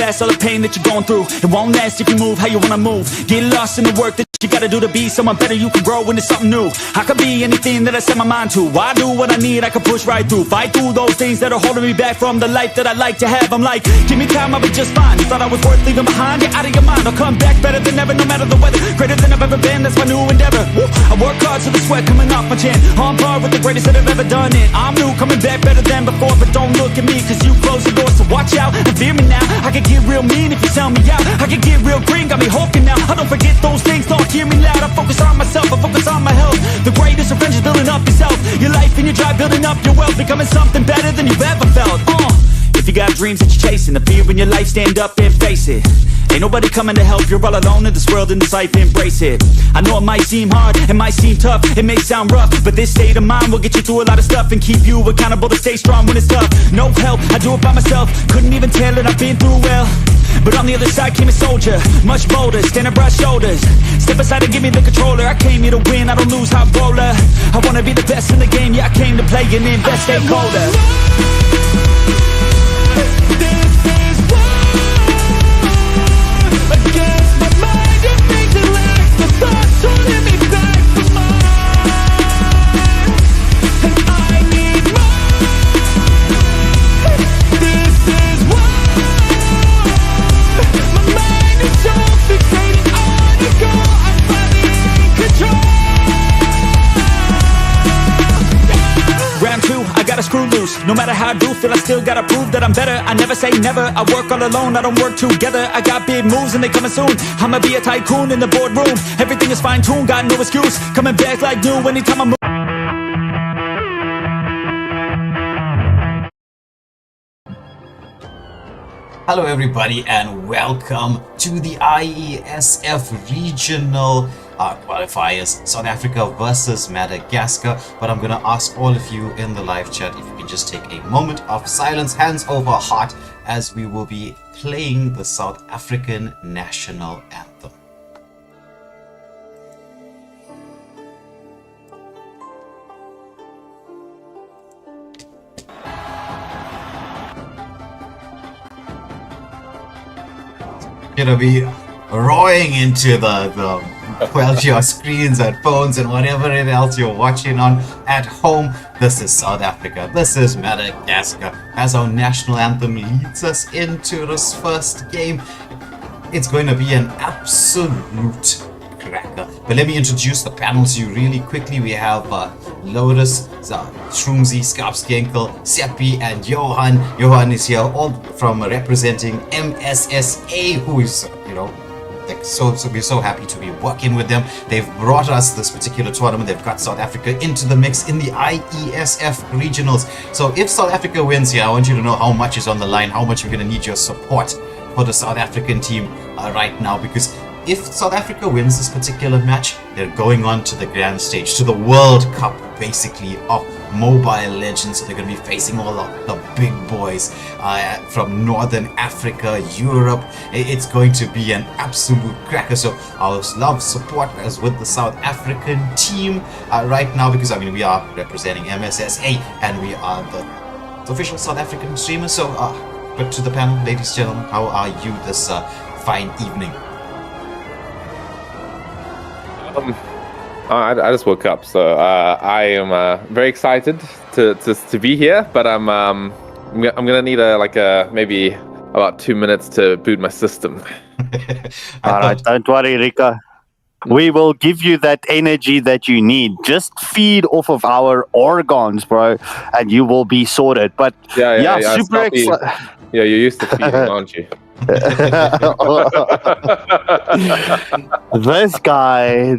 past all the pain that you're going through. It won't last if you move how you wanna move. Get lost in the work that you gotta do to be someone better. You can grow into something new. I could be anything that I set my mind to. I do what I need, I can push right through. Fight through those things that are holding me back from the life that I like to have. I'm like, give me time, I'll be just fine. You thought I was worth leaving behind? Get out of your mind, I'll come back better than ever, no matter the weather. Greater than I've ever been, that's my new endeavor. Woo. I work hard so the sweat coming off my chin. On par with the greatest that have ever done it. I'm new, coming back better than before. But don't look at me, cause you close the door. So watch out and fear me now. I can get real mean if you sell me out. I can get real green, got me hoping now. I don't forget those things, don't hear me loud. I focus on myself, I focus on my health. The greatest revenge is building up yourself. Your life and your drive, building up your wealth. Becoming something better than you've ever felt. If you got dreams that you're chasing, the fear in your life, stand up and face it. Ain't nobody coming to help, you're all alone in this world, in this life, embrace it. I know it might seem hard, it might seem tough, it may sound rough, but this state of mind will get you through a lot of stuff and keep you accountable to stay strong when it's tough. No help, I do it by myself, couldn't even tell it, I've been through well. But on the other side came a soldier, much bolder, standing broad shoulders. Step aside and give me the controller, I came here to win, I don't lose, high roller. I wanna be the best in the game, yeah I came to play and invest, stay colder. No matter how I do feel, I still gotta prove that I'm better. I never say never, I work all alone, I don't work together. I got big moves and they coming soon. I'ma be a tycoon in the boardroom. Everything is fine-tuned, got no excuse. Coming back like new anytime I move. Hello everybody and welcome to the IESF regional qualifiers, South Africa versus Madagascar. But I'm gonna ask all of you in the live chat if you can just take a moment of silence, hands over heart, as we will be playing the South African national anthem. Gonna be roaring into your screens and phones and whatever else you're watching on at home. This is South Africa, this is Madagascar, as our national anthem leads us into this first game. It's going to be an absolute cracker. But let me introduce the panel to you really quickly. We have Lotus, Shroomzy, Skarpskenkel, Seppi, and Johan. Johan is here, all from representing MSSA, who is, so we're so happy to be working with them. They've brought us this particular tournament. They've got South Africa into the mix in the IESF regionals. So if South Africa wins here, I want you to know how much is on the line, how much you're going to need your support for the South African team right now, because if South Africa wins this particular match, they're going on to the grand stage, to the World Cup, basically, of Mobile Legends. So they're going to be facing all of the big boys from Northern Africa, Europe. It's going to be an absolute cracker. So our love support is with the South African team right now, because we are representing MSSA and we are the official South African streamers. So but to the panel, ladies and gentlemen, how are you this fine evening? I just woke up, so I am very excited to be here. But I'm gonna need maybe about 2 minutes to boot my system. All right, don't worry, Rika. We will give you that energy that you need. Just feed off of our organs, bro, and you will be sorted. But yeah super excited. Yeah, you're used to feeding, aren't you? This guy.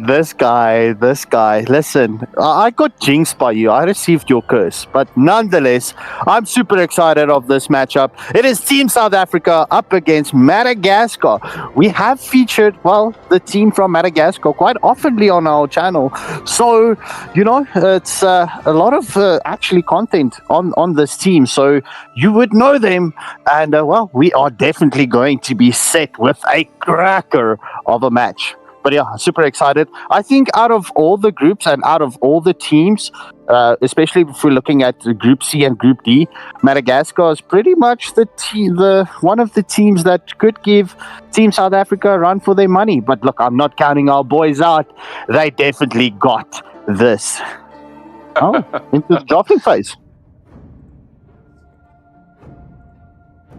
Listen, I got jinxed by you. I received your curse. But nonetheless, I'm super excited of this matchup. It is Team South Africa up against Madagascar. We have featured, the team from Madagascar quite oftenly on our channel. So, it's a lot of actually content on this team. So you would know them. And, we are definitely going to be set with a cracker of a match. But yeah, super excited. I think out of all the groups and out of all the teams, especially if we're looking at Group C and Group D, Madagascar is pretty much the one of the teams that could give Team South Africa a run for their money. But look, I'm not counting our boys out. They definitely got this. Oh, into the drafting phase.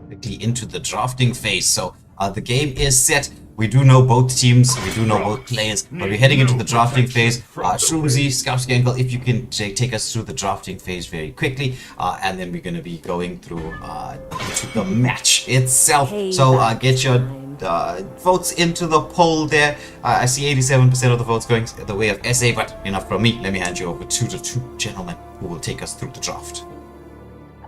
Into the drafting phase. So the game is set. We do know both teams, we do know both players, but we're heading into the drafting phase. Shroomzy, Scoutskankle, if you can take us through the drafting phase very quickly, and then we're going to be going through into the match itself. So get your votes into the poll there. I see 87% of the votes going the way of SA, but enough from me. Let me hand you over to the two gentlemen who will take us through the draft.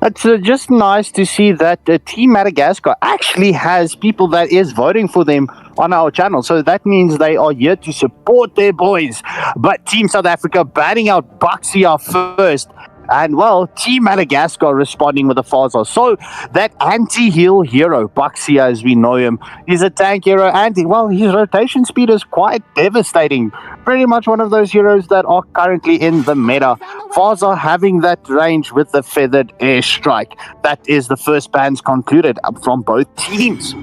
It's just nice to see that Team Madagascar actually has people that is voting for them on our channel. So that means they are here to support their boys. But Team South Africa batting out Baxia first. And, well, Team Madagascar responding with a Faza. So that anti-heal hero, Baxia as we know him, is a tank hero. And, well, his rotation speed is quite devastating. Pretty much one of those heroes that are currently in the meta. Faza having that range with the feathered airstrike. That is the first bans concluded from both teams.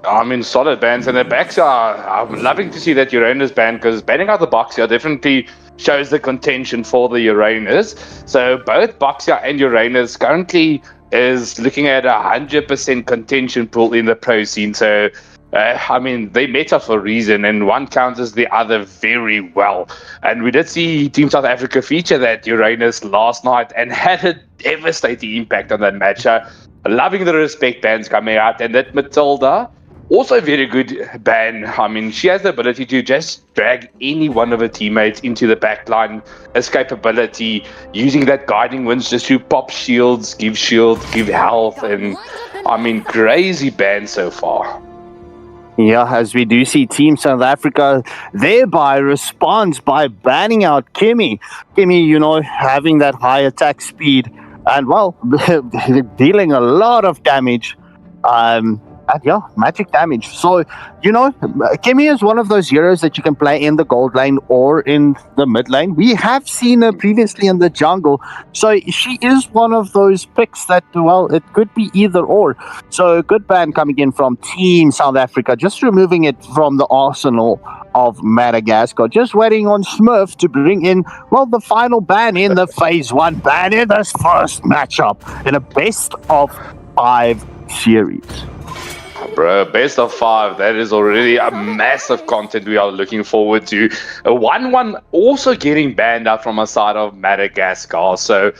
I mean, solid bans, and the Baxia, I'm loving to see that Uranus ban, because banning out the Baxia definitely shows the contention for the Uranus. So both Baxia and Uranus currently is looking at 100% contention pool in the pro scene. So I mean, they met up for a reason, and one counters the other very well. And we did see Team South Africa feature that Uranus last night and had a devastating impact on that match. Loving the respect bans coming out, and that Matilda, also a very good ban. I mean, she has the ability to just drag any one of her teammates into the backline, escapability, using that guiding winds just to pop shields, give health, and I mean, crazy ban so far. Yeah, as we do see Team South Africa thereby responds by banning out Kimmy. Kimmy, you know, having that high attack speed and, well, dealing a lot of damage. And yeah, magic damage. So, you know, Kimmy is one of those heroes that you can play in the gold lane or in the mid lane. We have seen her previously in the jungle. So she is one of those picks that, well, it could be either or. So good ban coming in from Team South Africa, just removing it from the arsenal of Madagascar. Just waiting on Smurf to bring in, well, the final ban in the phase 1 ban in this first matchup in a best of 5 series. Bro, best of 5, that is already a massive content we are looking forward to. A 1-1 also getting banned out from a side of Madagascar. So,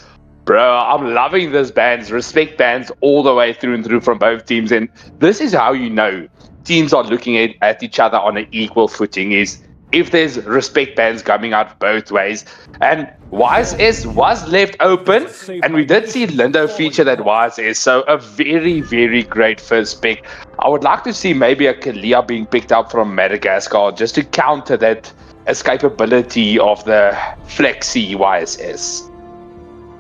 bro, I'm loving this bans, respect bans all the way through and through from both teams. And this is how you know teams are looking at each other on an equal footing, is if there's respect bans coming out both ways. And IESF was left open, and we did see Lindo feature that IESF, so a very, very great first pick. I would like to see maybe a Kalia being picked up from Madagascar just to counter that escapability of the flexi IESF.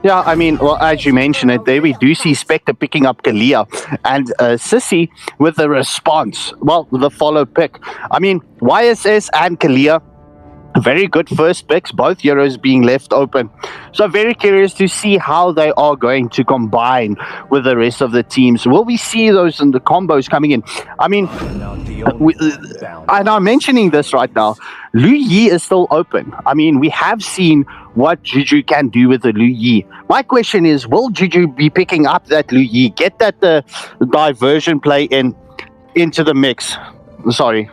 Yeah, I mean, well, as you mentioned it, there we do see Spectre picking up Kalia and Sissy with the response. Well, the follow pick. I mean, IESF and Kalia, very good first picks, both heroes being left open. So very curious to see how they are going to combine with the rest of the teams. Will we see those in the combos coming in? I mean, and I'm mentioning this right now, Lu Yi is still open. I mean, we have seen what Juju can do with the Lu Yi. My question is, will Juju be picking up that Lu Yi? Get that diversion play into the mix. Sorry.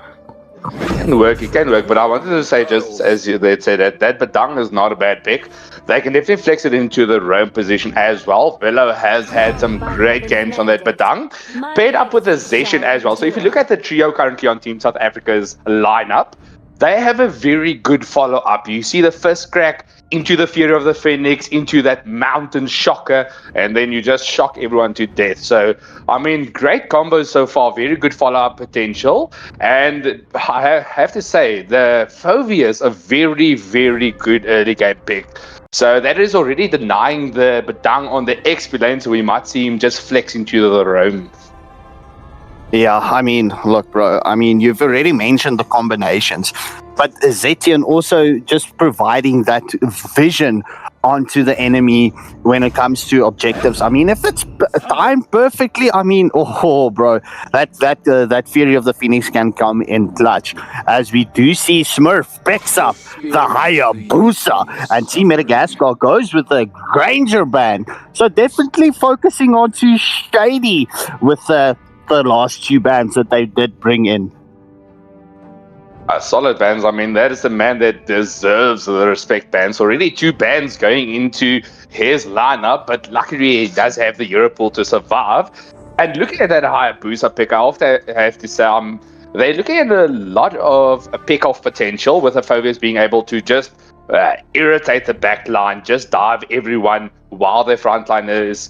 It can work, but I wanted to say, just as they'd say, that Badang is not a bad pick. They can definitely flex it into the roam position as well. Velo has had some great games on that Badang, paired up with the Zeshan as well. So if you look at the trio currently on Team South Africa's lineup, they have a very good follow-up. You see the first crack into the Fury of the Phoenix, into that Mountain Shocker, and then you just shock everyone to death. So, I mean, great combos so far, very good follow-up potential. And I have to say, the Fovea is a very, very good early game pick. So that is already denying the Badang on the XP lane, so we might see him just flex into the roam. Yeah, I mean, look, bro, I mean, you've already mentioned the combinations, but Zetian also just providing that vision onto the enemy when it comes to objectives. I mean, if it's timed perfectly, I mean, bro, that Fury of the Phoenix can come in clutch, as we do see Smurf picks up the Hayabusa, and Team Madagascar goes with the Granger ban. So definitely focusing on to Shady with the last two bands that they did bring in. Solid bands. I mean, that is the man that deserves the respect bands. Already 2 bands going into his lineup, but luckily he does have the Europool to survive. And looking at that Hayabusa pick, I have to say, they're looking at a lot of pick-off potential with the focus being able to just irritate the back line, just dive everyone while their front line is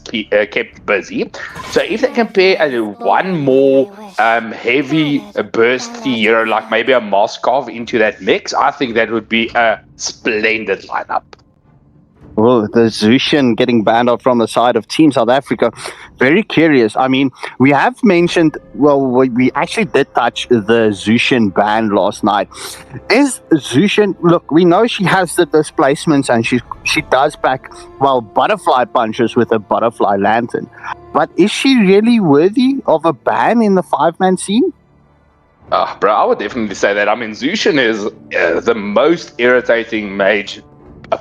kept busy. So if they can pair one more heavy bursty hero, like maybe a Moskov, into that mix, I think that would be a splendid lineup. Well, the Zushin getting banned out from the side of Team South Africa. Very curious. I mean, we have mentioned, well, we actually did touch the Zushin ban last night. Is Zushin, look, we know she has the displacements and she does pack, well, butterfly punches with a butterfly lantern. But is she really worthy of a ban in the 5-man scene? Bro, I would definitely say that. I mean, Zushin is the most irritating mage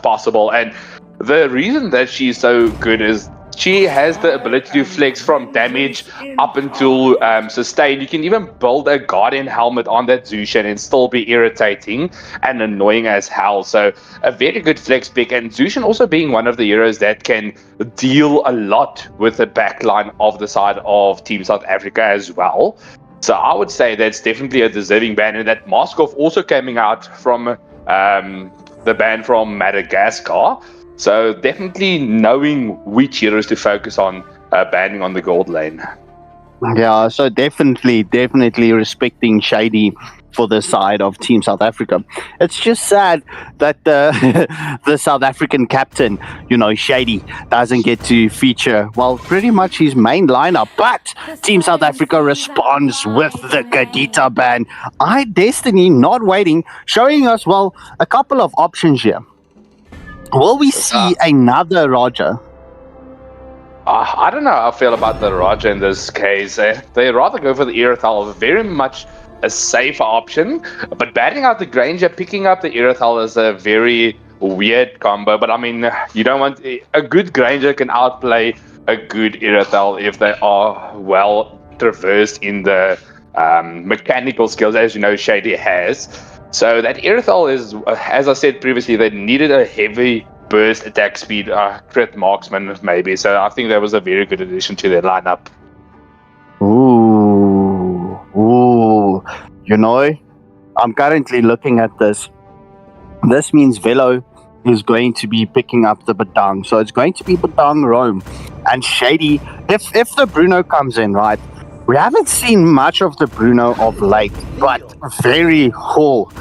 possible, and the reason that she's so good is she has the ability to flex from damage up until sustain. You can even build a Guardian helmet on that Zushin and still be irritating and annoying as hell. So a very good flex pick, and Zushin also being one of the heroes that can deal a lot with the backline of the side of Team South Africa as well. So I would say that's definitely a deserving ban, and that Moskov also coming out from the ban from Madagascar. So definitely knowing which heroes to focus on banning on the gold lane. Yeah, so definitely respecting Shady for the side of Team South Africa. It's just sad that the South African captain, Shady, doesn't get to feature, well, pretty much his main lineup. But Team South Africa responds with the Kadita ban. iDestiny not waiting, showing us, well, a couple of options here. Will we see another Roger? I don't know how I feel about the Roger in this case. They rather go for the Irithal, very much a safer option. But batting out the Granger, picking up the Irithal is a very weird combo. But I mean, you don't want a good Granger can outplay a good Irithal if they are well traversed in the mechanical skills, as you know Shady has. So that Irithal is, as I said previously, they needed a heavy burst attack speed, crit marksman maybe. So I think that was a very good addition to their lineup. Ooh. I'm currently looking at this. This means Velo is going to be picking up the Badang. So it's going to be Badang Rome. And Shady, if the Bruno comes in, right? We haven't seen much of the Bruno of late, but very cool.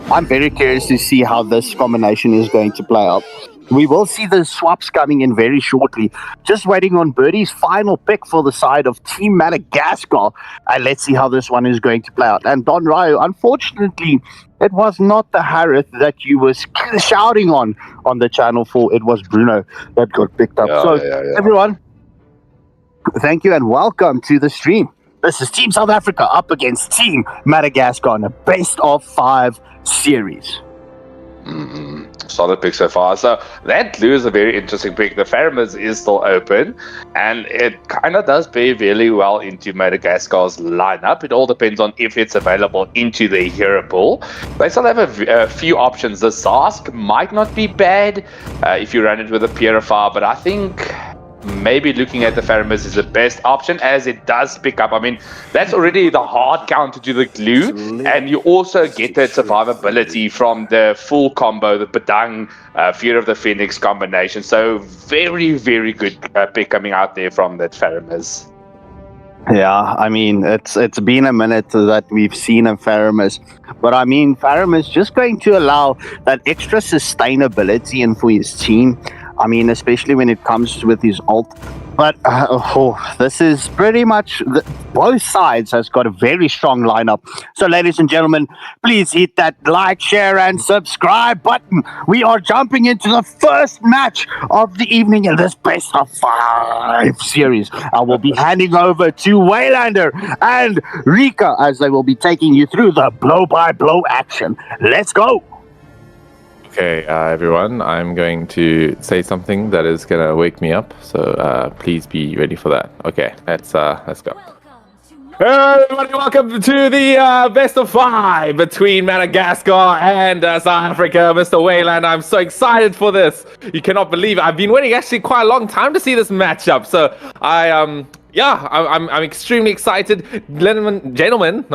I'm very curious to see how this combination is going to play out. We will see the swaps coming in very shortly. Just waiting on Birdie's final pick for the side of Team Madagascar. And let's see how this one is going to play out. And Don Ryo, unfortunately, it was not the Harith that you were shouting on the channel for. It was Bruno that got picked up. Everyone, thank you and welcome to the stream. This is Team South Africa up against Team Madagascar in a best of 5 series. Solid pick so far. So that blue is a very interesting pick. The Faramis is still open, and it kind of does play really well into Madagascar's lineup. It all depends on if it's available into the hero pool. They still have a few options. The Zask might not be bad if you run it with a Purifier, but I think maybe looking at the Faramis is the best option, as it does pick up. I mean, that's already the hard counter to the glue, and you also get that survivability from the full combo, the Padang Fear of the Phoenix combination. So very, very good pick coming out there from that Faramis. Yeah, I mean, it's been a minute that we've seen a Faramis, but I mean, Faramis just going to allow that extra sustainability and for his team. I mean, especially when it comes with his ult. But this is pretty much both sides has got a very strong lineup. So, ladies and gentlemen, please hit that like, share, and subscribe button. We are jumping into the first match of the evening in this best of 5 series. I will be handing over to Waylander and Rika as they will be taking you through the blow-by-blow action. Let's go. Okay, everyone, I'm going to say something that is going to wake me up, so please be ready for that. Okay, let's go. Hey, everybody, welcome to the best of 5 between Madagascar and South Africa. Mr. Wayland, I'm so excited for this. You cannot believe it. I've been waiting actually quite a long time to see this matchup, so I'm extremely excited. Gentlemen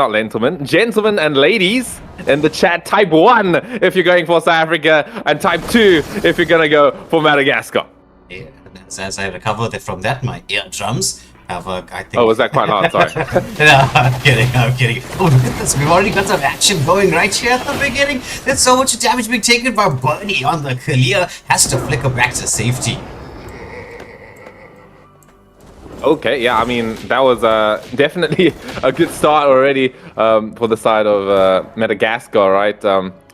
and ladies in the chat, type 1 if you're going for South Africa, and type 2 if you're gonna go for Madagascar. Yeah, that's as I recovered from that, my eardrums have I think. Oh, was that quite hard? Sorry. No, I'm kidding. Oh, look at this. We've already got some action going right here at the beginning. There's so much damage being taken by Bernie on the clear. Has to flicker back to safety. Okay, yeah, I mean, that was definitely a good start already for the side of Madagascar, right?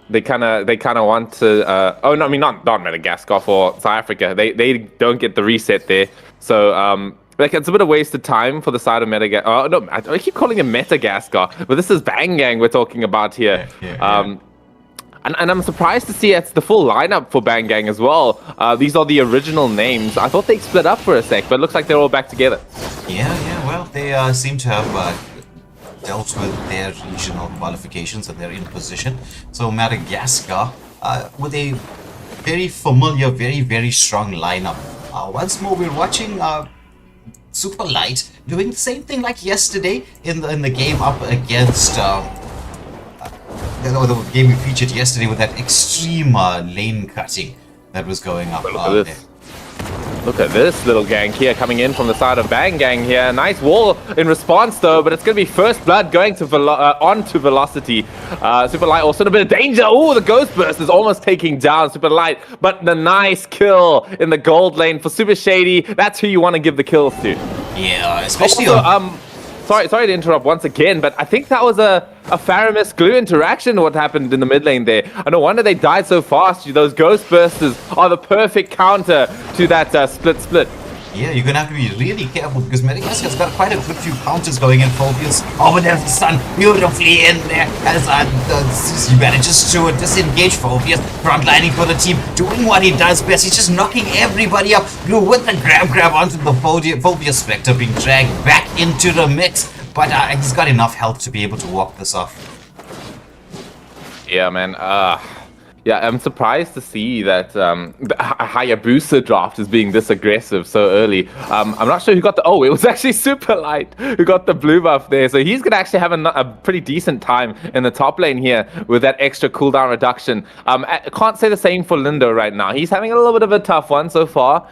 They kind of want to. Oh no, I mean not Madagascar, for South Africa. They don't get the reset there, so like it's a bit of wasted time for the side of Madagascar. Oh no, I keep calling it Madagascar, but this is Bang Gang we're talking about here. Yeah. And I'm surprised to see it's the full lineup for Bang Gang as well. These are the original names. I thought they split up for a sec, but it looks like they're all back together. Yeah. Well, they seem to have dealt with their regional qualifications and they're in position. So Madagascar, with a very familiar, very, very strong lineup. Once more, we're watching Super Light doing the same thing like yesterday in the game up against the game we featured yesterday with that extreme lane cutting that was going up. Look at this little gang here coming in from the side of Bang Gang here. Nice wall in response though, but it's going to be first blood going to onto Velocity. Super Light also in a bit of danger. Oh, the Ghost Burst is almost taking down Super Light, but the nice kill in the gold lane for Super Shady. That's who you want to give the kills to. Yeah, especially also, sorry to interrupt once again, but I think that was a Faramis glue interaction what happened in the mid lane there. No wonder they died so fast. Those Ghost Bursters are the perfect counter to that split. Yeah, you're gonna have to be really careful because Madagascar's got quite a good few counters going in. Phobius. Oh, but there's the sun beautifully in there as he manages to disengage Phobius. Frontlining for the team, doing what he does best. He's just knocking everybody up. Blue with the grab onto the Phobius Spectre being dragged back into the mix. But he's got enough health to be able to walk this off. Yeah, man. Yeah, I'm surprised to see that the Hayabusa draft is being this aggressive so early. I'm not sure who got it was actually Super Light who got the blue buff there. So he's going to actually have a pretty decent time in the top lane here with that extra cooldown reduction. I can't say the same for Lindo right now. He's having a little bit of a tough one so far.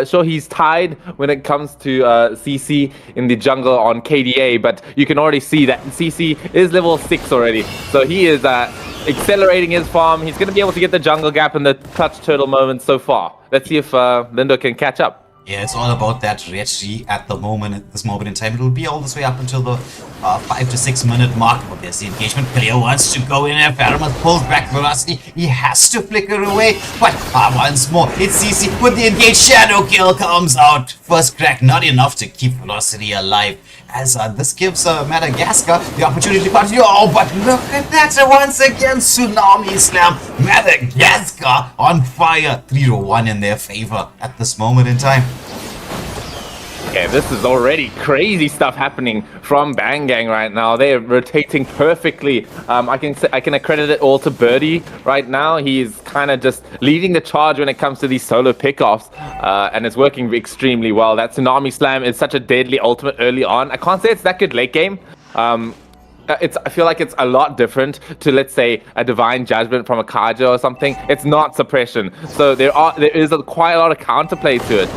Sure, he's tied when it comes to CC in the jungle on KDA, but you can already see that CC is level 6 already. So he is accelerating his farm. He's going to be able to get the jungle gap and the clutch turtle moment so far. Let's see if Lindo can catch up. Yeah, it's all about that Reggie at this moment in time. It'll be all this way up until the 5 to 6 minute mark. But there's the engagement. Cleo wants to go in there. Faramis pulls back Velocity. He has to flicker away. But once more, it's CC with the engaged shadow kill comes out. First crack, not enough to keep Velocity alive. As this gives Madagascar the opportunity to continue. Oh, but look at that once again. Tsunami Slam. Madagascar on fire. 3-1 in their favor at this moment in time. Okay, this is already crazy stuff happening from Bang Gang right now. They're rotating perfectly. I can accredit it all to Birdie right now. He's kind of just leading the charge when it comes to these solo pickoffs, and it's working extremely well. That Tsunami Slam is such a deadly ultimate early on. I can't say it's that good late game. I feel like it's a lot different to, let's say, a Divine Judgment from a Kaja or something. It's not suppression, so there is quite a lot of counterplay to it,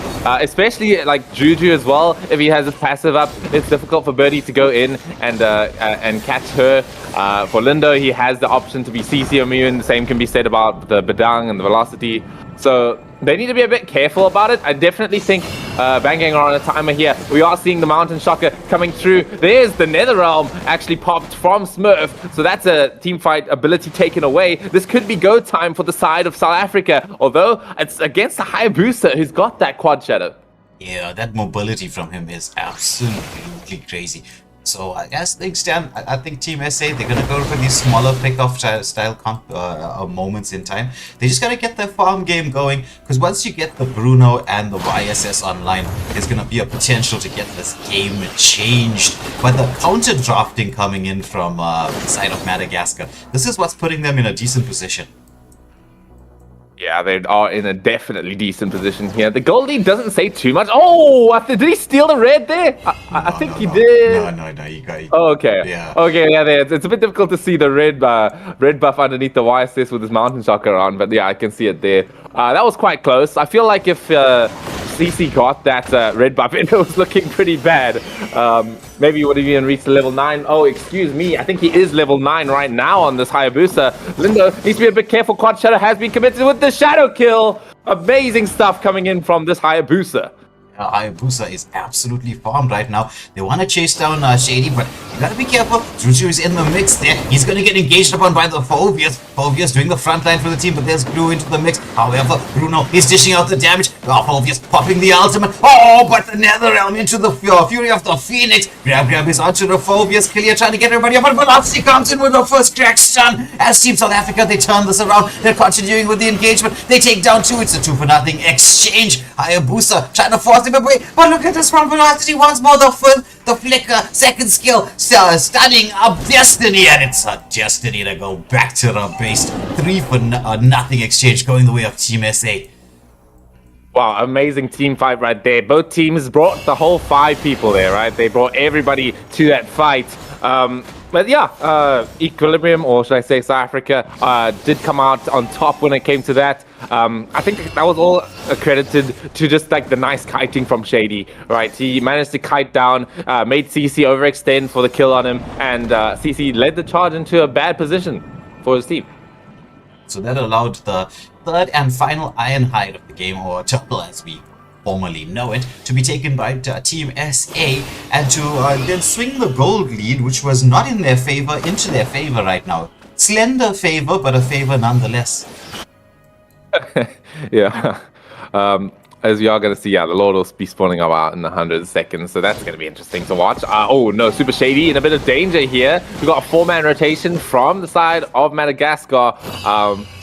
especially like Juju as well. If he has his passive up, it's difficult for Birdie to go in and catch her. For Lindo, he has the option to be CC immune. The same can be said about the Badang and the Velocity. So they need to be a bit careful about it. I definitely think Bangang are on a timer here. We are seeing the Mountain Shocker coming through. There's the Netherrealm actually popped from Smurf. So that's a teamfight ability taken away. This could be go time for the side of South Africa. Although it's against the Hayabusa who's got that quad shadow. Yeah, that mobility from him is absolutely crazy. So as things stand, I think Team SA, they're going to go for these smaller pick-off style moments in time. They just got to get their farm game going, because once you get the Bruno and the YSS online, there's going to be a potential to get this game changed. But the counter drafting coming in from the side of Madagascar, this is what's putting them in a decent position. Yeah, they are in a definitely decent position here. The Goldie doesn't say too much. Oh, did he steal the red there? I think he did. No, you got it. Oh, okay. Yeah. Okay, yeah, it's a bit difficult to see the red buff underneath the YSS with his Mountain Shocker on, but yeah, I can see it there. That was quite close. I feel like if CC got that red buff, it was looking pretty bad. Maybe he would have even reached level 9. Oh, excuse me. I think he is level 9 right now on this Hayabusa. Lindo needs to be a bit careful. Quad Shadow has been committed with the Shadow Kill. Amazing stuff coming in from this Hayabusa. Hayabusa is absolutely farmed right now. They want to chase down Shady, but you gotta be careful. Juju is in the mix there. He's gonna get engaged upon by the Phobias. Phobias doing the front line for the team, but there's Glue into the mix. However, Bruno is dishing out the damage. Phobias popping the ultimate. Oh, but the Netherrealm into the Fury of the Phoenix. Grab is onto the Phobias. Clear trying to get everybody up, but Velocity comes in with the first crack stun. As Team South Africa, they turn this around. They're continuing with the engagement. They take down 2. It's a 2-for-0 exchange. Hayabusa trying to force him away, but look at this from Velocity once more. The flicker, second skill, stunning up Destiny, and it's a Destiny to go back to the base. 3-for-0 exchange going the way of Team SA. Wow, amazing team fight right there. Both teams brought the whole 5 people there, right? They brought everybody to that fight. But yeah, Equilibrium, or should I say South Africa, did come out on top when it came to that. I think that was all accredited to just like the nice kiting from Shady, right? He managed to kite down, made CC overextend for the kill on him, and CC led the charge into a bad position for his team. So that allowed the third and final Ironhide of the game, or Triple as we formerly know it, to be taken by Team SA, and to then swing the gold lead, which was not in their favor, into their favor right now. Slender favor, but a favor nonetheless. Yeah. As we are going to see, yeah, the Lord will be spawning out in 100 seconds, so that's going to be interesting to watch. Oh no, Super Shady in a bit of danger here. We've got a 4-man rotation from the side of Madagascar.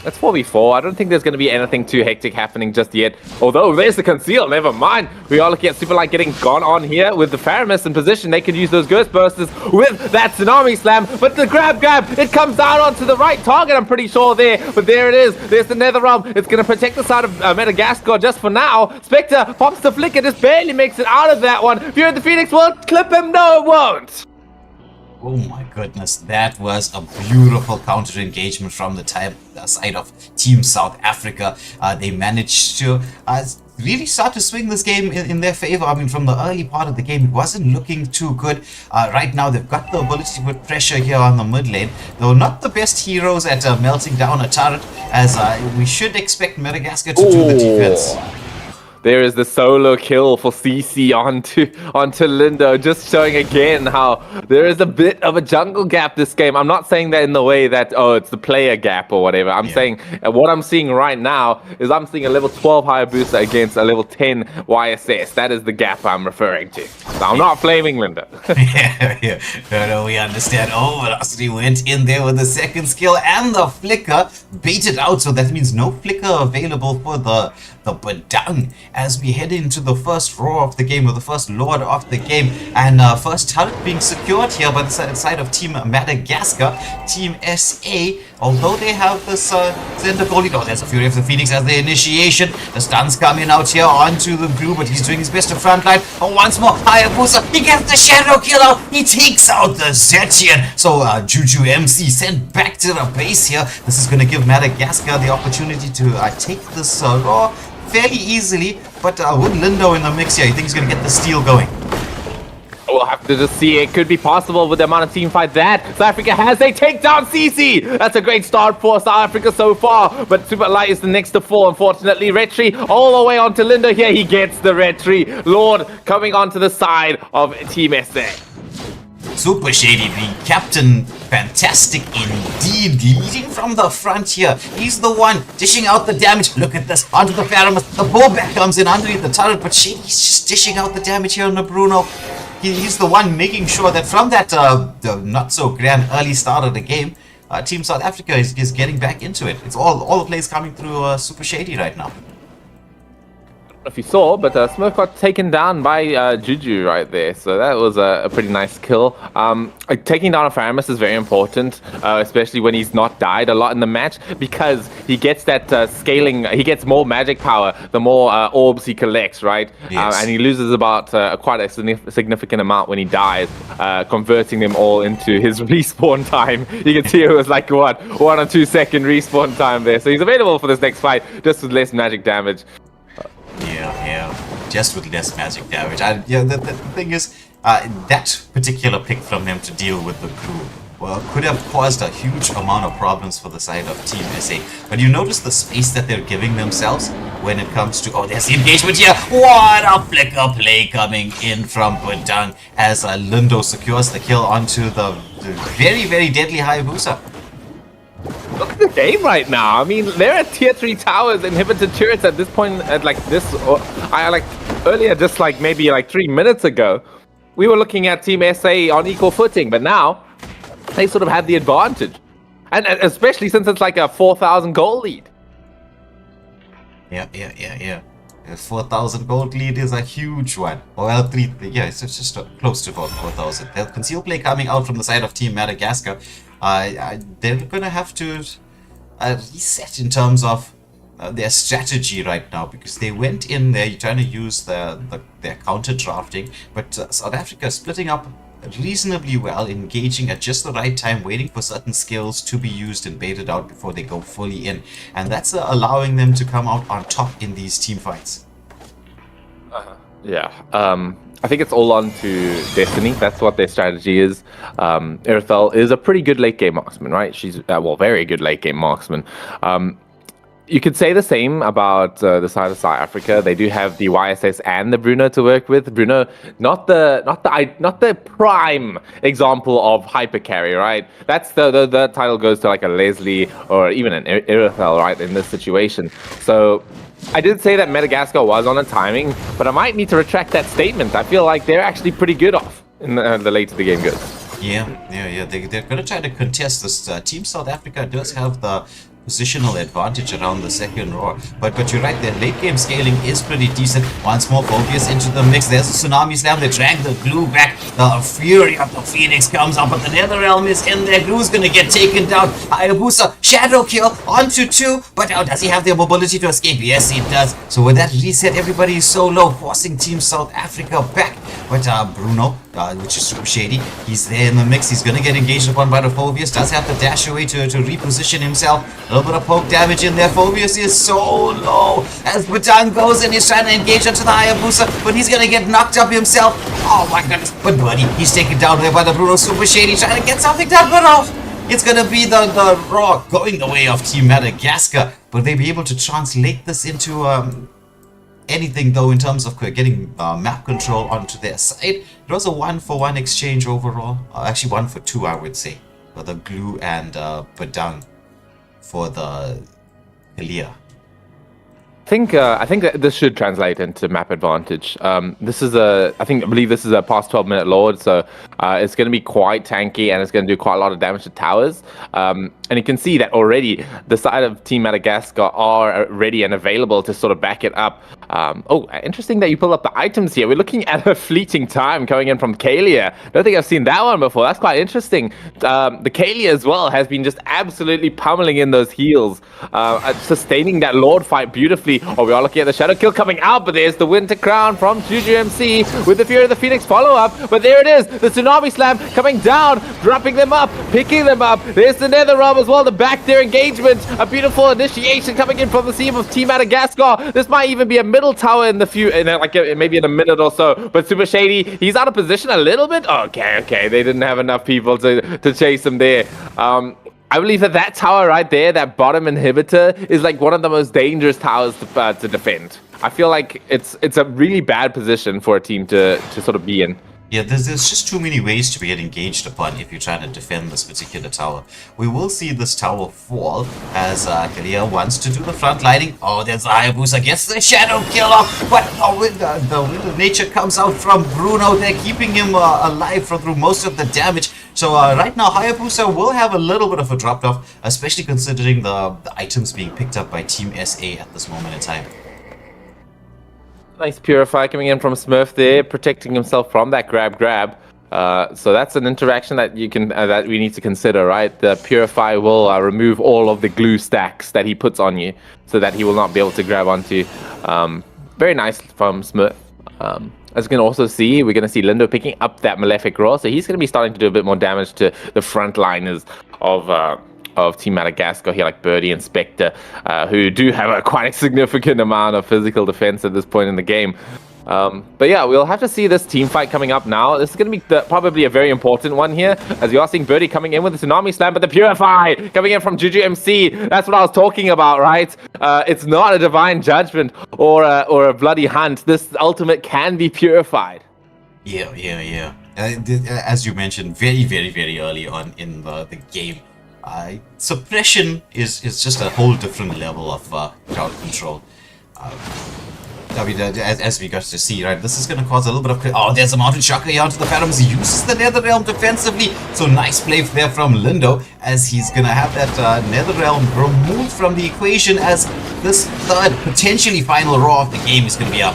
That's 4v4. I don't think there's going to be anything too hectic happening just yet. Although, there's the conceal. Never mind. We are looking at Super Light getting gone on here with the Faramis in position. They could use those Ghost Bursters with that Tsunami Slam. But the grab, it comes down onto the right target, I'm pretty sure there. But there it is. There's the Netherrealm. It's going to protect the side of Madagascar just for now. Spectre pops the flicker, just barely makes it out of that one. Fury of the Phoenix will clip him. No, it won't. Oh my goodness, that was a beautiful counter engagement from the side of Team South Africa. They managed to really start to swing this game in their favor. I mean, from the early part of the game, it wasn't looking too good. Right now, they've got the ability to put pressure here on the mid lane. Though not the best heroes at melting down a turret, as we should expect Madagascar to do the defense. There is the solo kill for CC onto Lindo, just showing again how there is a bit of a jungle gap this game. I'm not saying that in the way that, oh, it's the player gap or whatever. I'm saying what I'm seeing right now is I'm seeing a level 12 Hayabusa against a level 10 YSS. That is the gap I'm referring to. So I'm not flaming Lindo. No, we understand. Oh, Velocity went in there with the second skill and the flicker baited out. So that means no flicker available for the Badang as we head into the first roar of the game, or the first lord of the game, and first turret being secured here by the side of Team Madagascar. Team SA, although they have this center goalie, oh, there's a Fury of the Phoenix as the initiation. The stuns coming out here onto the Glue, but he's doing his best to frontline. Oh, once more, Hayabusa, he gets the shadow kill out. He takes out the Zetian. So Juju MC sent back to the base here. This is going to give Madagascar the opportunity to take this roar fairly easily, but with Lindo in the mix here, you think he's going to get the steal going? Well, we'll have to just see. It could be possible with the amount of team fight that South Africa has. They take down CC. That's a great start for South Africa so far. But Super Light is the next to fall, unfortunately. Retri all the way onto Lindo here. He gets the Retri. Lord coming onto the side of Team SA. Super Shady being captain, fantastic indeed, leading from the front here. He's the one dishing out the damage. Look at this, onto the Paramus. The bowback comes in underneath the turret, but Shady's just dishing out the damage here on the Bruno. He's the one making sure that from that the not so grand early start of the game, Team South Africa is getting back into it. It's all the plays coming through Super Shady right now. If you saw, but Smoke got taken down by Juju right there, so that was a pretty nice kill. Taking down a Faramus is very important, especially when he's not died a lot in the match, because he gets that scaling, he gets more magic power the more orbs he collects, right? Yes. And he loses about quite a significant amount when he dies, converting them all into his respawn time. You can see it was like, what, 1 or 2 second respawn time there. So he's available for this next fight, just with less magic damage. Yeah, just with less magic damage. The thing is, that particular pick from him to deal with the crew could have caused a huge amount of problems for the side of Team SA. But you notice the space that they're giving themselves when it comes to, oh, there's the engagement here. What a flicker play coming in from Budang as Lindo secures the kill onto the very, very deadly Hayabusa. Look at the game right now. I mean, they're at tier 3 towers, inhibited turrets at this point, at like this, earlier, just like maybe like 3 minutes ago, we were looking at Team SA on equal footing, but now they sort of have the advantage. And especially since it's like a 4,000 goal lead. Yeah. A 4,000 gold lead is a huge one. Well, it's just close to about 4,000. The conceal play coming out from the side of Team Madagascar. They're gonna have to reset in terms of their strategy right now, because they went in there trying to use their counter drafting, but South Africa splitting up reasonably well, engaging at just the right time, waiting for certain skills to be used and baited out before they go fully in, and that's allowing them to come out on top in these team fights. Yeah, I think it's all on to Destiny. That's what their strategy is. Irithel is a pretty good late game marksman, right? She's very good late game marksman. You could say the same about the side of South Africa. They do have the YSS and the Bruno to work with. Bruno, not the prime example of hyper carry, right? That's the title goes to like a Leslie or even an Irithel, right? In this situation, so. I did say that Madagascar was on a timing, but I might need to retract that statement. I feel like they're actually pretty good off in the later the game goes. Yeah. They're going to try to contest this. Team South Africa does have the positional advantage around the second row, but you're right, their late game scaling is pretty decent. Once more Phobius into the mix. There's a tsunami slam. They drag the glue back. The fury of the Phoenix comes up, but the Nether Realm is in there. Glue's gonna get taken down. Hayabusa shadow kill onto 2, but does he have the mobility to escape? Yes, he does. So with that reset, everybody is so low, forcing Team South Africa back. But Bruno, which is Super Shady, he's there in the mix. He's gonna get engaged upon by the Phobius. Does have to dash away to reposition himself. A little bit of poke damage in there. Phobius is so low as Bhutan goes and he's trying to engage onto the Hayabusa, but he's gonna get knocked up himself. Oh my goodness. But buddy, he's taken down there by the Bruno. Super Shady trying to get something done, but it's gonna be the Raw going the way of Team Madagascar. Will they be able to translate this into anything though in terms of getting map control onto their side? It was a 1-for-1 exchange overall. Actually 1-for-2, I would say, for the Glue and Padang for the Kalia. I think that this should translate into map advantage. This is I believe this is a past 12-minute Lord, so it's going to be quite tanky and it's going to do quite a lot of damage to towers. And you can see that already the side of Team Madagascar are ready and available to sort of back it up. Interesting that you pull up the items here. We're looking at a fleeting time coming in from Kalia. Don't think I've seen that one before. That's quite interesting. The Kalia as well has been just absolutely pummeling in those heals, sustaining that Lord fight beautifully. We are looking at the Shadow Kill coming out, but there's the Winter Crown from Juju MC with the Fury of the Phoenix follow-up. But there it is, the Tsunami Slam coming down, dropping them up, picking them up. There's the Nether Realm as well, the back there engagement. A beautiful initiation coming in from the team of Team Madagascar. This might even be a middle tower in the maybe in a minute or so. But Super Shady, he's out of position a little bit. Okay. They didn't have enough people to chase him there. I believe that tower right there, that bottom inhibitor, is like one of the most dangerous towers to defend. I feel like it's a really bad position for a team to sort of be in. Yeah, there's just too many ways to get engaged upon if you're trying to defend this particular tower. We will see this tower fall as Kalia wants to do the front lighting. Oh, there's the Hayabusa, gets the shadow kill off, but the wind of nature comes out from Bruno. They're keeping him alive through most of the damage. So right now, Hayabusa will have a little bit of a drop-off, especially considering the items being picked up by Team SA at this moment in time. Nice Purify coming in from Smurf there, protecting himself from that grab. So that's an interaction that you can that we need to consider, right? The Purify will remove all of the glue stacks that he puts on you, so that he will not be able to grab onto. Very nice from Smurf. As you can also see, we're going to see Lindo picking up that Malefic Roar, so he's going to be starting to do a bit more damage to the front liners of Team Madagascar here, like Birdie and Spectre, who do have quite a significant amount of physical defense at this point in the game. But yeah, we'll have to see this team fight coming up now. This is going to be probably a very important one here, as you are seeing Birdie coming in with the Tsunami Slam, but the Purify coming in from Juju MC. That's what I was talking about, right? It's not a Divine Judgment or a Bloody Hunt. This ultimate can be purified. Yeah. As you mentioned, very early on in the game, suppression is just a whole different level of crowd control. As we got to see, right, this is going to cause a little bit of... Oh, there's a Mountain Shocker here onto the Phantoms. He uses the Nether Realm defensively. So nice play there from Lindo, as he's going to have that Nether Realm removed from the equation, as this third, potentially final Roar of the game is going to be up.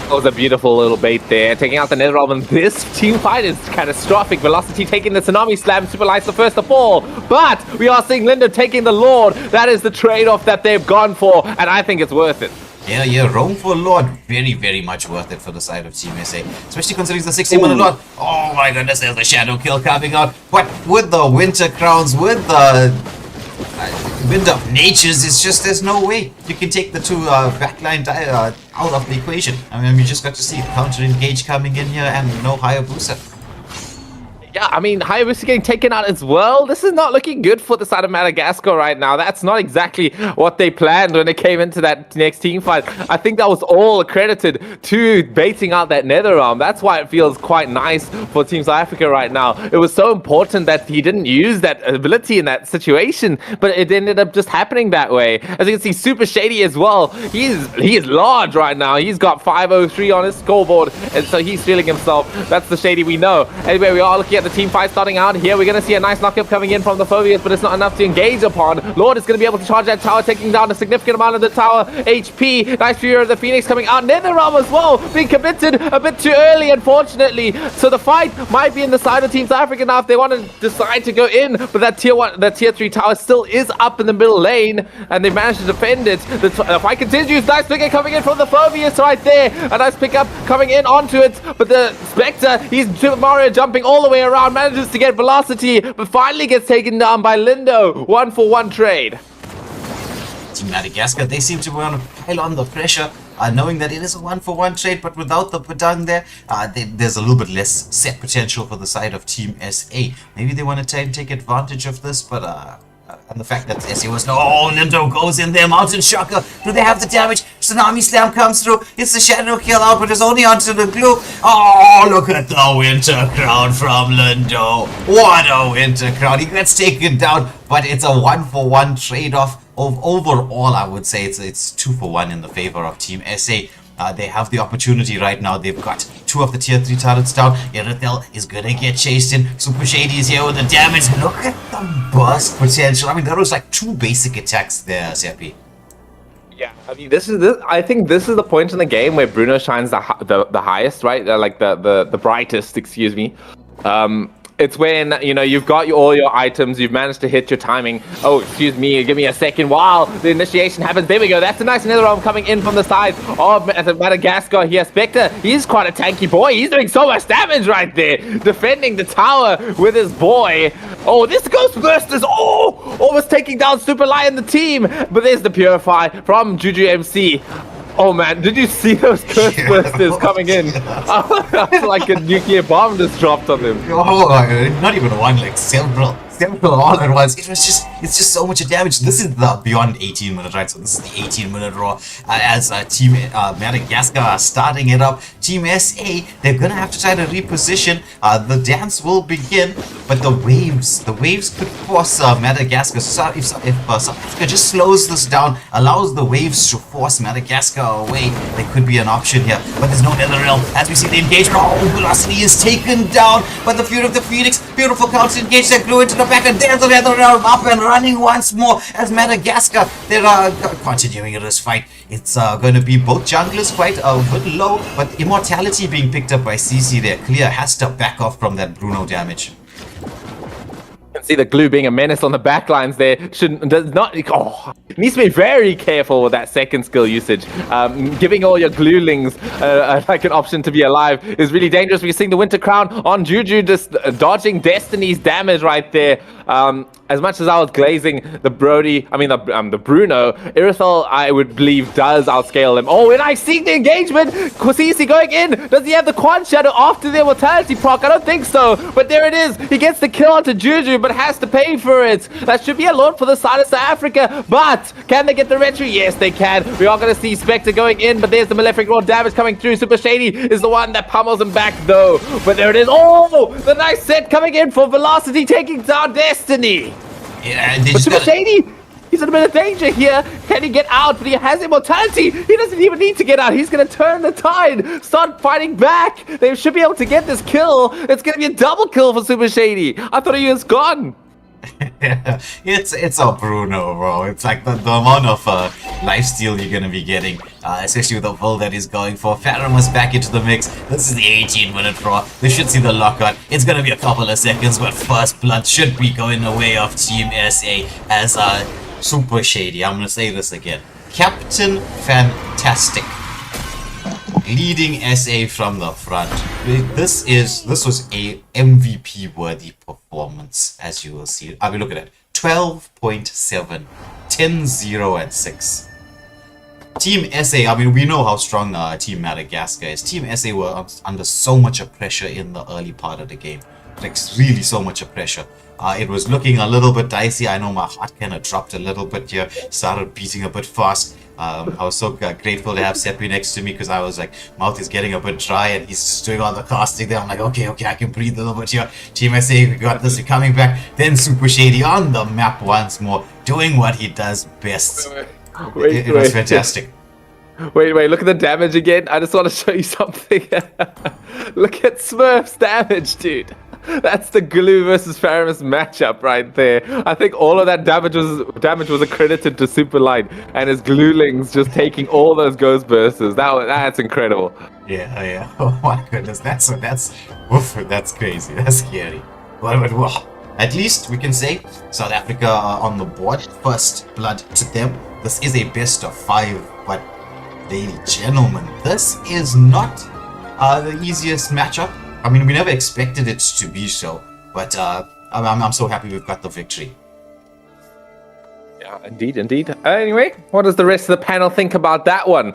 That was a beautiful little bait there, taking out the Nether Realm, and this team fight is catastrophic. Velocity taking the Tsunami Slam, Super Light's the first to fall, but we are seeing Lindo taking the Lord. That is the trade-off that they've gone for, and I think it's worth it. Yeah, Roam for Lord, very much worth it for the side of Team SA, especially considering the 60-minute Lord. Oh my goodness, there's a Shadow Kill coming out, but with the Winter Crowns, with the Wind of Natures, it's just, there's no way you can take the two backline out of the equation. I mean, we just got to see counter engage coming in here and no Hayabusa. Yeah, I mean, Hayabusa getting taken out as well. This is not looking good for the side of Madagascar right now. That's not exactly what they planned when they came into that next team fight. I think that was all accredited to baiting out that Nether Realm. That's why it feels quite nice for Team South Africa right now. It was so important that he didn't use that ability in that situation, but it ended up just happening that way. As you can see, Super Shady as well. He is large right now. He's got 503 on his scoreboard, and so he's feeling himself. That's the Shady we know. Anyway, we are looking at the team fight starting out here. We're going to see a nice knockup coming in from the Phobius, but it's not enough to engage upon. Lord is going to be able to charge that tower, taking down a significant amount of the tower HP. Nice Fury of the Phoenix coming out. Nether Realm as well, being committed a bit too early, unfortunately. So the fight might be in the side of Team South Africa now if they want to decide to go in, but that tier 3 tower still is up in the middle lane, and they managed to defend it. The fight continues. Nice pick coming in from the Phobius right there. A nice pickup coming in onto it, but the Spectre, he's Super Mario jumping all the way around, manages to get velocity, but finally gets taken down by Lindo. 1-for-1 trade. Team Madagascar, they seem to want to pile on the pressure, knowing that it is a 1-for-1 trade, but without the Padang there, there's a little bit less set potential for the side of Team SA. Maybe they want to try and take advantage of this, but and the fact that SA was Lindo goes in there, Mountain Shocker. Do they have the damage? Tsunami Slam comes through. It's the Shadow Kill out, but it's only onto the glue. Oh, look at the Winter Crown from Lindo. What a Winter Crown. He gets taken down, but it's a 1-for-1 trade-off. Overall, I would say it's 2-for-1 in the favor of Team SA. They have the opportunity right now. They've got 2 of the tier 3 turrets down. Irithel is gonna get chased in. Super Shady is here with the damage. Look at the burst potential. I mean, there was like 2 basic attacks there, Seppi. Yeah, I mean, I think this is the point in the game where Bruno shines the highest, right? Like the brightest, excuse me. It's when, you know, you've got all your items, you've managed to hit your timing. Oh, excuse me, give me a second while the initiation happens. There we go. That's a nice netherrealm coming in from the side of Madagascar here. Spectre, he's quite a tanky boy. He's doing so much damage right there, defending the tower with his boy. Oh, this Ghostburst is almost taking down Super Lion, the team. But there's the Purify from Juju MC. Oh man, did you see those Ghostbusters coming in? Like a nuclear bomb just dropped on them. Oh, not even one, like several all at once. It's just so much damage. This is the beyond 18 minute, right? So this is the 18-minute Raw as Team Madagascar are starting it up. Team SA, they're gonna have to try to reposition. The dance will begin, but the waves could force Madagascar. So if South Africa just slows this down, allows the waves to force Madagascar away, there could be an option here. But there's no netherrealm as we see the engagement. Oh, Velocity is taken down, but the Fury of the Phoenix, beautiful counter engage that grew into the back, and there's the netherrealm up and running once more as Madagascar, they're continuing in this fight. It's going to be both junglers quite a bit low, but Immortality being picked up by CC there. Clear has to back off from that Bruno damage. You can see the glue being a menace on the backlines there. Needs to be very careful with that second skill usage. Giving all your glulings like an option to be alive is really dangerous. We're seeing the Winter Crown on Juju just dodging Destiny's damage right there. As much as I was glazing the the Bruno, Irithel, I would believe, does outscale him. Oh, and I see the engagement. Kosisi going in. Does he have the Quad Shadow after the Immortality proc? I don't think so. But there it is. He gets the kill onto Juju, but has to pay for it. That should be a lot for the side of South Africa. But can they get the retry? Yes, they can. We are going to see Spectre going in, but there's the Malefic Raw damage coming through. Super Shady is the one that pummels him back, though. But there it is. Oh, the nice set coming in for Velocity, taking down Destiny. Yeah, they but Super Shady, he's in a bit of danger here. Can he get out? But he has Immortality. He doesn't even need to get out. He's going to turn the tide, start fighting back. They should be able to get this kill. It's going to be a double kill for Super Shady. I thought he was gone. It's a Bruno, bro. It's like the amount of lifesteal you're gonna be getting, especially with the build that he's going for. Phantom was back into the mix. This is the 18-minute Raw. They should see the lockout. It's gonna be a couple of seconds, but first blood should be going the way of Team SA as Super Shady. I'm gonna say this again. Captain Fantastic, leading SA from the front. This was a MVP worthy performance, as you will see. I mean, look at it. 12.7, 10-0 and 6. Team SA, I mean, we know how strong Team Madagascar is. Team SA were under so much of pressure in the early part of the game. Like, really so much of pressure. It was looking a little bit dicey. I know my heart kind of dropped a little bit here. Started beating a bit fast. I was so grateful to have Seppi next to me because I was like, mouth is getting a bit dry and he's just doing all the casting there. I'm like, okay, I can breathe a little bit here. Team SA, we got this, we're coming back. Then Super Shady on the map once more, doing what he does best. It was fantastic. Wait, look at the damage again. I just want to show you something. Look at Smurf's damage, dude. That's the Glue versus Faramus matchup right there. I think all of that damage was accredited to Superlight and his Glulings just taking all those Ghost Bursters. That's incredible. Yeah. Oh my goodness, that's crazy. That's scary. But at least we can say South Africa are on the board. First blood to them. This is a best of 5, but ladies and gentlemen, this is not the easiest matchup. I mean, we never expected it to be so, but I'm so happy we've got the victory. Yeah, indeed. Anyway, what does the rest of the panel think about that one?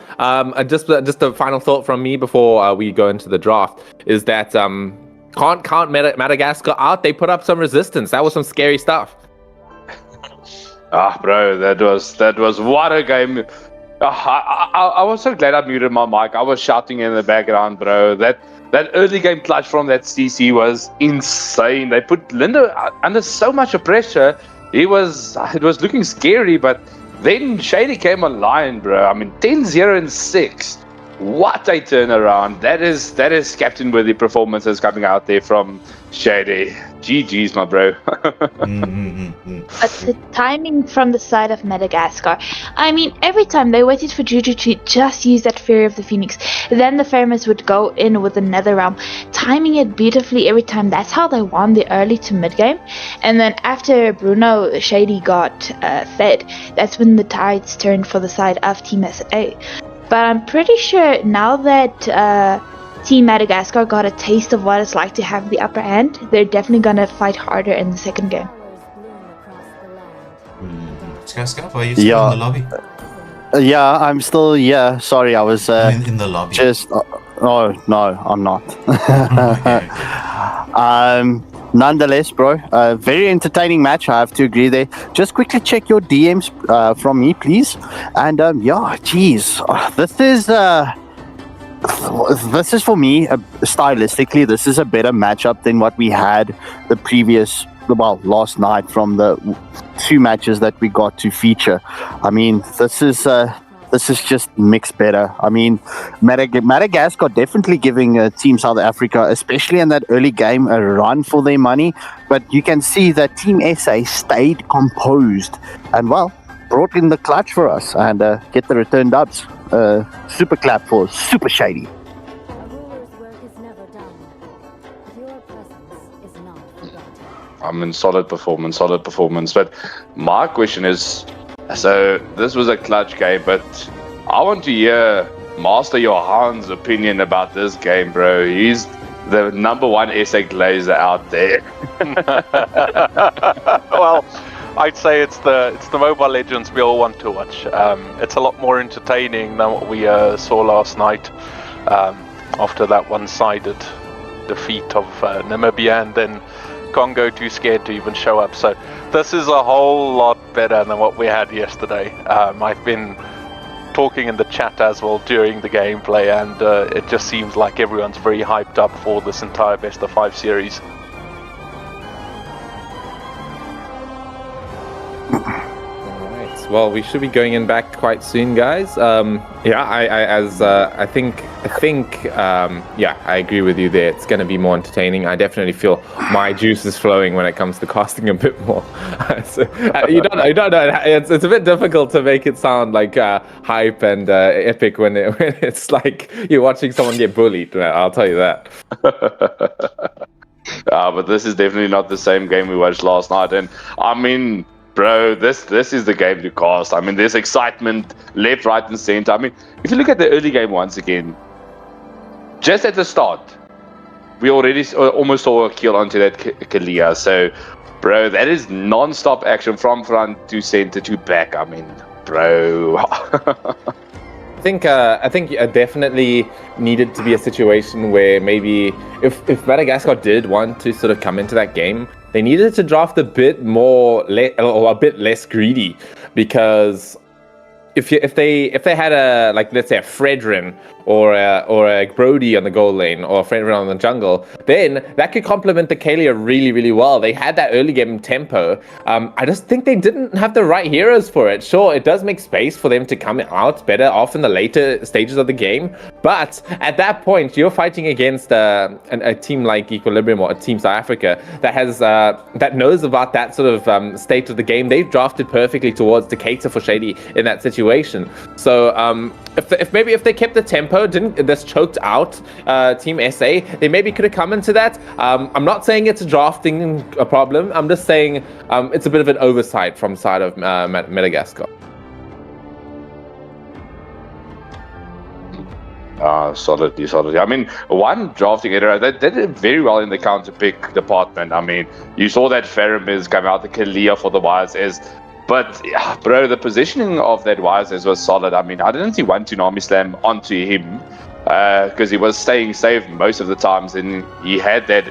Just a final thought from me before we go into the draft is that can't count Madagascar out. They put up some resistance. That was some scary stuff. Bro, that was what a game. I was so glad I muted my mic. I was shouting in the background, bro. That early game clutch from that CC was insane. They put Lindo under so much pressure. It was looking scary, but then Shady came online, bro. I mean, 10-0 and 6. What a turnaround. That is captain worthy performances coming out there from Shady. GG's, my bro. But the timing from the side of Madagascar, I mean, every time they waited for Juju to just use that Fury of the Phoenix, then the Pheromones would go in with another realm, timing it beautifully every time. That's how they won the early to mid game. And then after Bruno Shady got fed, that's when the tides turned for the side of Team SA. But I'm pretty sure now that Team Madagascar got a taste of what it's like to have the upper hand, they're definitely gonna fight harder in the second game. Scarf, are you still in the lobby? Yeah, I'm still. Yeah, sorry, I was in the lobby. Just. Oh no, I'm not. Nonetheless, bro, very entertaining match. I have to agree there. Just quickly check your DMs from me, please. And yeah, geez, this is for me stylistically. This is a better matchup than what we had the previous. Well, last night from the 2 matches that we got to feature. I mean, this is just mixed better. I mean, Madagascar definitely giving Team South Africa, especially in that early game, a run for their money. But you can see that Team SA stayed composed and, well, brought in the clutch for us and get the return dubs. Super clap for Super Shady. I mean, solid performance. But my question is, so this was a clutch game, but I want to hear Master Johan's opinion about this game, bro. He's the number 1 SA glazer out there. Well, I'd say it's the Mobile Legends we all want to watch. It's a lot more entertaining than what we saw last night after that one-sided defeat of Namibia, and then Congo too scared to even show up. So this is a whole lot better than what we had yesterday. I've been talking in the chat as well during the gameplay, and it just seems like everyone's very hyped up for this entire best of 5 series. Well, we should be going in back quite soon, guys. I think, I agree with you there. It's going to be more entertaining. I definitely feel my juice is flowing when it comes to casting a bit more. You don't know. It's a bit difficult to make it sound like hype and epic when it's like you're watching someone get bullied. I'll tell you that. But this is definitely not the same game we watched last night. And I mean, bro, this is the game to cast. I mean, there's excitement left, right, and center. I mean, if you look at the early game once again, just at the start, we already almost saw a kill onto that Kalia. So, bro, that is non-stop action from front to center to back. I mean, bro. I think definitely needed to be a situation where maybe if Madagascar did want to sort of come into that game, they needed to draft a bit more or a bit less greedy, because if they had a, like, let's say a Fredrin or a Brody on the goal lane or a Fredrin on the jungle, then that could complement the Kalia really, really well. They had that early game tempo. I just think they didn't have the right heroes for it. Sure, it does make space for them to come out better off in the later stages of the game, but at that point, you're fighting against a team like Equilibrium or a Team South Africa that has that knows about that sort of state of the game. They've drafted perfectly towards to cater for Shady in that situation. So if they kept the tempo, didn't this choked out Team SA, they maybe could have come into that. I'm not saying it's a drafting problem. I'm just saying it's a bit of an oversight from side of Madagascar. Solidly. I mean, one drafting error, they did very well in the counter pick department. I mean, you saw that Ferramiz come out the Kalia for the YSS. But, yeah, bro, the positioning of that YSS was solid. I mean, I didn't see one Tsunami Slam onto him because he was staying safe most of the times, and he had that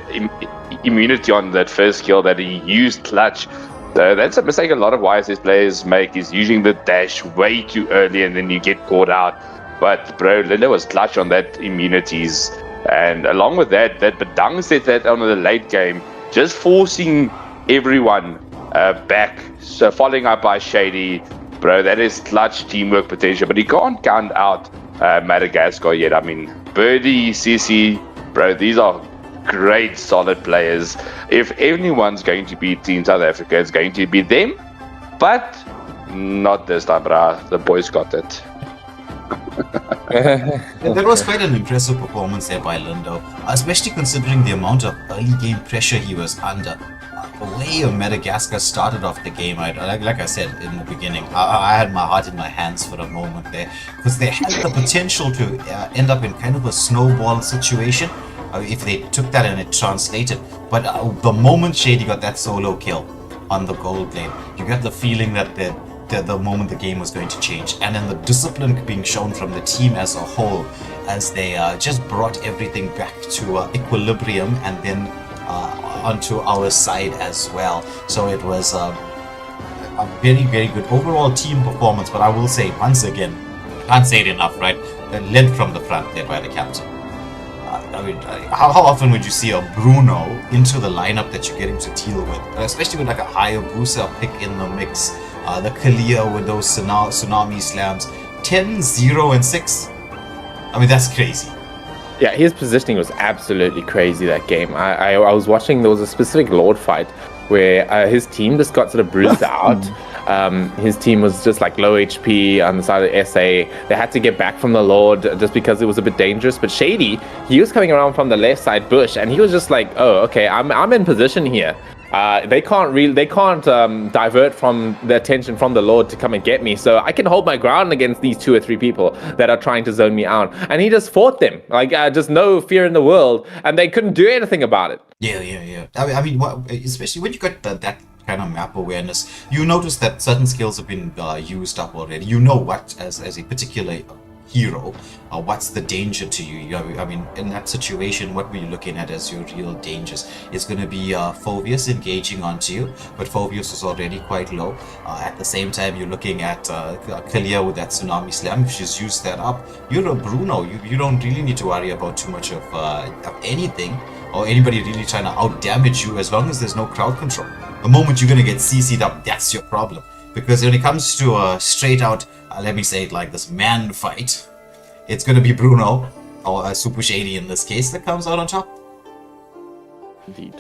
immunity on that first kill that he used clutch. So that's a mistake a lot of YSS players make, is using the dash way too early and then you get caught out. But, bro, Linda was clutch on that immunities. And along with that Badang said that on the late game, just forcing everyone back, so following up by Shady, bro, that is clutch teamwork potential. But he can't count out Madagascar yet. I mean, Birdie, CC, bro, these are great, solid players. If anyone's going to beat Team South Africa, it's going to be them. But not this time, brah. The boys got it. That was quite an impressive performance there by Lindo, especially considering the amount of early game pressure he was under. The way Madagascar started off the game, like I said in the beginning, I had my heart in my hands for a moment there, because they had the potential to end up in kind of a snowball situation if they took that and it translated. But the moment Shady got that solo kill on the gold lane, you got the feeling that the moment the game was going to change, and then the discipline being shown from the team as a whole, as they just brought everything back to equilibrium, and then onto our side as well. So it was a very, very good overall team performance. But I will say, once again, can't say it enough, right? Led from the front there by the captain. How often would you see a Bruno into the lineup that you're getting to deal with, especially with like a Hayabusa pick in the mix, the Kalia with those tsunami slams, 10, 0, and 6. I mean, that's crazy. Yeah, his positioning was absolutely crazy that game. I was watching, there was a specific Lord fight where his team just got sort of bruised out. His team was just like low HP on the side of the SA. They had to get back from the Lord just because it was a bit dangerous. But Shady, he was coming around from the left side bush, and he was just like, oh, okay, I'm in position here. They can't divert from the attention from the Lord to come and get me, so I can hold my ground against these 2 or 3 people that are trying to zone me out. And he just fought them, like just no fear in the world, and they couldn't do anything about it. Yeah. I mean, especially when you got that kind of map awareness, you notice that certain skills have been used up already. You know what, as a particular hero, what's the danger to you? I mean, in that situation, what were you looking at as your real dangers? It's going to be Phoveus engaging onto you, but Phoveus was already quite low. At the same time, you're looking at Kalia with that tsunami slam. If she's used that up, you're a Bruno. You don't really need to worry about too much of anything, or anybody really trying to out-damage you, as long as there's no crowd control. The moment you're going to get CC'd up, that's your problem. Because when it comes to a straight out, let me say it like this, man fight, it's going to be Bruno, or Super Shady in this case, that comes out on top. Indeed.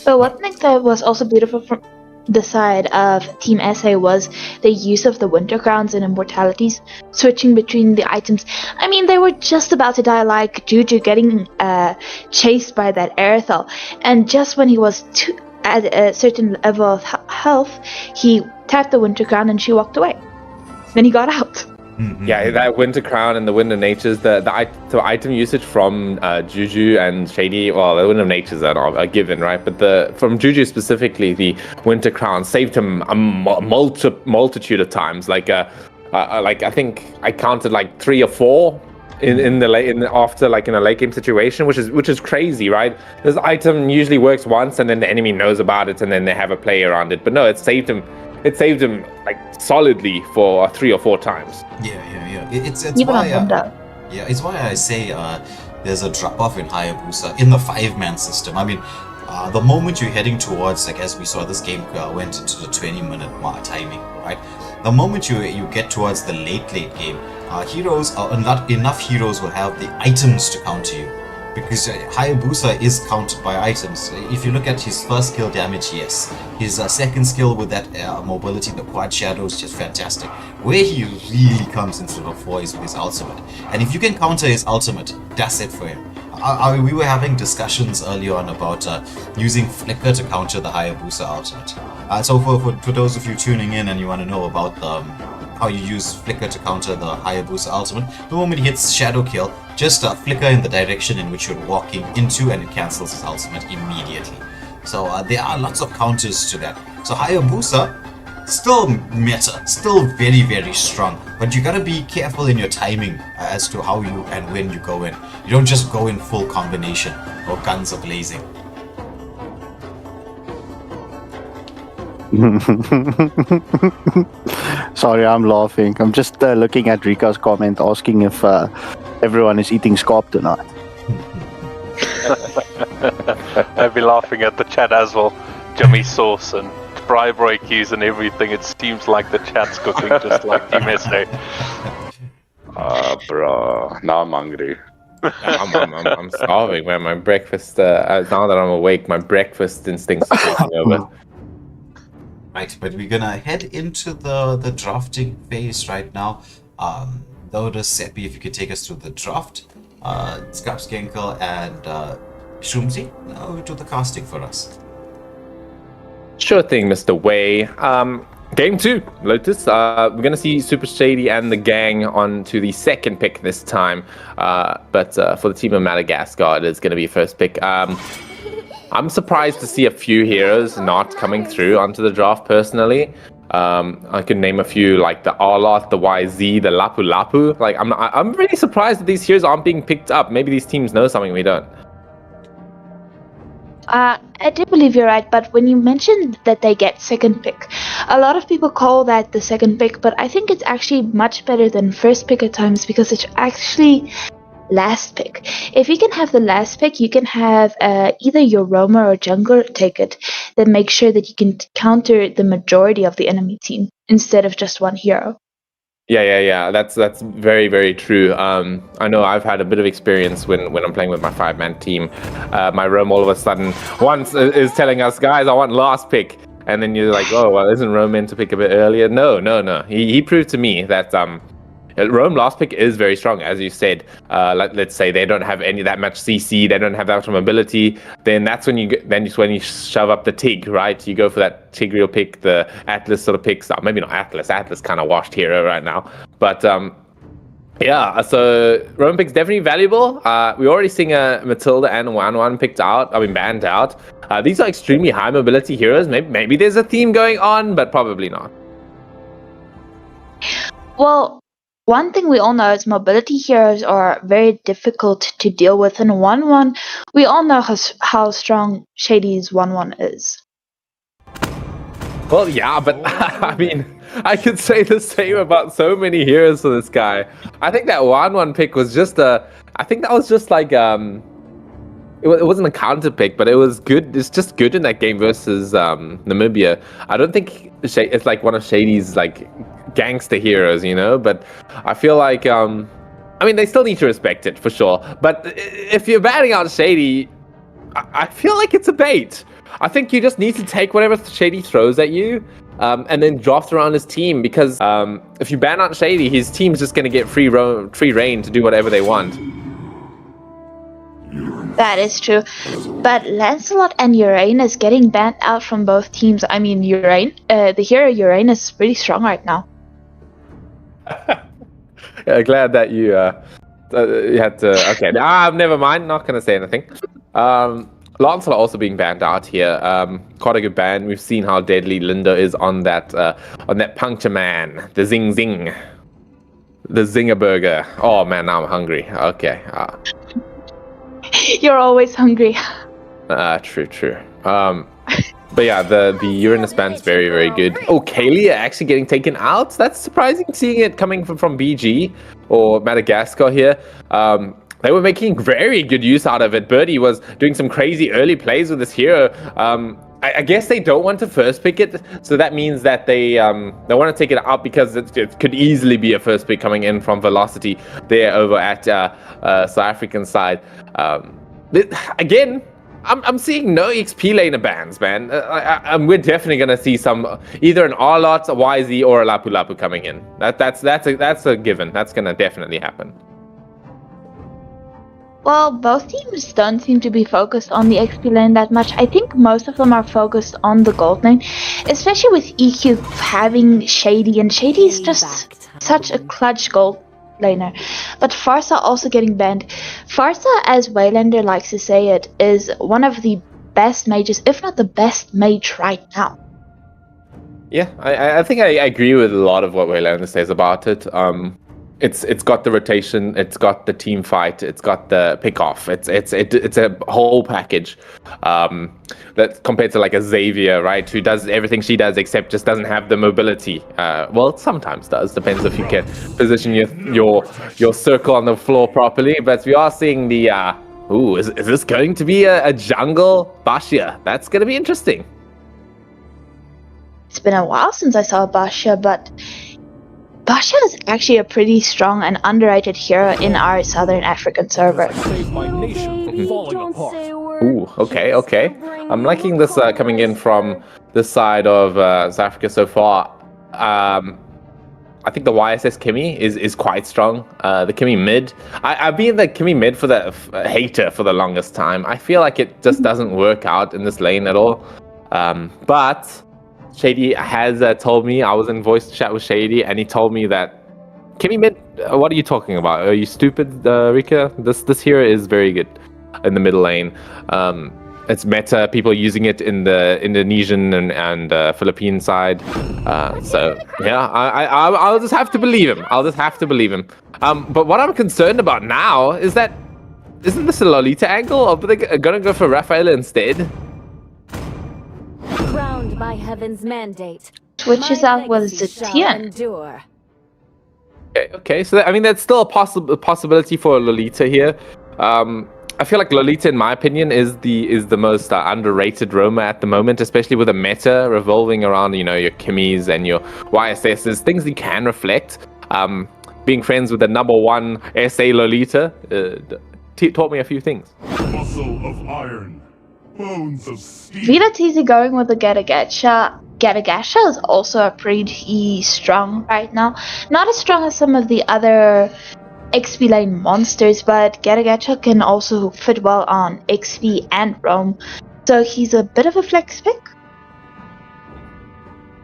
But one thing that was also beautiful from the side of Team SA was the use of the Winter Crowns and Immortalities, switching between the items. I mean, they were just about to die, like Juju getting chased by that Aerithal, and just when he was at a certain level of health, he tapped the Winter Crown and she walked away. Then he got out. Mm-hmm. Yeah, that Winter Crown and the Wind of Natures, the item usage from Juju and Shady, well, the Wind of Natures are a given, right? But from Juju specifically, the Winter Crown saved him a multitude of times. Like I think I counted like 3 or 4 in a late game situation, which is crazy, right? This item usually works once, and then the enemy knows about it, and then they have a play around it. But no, it saved him like solidly for 3 or 4 times. Yeah. It's Even why on Window. it's why I say there's a drop off in Hayabusa in the 5-man system. I mean, the moment you're heading towards, like as we saw, this game went into the 20-minute timing, right? The moment you get towards the late game, heroes, not enough heroes will have the items to counter you, because Hayabusa is countered by items. If you look at his first skill damage, yes. His second skill with that mobility, the quad shadow, is just fantastic. Where he really comes into the fore is with his ultimate, and if you can counter his ultimate, that's it for him. We were having discussions earlier on about using Flicker to counter the Hayabusa ultimate. So for those of you tuning in and you want to know about how you use Flicker to counter the Hayabusa ultimate, the moment he hits Shadow Kill, just flicker in the direction in which you're walking into, and it cancels his ultimate immediately. So there are lots of counters to that. So Hayabusa, still meta, still very, very strong, but you gotta be careful in your timing as to how you and when you go in. You don't just go in full combination or guns are blazing. Sorry, I'm laughing. I'm just looking at Rika's comment asking if everyone is eating scarp tonight. I'd be laughing at the chat as well. Jimmy sauce and fry breakies and everything. It seems like the chat's cooking just like Team SA. Bro, now I'm hungry. I'm starving, man. My breakfast, now that I'm awake, my breakfast instincts are taking over. Right, but we're gonna head into the drafting phase right now. Lotus, Seppi, if you could take us through the draft. Skapskenkel and Shumzi, do the casting for us. Sure thing, Mr. Way. Game 2, Lotus. We're going to see Super Shady and the gang on to the second pick this time. But for the team of Madagascar, it is going to be first pick. I'm surprised to see a few heroes not coming through onto the draft, personally. I can name a few, like the Arloth, the YZ, the Lapu Lapu. Like, I'm really surprised that these heroes aren't being picked up. Maybe these teams know something we don't. I do believe you're right, but when you mentioned that they get second pick, a lot of people call that the second pick, but I think it's actually much better than first pick at times because it's actually last pick. If you can have the last pick, you can have either your roamer or jungler take it, then make sure that you can counter the majority of the enemy team instead of just one hero. Yeah. That's very, very true. I know I've had a bit of experience when I'm playing with my 5-man team. My roam all of a sudden once is telling us, guys, I want last pick. And then you're like, oh, well, isn't Roam meant to pick a bit earlier? No. He proved to me that Roam last pick is very strong, as you said. Let's say they don't have that much CC, they don't have that much mobility. Then that's when you shove up the Tig, right? You go for that Tigreal pick, the Atlas sort of picks. Maybe not Atlas. Atlas kind of washed hero right now. But yeah, so Roam pick's definitely valuable. We're already seeing a Matilda and 1-1 banned out. These are extremely high mobility heroes. Maybe there's a theme going on, but probably not. Well, one thing we all know is mobility heroes are very difficult to deal with. In 1-1, we all know how strong Shady's 1-1 is. Well, yeah, but I mean, I could say the same about so many heroes for this guy. I think that 1-1 pick was just I think that was just like, it wasn't a counter pick, but it was good. It's just good in that game versus Namibia. I don't think it's like one of Shady's like gangster heroes, you know, but I feel like they still need to respect it for sure, but if you're batting out Shady, I feel like it's a bait. I think you just need to take whatever Shady throws at you and then draft around his team, because if you ban out Shady, his team's just going to get free reign to do whatever they want. That is true, but Lancelot and Uranus getting banned out from both teams. I mean, the hero Uranus is pretty strong right now. Yeah, glad that you had to. Okay, never mind. Not gonna say anything. Lancelot also being banned out here. Quite a good ban. We've seen how deadly Linda is on that puncture man, the zing, the zinger burger. Oh man, now I'm hungry. Okay. You're always hungry. True. But yeah, the Uranus ban's very, very good. Oh, Kalia actually getting taken out? That's surprising, seeing it coming from BG or Madagascar here. They were making very good use out of it. Birdie was doing some crazy early plays with this hero. I guess they don't want to first pick it, so that means that they want to take it out because it could easily be a first pick coming in from Velocity there over at South African side. Again, I'm seeing no XP laner bans, man. We're definitely gonna see some, either an Arlot, a YZ, or a Lapu Lapu coming in. That's a given. That's gonna definitely happen. Well, both teams don't seem to be focused on the XP lane that much. I think most of them are focused on the gold lane, especially with EQ having Shady, and Shady is just such a clutch gold laner. But Farsa also getting banned. Farsa, as Waylander likes to say it, is one of the best mages, if not the best mage right now. Yeah, I think I agree with a lot of what Waylander says about it. It's got the rotation, it's got the team fight, it's got the pick off. It's a whole package. That compared to like a Xavier, right, who does everything she does except just doesn't have the mobility. Well, it sometimes does. Depends if you can position your circle on the floor properly. But we are seeing the is this going to be a jungle Bashia? That's going to be interesting. It's been a while since I saw Bashia, but Basha is actually a pretty strong and underrated hero in our Southern African server. Ooh, okay. I'm liking this coming in from this side of South Africa so far. I think the YSS Kimmy is quite strong. The Kimmy mid, I've been the Kimmy mid for the hater for the longest time. I feel like it just doesn't work out in this lane at all. But Shady has told me, I was in voice chat with Shady, and he told me that Kimmy mid, what are you talking about? Are you stupid, Rika? This hero is very good in the middle lane. It's meta, people using it in the Indonesian and Philippine side. So yeah, I'll just have to believe him. But what I'm concerned about now is that, isn't this a Lolita angle, or are they gonna go for Rafaela instead? Crowned by heaven's mandate. Switches out with Zetian. Okay. So I mean, that's still a possibility for Lolita here. I feel like Lolita, in my opinion, is the most underrated roamer at the moment, especially with a meta revolving around, you know, your Kimmys and your YSSs, things you can reflect. Being friends with the #1 SA Lolita taught me a few things. Muscle of iron, bones of steel. Vita TZ going with the Gatagasha. Gatagasha is also pretty strong right now. Not as strong as some of the other XP lane monsters, but Gatagasha can also fit well on XP and roam, so he's a bit of a flex pick.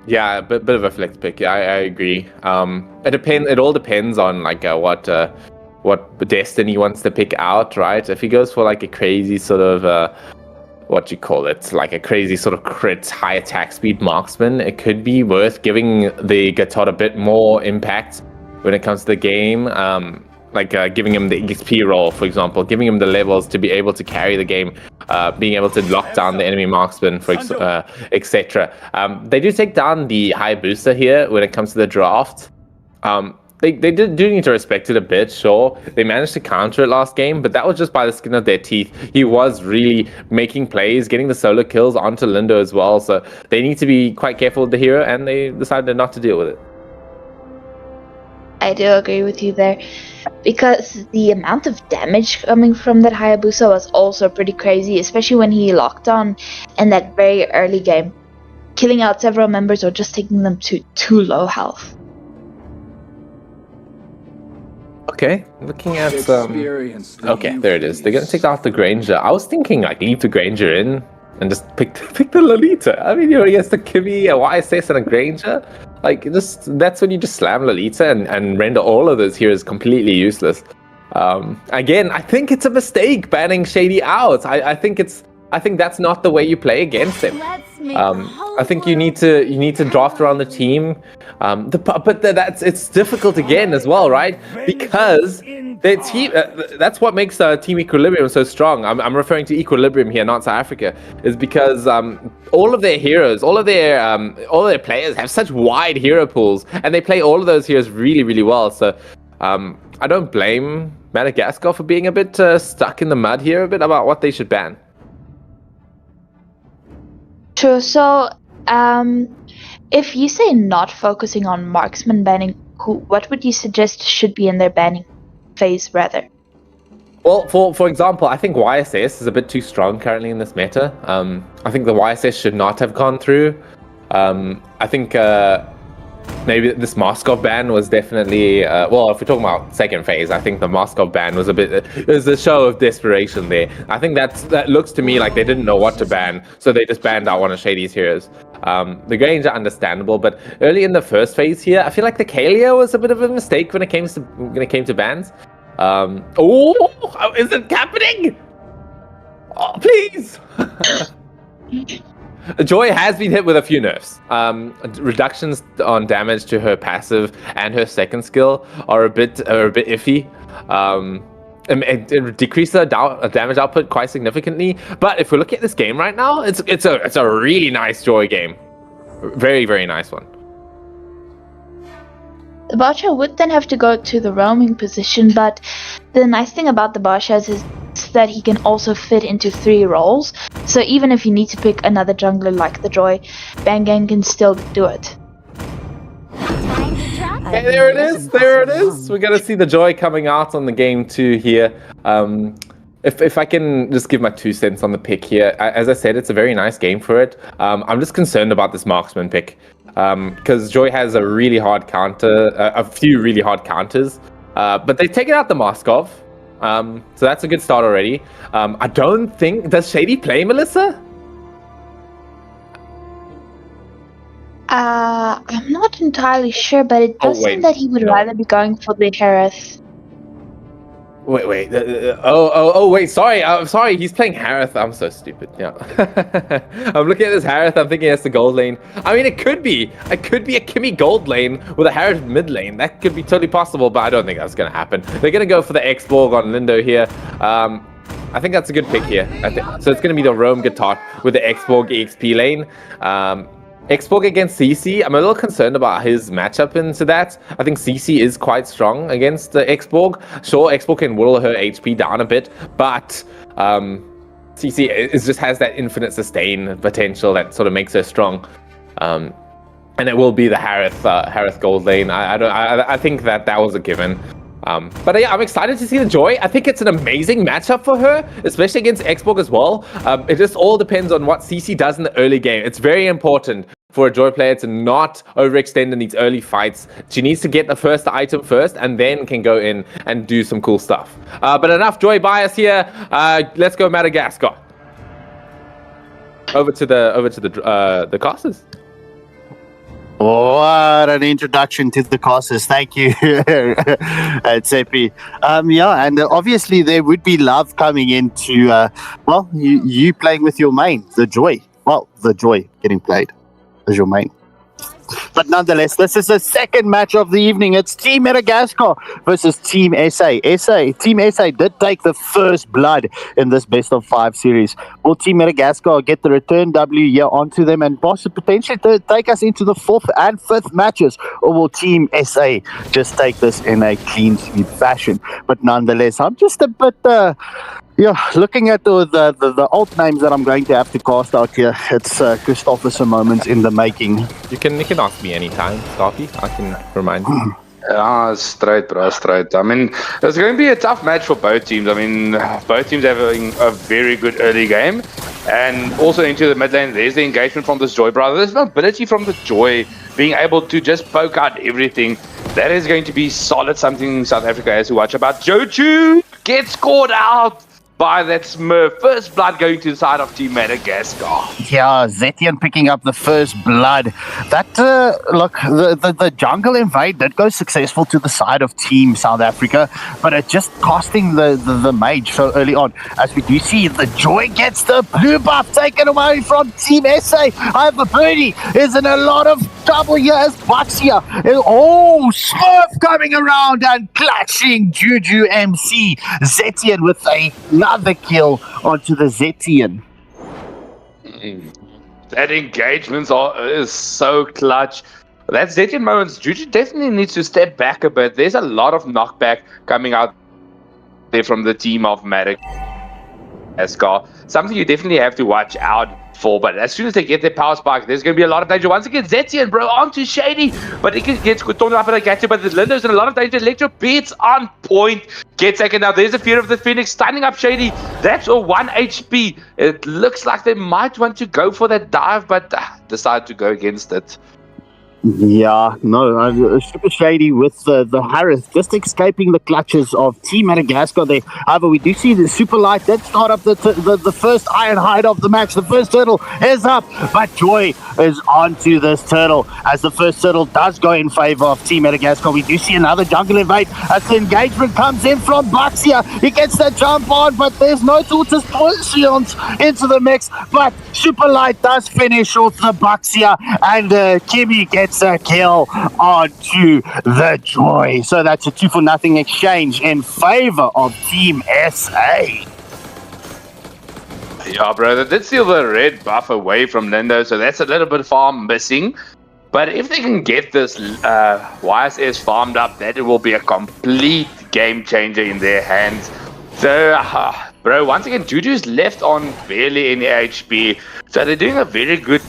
Yeah, a bit of a flex pick. Yeah, I agree. It all depends on like what Destiny wants to pick out, right? If he goes for like a crazy sort of what you call it, like a crazy sort of crit high attack speed marksman, it could be worth giving the Gatot a bit more impact when it comes to the game. Giving him the XP roll, for example, giving him the levels to be able to carry the game, being able to lock down the enemy marksman, etc. They do take down the high booster here when it comes to the draft. They do need to respect it a bit, sure. They managed to counter it last game, but that was just by the skin of their teeth. He was really making plays, getting the solo kills onto Lindo as well, so they need to be quite careful with the hero, and they decided not to deal with it. I do agree with you there, because the amount of damage coming from that Hayabusa was also pretty crazy, especially when he locked on in that very early game, killing out several members or just taking them to too low health. Okay, looking at okay, there it is. They're gonna take out the Granger. I was thinking like leave the Granger in and just pick the Lolita. I mean, you're against a Kimmy, a YSS, and a Granger. Like, that's when you just slam Lolita and render all of those heroes completely useless. Again, I think it's a mistake banning Shady out. I think that's not the way you play against him. I think you need to draft around the team. It's difficult again as well, right? Because the team, that's what makes Team Equilibrium so strong. I'm referring to Equilibrium here, not South Africa, is because all of their heroes, all of their players have such wide hero pools, and they play all of those heroes really, really well. So I don't blame Madagascar for being a bit stuck in the mud here, a bit about what they should ban. True. So, if you say not focusing on marksman banning, what would you suggest should be in their banning phase, rather? Well, for example, I think YSS is a bit too strong currently in this meta. I think the YSS should not have gone through. I think maybe this Moskov ban was definitely well, if we're talking about second phase, I think the Moskov ban was it was a show of desperation there. I think that looks to me like they didn't know what to ban, so they just banned out one of Shady's heroes. The Granger, understandable, but early in the first phase here, I feel like the Kalia was a bit of a mistake when it came to bans. Oh, is it happening? Oh, please. Joy has been hit with a few nerfs. Reductions on damage to her passive and her second skill are a bit iffy. It decreased her damage output quite significantly. But if we look at this game right now, it's a really nice Joy game. Very, very nice one. The Basha would then have to go to the roaming position, but the nice thing about the Basha is that he can also fit into 3 roles. So even if you need to pick another jungler like the Joy, Bangang can still do it. Time to drop Okay, there it is. There it is. We're gonna see the joy coming out on the game 2 here. If I can just give my 2 cents on the pick here, as I said, it's a very nice game for it. I'm just concerned about this marksman pick because Joy has a really hard counter, a few really hard counters, but they've taken out the Moskov, so that's a good start already. I don't think, does Shady play Melissa? I'm not entirely sure, but it does seem that he would rather be going for the Harith. Wait. Wait. Sorry. He's playing Harith. I'm so stupid. Yeah. I'm looking at this Harith. I'm thinking it's the gold lane. I mean, it could be a Kimmy gold lane with a Harith mid lane. That could be totally possible, but I don't think that's gonna happen. They're gonna go for the X-Borg on Lindo here. I think that's a good pick here. So it's gonna be the Roam Guitar with the X-Borg EXP lane. X-Borg against CC, I'm a little concerned about his matchup into that. I think CC is quite strong against the X-Borg. Sure, X-Borg can whittle her HP down a bit, but CC just has that infinite sustain potential that sort of makes her strong. And it will be the Harith gold lane. I think that was a given. But yeah, I'm excited to see the Joy. I think it's an amazing matchup for her, especially against X-Borg as well. It just all depends on what CC does in the early game. It's very important for a Joy player to not overextend in these early fights. She needs to get the first item first and then can go in and do some cool stuff. But enough Joy bias here. Let's go Madagascar. Over to the casters. What an introduction to the causes. Thank you, Tsepi. Yeah, and obviously there would be love coming into, you playing with your main, the Joy. Well, the Joy getting played as your main. But nonetheless, this is the second match of the evening. It's Team Madagascar versus Team SA. Team SA did take the first blood in this best of 5 series. Will Team Madagascar get the return W here onto them and potentially take us into the 4th and 5th matches? Or will Team SA just take this in a clean sweep fashion? But nonetheless, I'm just a bit... looking at the alt names that I'm going to have to cast out here, it's Christopherson moments in the making. You can ask me anytime, Starkey. I can remind you. Straight, bro, straight. I mean, it's going to be a tough match for both teams. I mean, both teams having a very good early game. And also into the mid lane, there's the engagement from this Joy brother. There's mobility from the Joy being able to just poke out everything. That is going to be solid, something South Africa has to watch about. Joju gets caught out by that Smurf. First blood going to the side of Team Madagascar. Yeah, Zetian picking up the first blood. That, look, the jungle invade did go successful to the side of Team South Africa, but it just costing the mage so early on. As we do see, the Joy gets the blue buff taken away from Team SA. However, Birdie is in a lot of trouble here as Baxia. Oh, Smurf coming around and clutching Juju MC. Zetian with another kill onto the Zetian. That engagement is so clutch. That Zetian moments, Juju definitely needs to step back a bit. There's a lot of knockback coming out there from the team of Madagascar. Something you definitely have to watch out for, but as soon as they get their power spike, there's going to be a lot of danger. Once again, Zetian, bro, onto Shady, but it gets torn up and Gacha, but the Lindo's in a lot of danger. Electro beats on point, gets taken now. There's a Fear of the Phoenix, standing up Shady. That's a 1 HP. It looks like they might want to go for that dive, but decide to go against it. Yeah, no, Super Shady with the Harris just escaping the clutches of Team Madagascar there. However, we do see the Super Light that start up the first Iron Hide of the match. The first turtle is up, but Joy is onto this turtle as the first turtle does go in favor of Team Madagascar. We do see another jungle invade as the engagement comes in from Baxia. He gets that jump on, but there's no Tortoise Potions into the mix. But Super Light does finish off the Baxia, and Kimmy gets a kill onto the Joy. So that's a 2-for-0 exchange in favor of Team SA. Yeah, bro, they did steal the red buff away from Lindo, so that's a little bit farm missing. But if they can get this YSS farmed up, that it will be a complete game changer in their hands. So, bro, once again, Juju's left on barely any HP. So they're doing a very good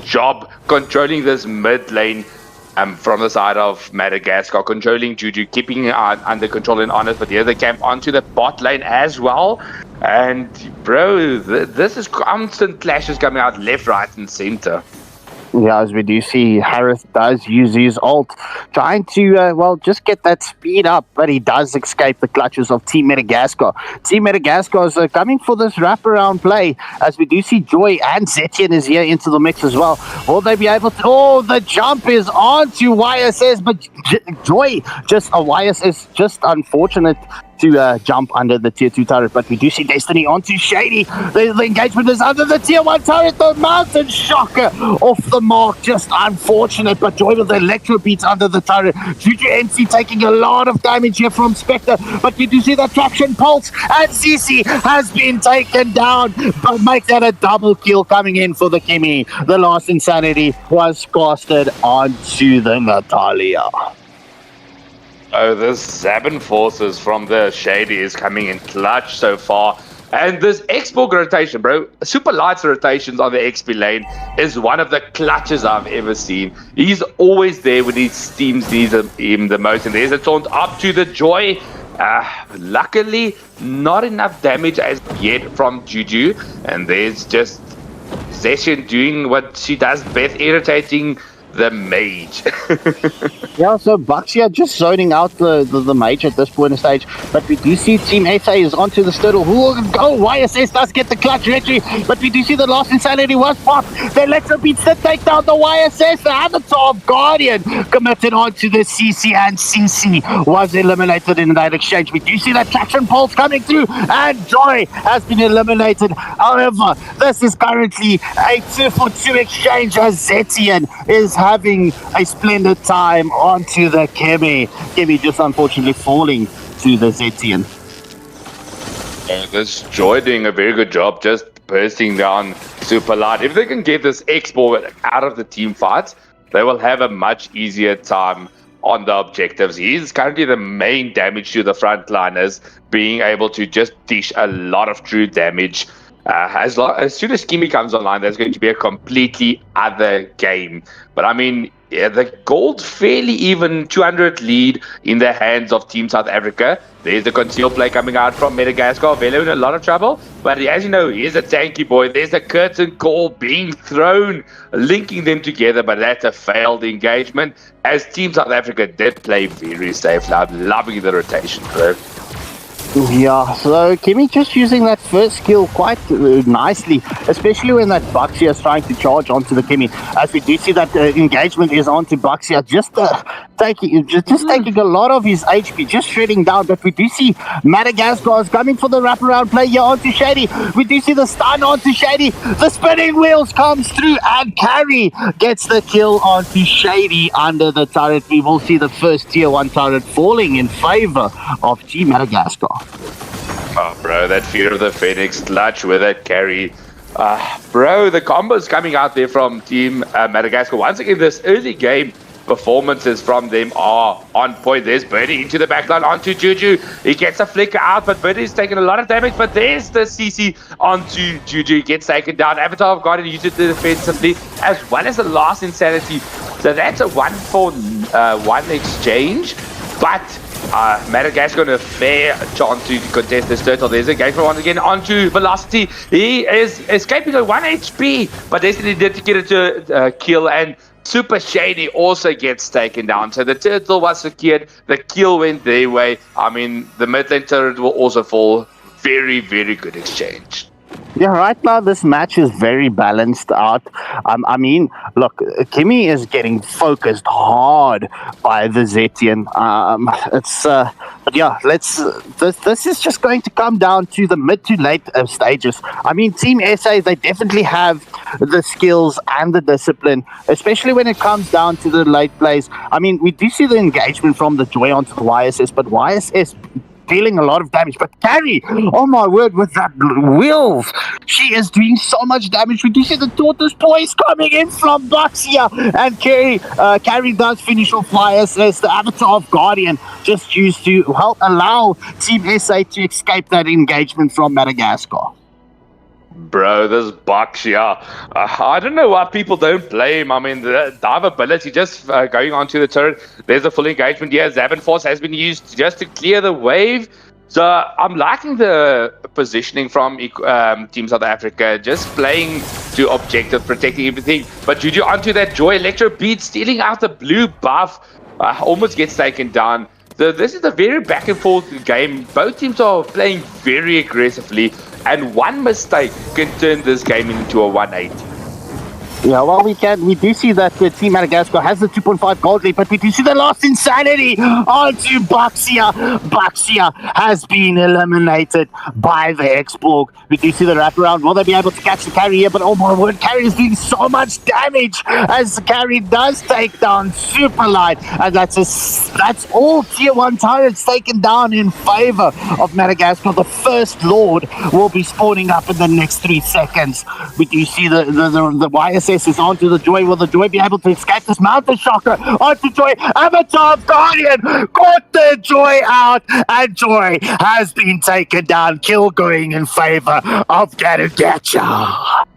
job controlling this mid lane. from the side of Madagascar, controlling Juju, keeping it under control and honest, but here they camp onto the bot lane as well. And bro, this is constant clashes coming out left, right, and center. Yeah, as we do see, Harris does use his ult, trying to, just get that speed up, but he does escape the clutches of Team Madagascar. Team Madagascar is coming for this wraparound play, as we do see Joy and Zetian is here into the mix as well. Will they be able to... Oh, the jump is onto YSS, but Joy, YSS, just unfortunate to jump under the tier 2 turret, but we do see Destiny onto Shady. The engagement is under the tier 1 turret. The mountain shocker off the mark, just unfortunate, but Joy with the electro beats under the turret. Juju NC taking a lot of damage here from Spectre, but we do see the traction pulse, and CC has been taken down, but make that a double kill coming in for the Kimmy. The last insanity was casted onto the Natalia. Oh, this Zaban forces from the Shady is coming in clutch so far. And this X-Borg rotation, bro, Super Light's rotations on the XP lane is one of the clutches I've ever seen. He's always there when his teams need him the most. And there's a taunt up to the Joy. Luckily, not enough damage as yet from Juju. And there's just Zetian doing what she does best, irritating the mage. Yeah, so Baxia just zoning out the mage at this point in stage, but we do see Team SA is onto the Sturtle. Who will go? YSS does get the clutch retry, but we do see the last insanity was popped. The Electro beats the take down the YSS. The Avatar of Guardian committed onto the CC, and CC was eliminated in that exchange. We do see that traction pulse coming through, and Joy has been eliminated. However, this is currently a 2-for-2 exchange, as Zetian is having a splendid time onto the Kemi. Kemi just unfortunately falling to the Zetian. This Joy doing a very good job just bursting down Super Light. If they can get this X-Borg out of the team fights, they will have a much easier time on the objectives. He's currently the main damage to the frontliners, being able to just dish a lot of true damage. As soon as Kimi comes online, there's going to be a completely other game. But I mean, the gold fairly even 200 lead in the hands of Team South Africa. There's the concealed play coming out from Madagascar. Velo in a lot of trouble, but as you know, he's a tanky boy. There's a curtain call being thrown, linking them together, but that's a failed engagement, as Team South Africa did play very safe. I'm loving the rotation, bro. Yeah, so Kimi just using that first skill quite nicely, especially when that Baxia is trying to charge onto the Kimi. As we do see that engagement is onto Baxia, just taking a lot of his HP, just shredding down. But we do see Madagascar is coming for the wraparound play here onto Shady. We do see the stun onto Shady. The spinning wheels comes through, and Carry gets the kill onto Shady under the turret. We will see the first tier 1 turret falling in favor of Team Madagascar. Oh, bro, that Fear of the Phoenix clutch with that carry. Bro, the combos coming out there from Team Madagascar. Once again, this early game performances from them are on point. There's Birdie into the backline onto Juju. He gets a flicker out, but Birdie's taking a lot of damage. But there's the CC onto Juju. He gets taken down. Avatar of Guardian uses it defensively, as well as the last insanity. So that's a 1-for-1 exchange. But Madagascar got a fair chance to contest this turtle. There's a engagement once again onto Velocity. He is escaping at 1 HP, but Destiny did get it to kill, and Super Shady also gets taken down. So the turtle was secured. The kill went their way. I mean, the mid lane turret will also fall. Very, very good exchange. Yeah, right now this match is very balanced out. I mean, look, Kimi is getting focused hard by the Zetian. But yeah, this is just going to come down to the mid to late stages. I mean, Team SA, they definitely have the skills and the discipline, especially when it comes down to the late plays. I mean, we do see the engagement from the Joy onto the YSS, but YSS dealing a lot of damage. But Carry, oh my word, with that wheels, she is doing so much damage. We do see the tortoise poise coming in from Baxia, and Carry does finish off YSS. The Avatar of Guardian just used to help allow Team SA to escape that engagement from Madagascar. Bro, this box, yeah. I don't know why people don't play him. I mean, the dive ability just going onto the turret. There's a full engagement here. Zabin Force has been used just to clear the wave. So I'm liking the positioning from Team South Africa, just playing to objective, protecting everything. But Juju onto that Joy Electro beat, stealing out the blue buff, almost gets taken down. So this is a very back and forth game. Both teams are playing very aggressively, and one mistake can turn this game into a 180. Yeah, well, we do see that Team Madagascar has the 2.5 gold lead, but we do see the last insanity onto Baxia. Baxia has been eliminated by the X-Borg. We do see the wraparound. Will they be able to catch the carry here? But oh my word, carry is doing so much damage as the carry does take down Superlight. And that's all tier 1 turrets taken down in favor of Madagascar. The first Lord will be spawning up in the next 3 seconds. We do see the YSS is onto the Joy. Will the Joy be able to escape this mountain shocker? Onto Joy. Avatar of Guardian got the Joy out, and Joy has been taken down. Kill going in favor of Gadagacha.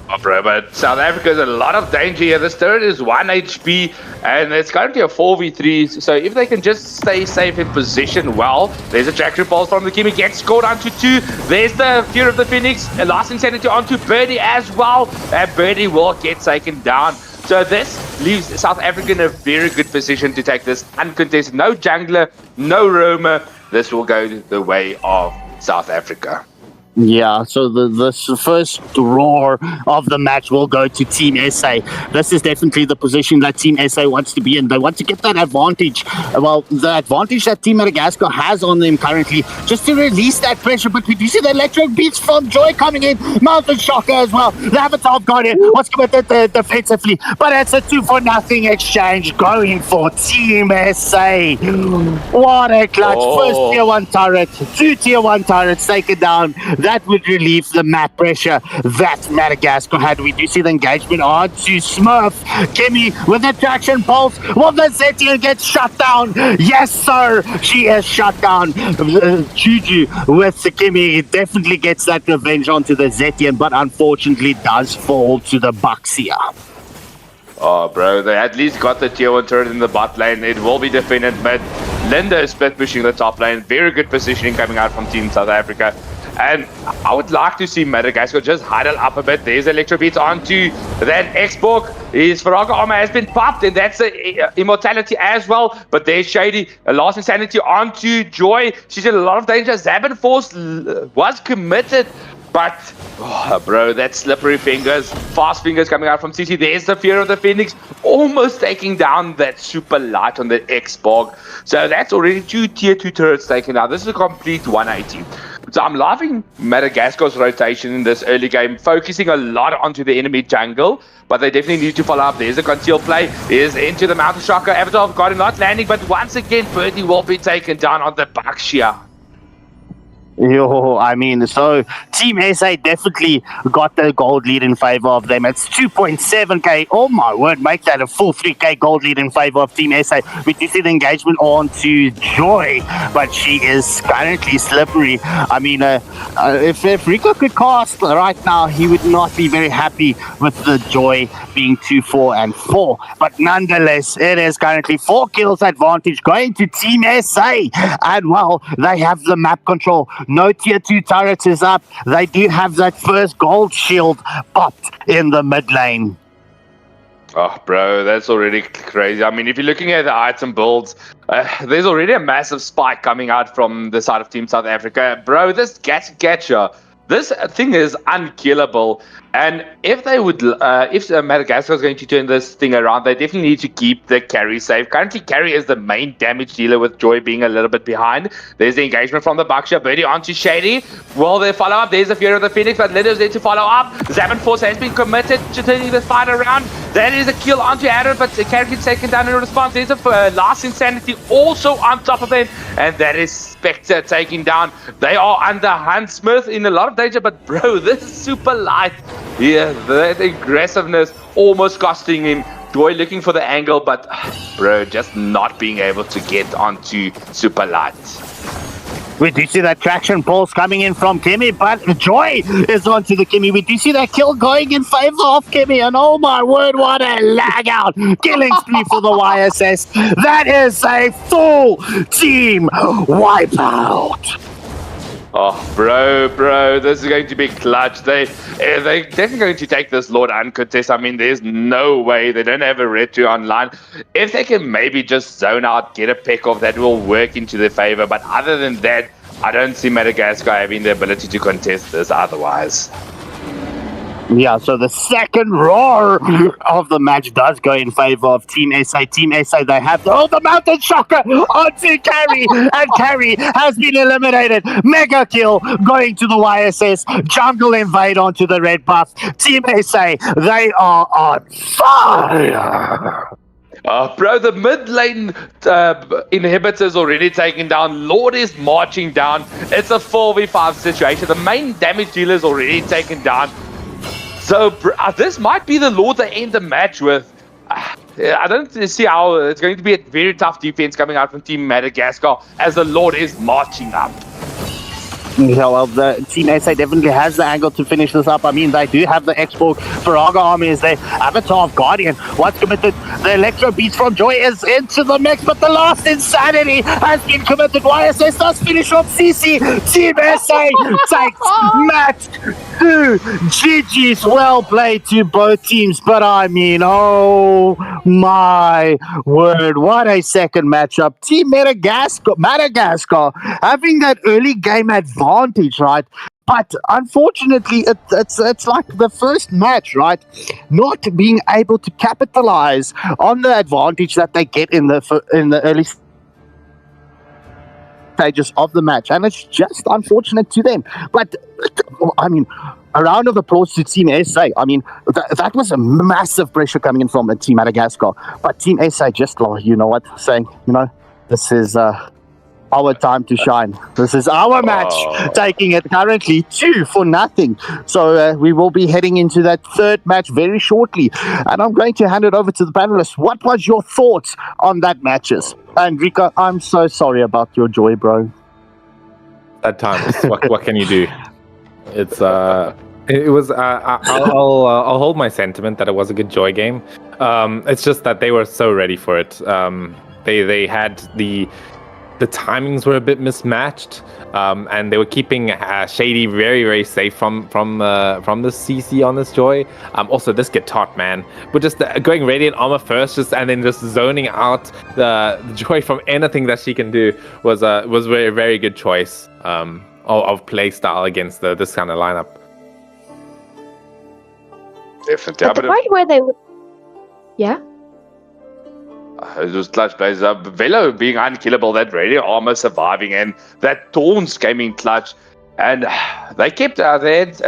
Oh, bro, but South Africa is a lot of danger here. This turret is 1 HP, and it's currently a 4v3. So if they can just stay safe in position, well, there's a track repulse from the Kimi, gets scored onto 2. There's the Fear of the Phoenix, a last insanity onto Birdie as well, and Birdie will get taken down. So this leaves South Africa in a very good position to take this uncontested. No jungler, no roamer. This will go the way of South Africa. Yeah, so the first roar of the match will go to Team SA. This is definitely the position that Team SA wants to be in. They want to get that advantage. Well, the advantage that Team Madagascar has on them currently, just to release that pressure. But we do see the electric beats from Joy coming in. Mountain Shocker as well. The Avatar got it. What's committed defensively? But it's a 2-for-0 exchange going for Team SA. What a clutch. First tier 1 turret. 2 tier 1 turrets taken down. That would relieve the map pressure that Madagascar had. We do see the engagement on to Smurf. Kimmy with the traction pulse. Will the Zetian get shut down? Yes, sir. She is shut down. Juju with the Kimmy definitely gets that revenge onto the Zetian, but unfortunately does fall to the Baxia. Oh, bro, they at least got the tier 1 turret in the bot lane. It will be defended, but Linda is split pushing the top lane. Very good positioning coming out from Team South Africa. And I would like to see Madagascar just huddle up a bit. There's Electro Beats onto that X-Borg. His Faraga armor has been popped, and that's immortality as well. But there's Shady, a last insanity onto Joy. She's in a lot of danger. Zabin Force was committed. But, oh, bro, that slippery fingers, fast fingers coming out from CC. There's the Fear of the Phoenix, almost taking down that super light on the X-Borg. So that's already 2 tier 2 turrets taken out. This is a complete 180. So I'm loving Madagascar's rotation in this early game, focusing a lot onto the enemy jungle, but they definitely need to follow up. There's a concealed play. Here's into the Mountain Shocker. Avatar of Guardian not landing, but once again, Birdie will be taken down on the Baxia. Yo, I mean, so Team SA definitely got the gold lead in favor of them. It's 2.7k. Oh my word, make that a full 3k gold lead in favor of Team SA. We do see the engagement on to Joy, but she is currently slippery. I mean, if Rico could cast right now, he would not be very happy with the Joy being 2, 4, and 4. But nonetheless, it is currently 4 kills advantage going to Team SA. And well, they have the map control. No tier 2 turrets is up. They do have that first gold shield popped in the mid lane. Oh, bro, that's already crazy. I mean, if you're looking at the item builds, there's already a massive spike coming out from the side of Team South Africa. Bro, this Gadagacha, this thing is unkillable. And if they would, if Madagascar is going to turn this thing around, they definitely need to keep the carry safe. Currently, carry is the main damage dealer, with Joy being a little bit behind. There's the engagement from the Baxia. Birdie onto Shady. Will they follow up? There's the Fear of the Phoenix, but Linda's there to follow up. Zabin Force has been committed to turning this fight around. That is a kill onto Aaron, but the carry gets taken down in response. There's a last insanity also on top of them, and that is Spectre taking down. They are under Huntsmith in a lot of danger, but bro, this is super light. Yeah, that aggressiveness almost costing him. Joy looking for the angle, but bro, just not being able to get onto Super Light. We do see that traction pulse coming in from Kimmy, but Joy is onto the Kimmy. We do see that kill going in favor of Kimmy, and oh my word, what a lag out. Killing spree for the IESF. That is a full team wipeout. Oh, bro, this is going to be clutch. They're definitely going to take this Lord uncontest. I mean, there's no way they don't have a red 2 online. If they can maybe just zone out, get a pick off, that will work into their favor. But other than that, I don't see Madagascar having the ability to contest this otherwise. Yeah, so the second roar of the match does go in favor of Team SA. Team SA, they have the Mountain Shocker onto Carry, and Carry has been eliminated. Mega kill going to the YSS. Jungle invade onto the red buff. Team SA, they are on fire. Bro, the mid lane inhibitors already taken down. Lord is marching down. It's a 4v5 situation. The main damage dealer is already taken down. So this might be the Lord they end the match with. I don't see how it's going to be a very tough defense coming out from Team Madagascar as the Lord is marching up. Yeah, well, the Team SA definitely has the angle to finish this up. I mean, they do have the Xborg. Faraga army is there. Avatar of Guardian. What's committed? The Electro Beats from Joy is into the mix, but the last Insanity has been committed. YSS does finish off CC. Team SA takes match 2. GG's, well played to both teams, but I mean, oh my word, what a second matchup. Team Madagascar having that early game advantage, right? But unfortunately, it's like the first match, right? Not being able to capitalize on the advantage that they get in the early stages of the match, and it's just unfortunate to them. But I mean, a round of applause to Team SA. I mean, that was a massive pressure coming in from Team Madagascar, but Team SA just, you know what, saying, you know, this is our time to shine. This is our match, taking it currently 2-0. So we will be heading into that third match very shortly, and I'm going to hand it over to the panelists. What was your thoughts on that matches? And Rika, I'm so sorry about your Joy, bro. At times, what can you do? It's it was. I'll hold my sentiment that it was a good Joy game. It's just that they were so ready for it. They had the timings were a bit mismatched, and they were keeping Shady very, very safe from the CC on this Joy. Also, this guitar, man, but just going Radiant Armor first, and then just zoning out the Joy from anything that she can do was very, very good choice of play style against this kind of lineup. Definitely. But the part where they would, yeah. It was clutch plays. Velo being unkillable, that Radiant Armor surviving, and that Taunts came in clutch. And they kept they had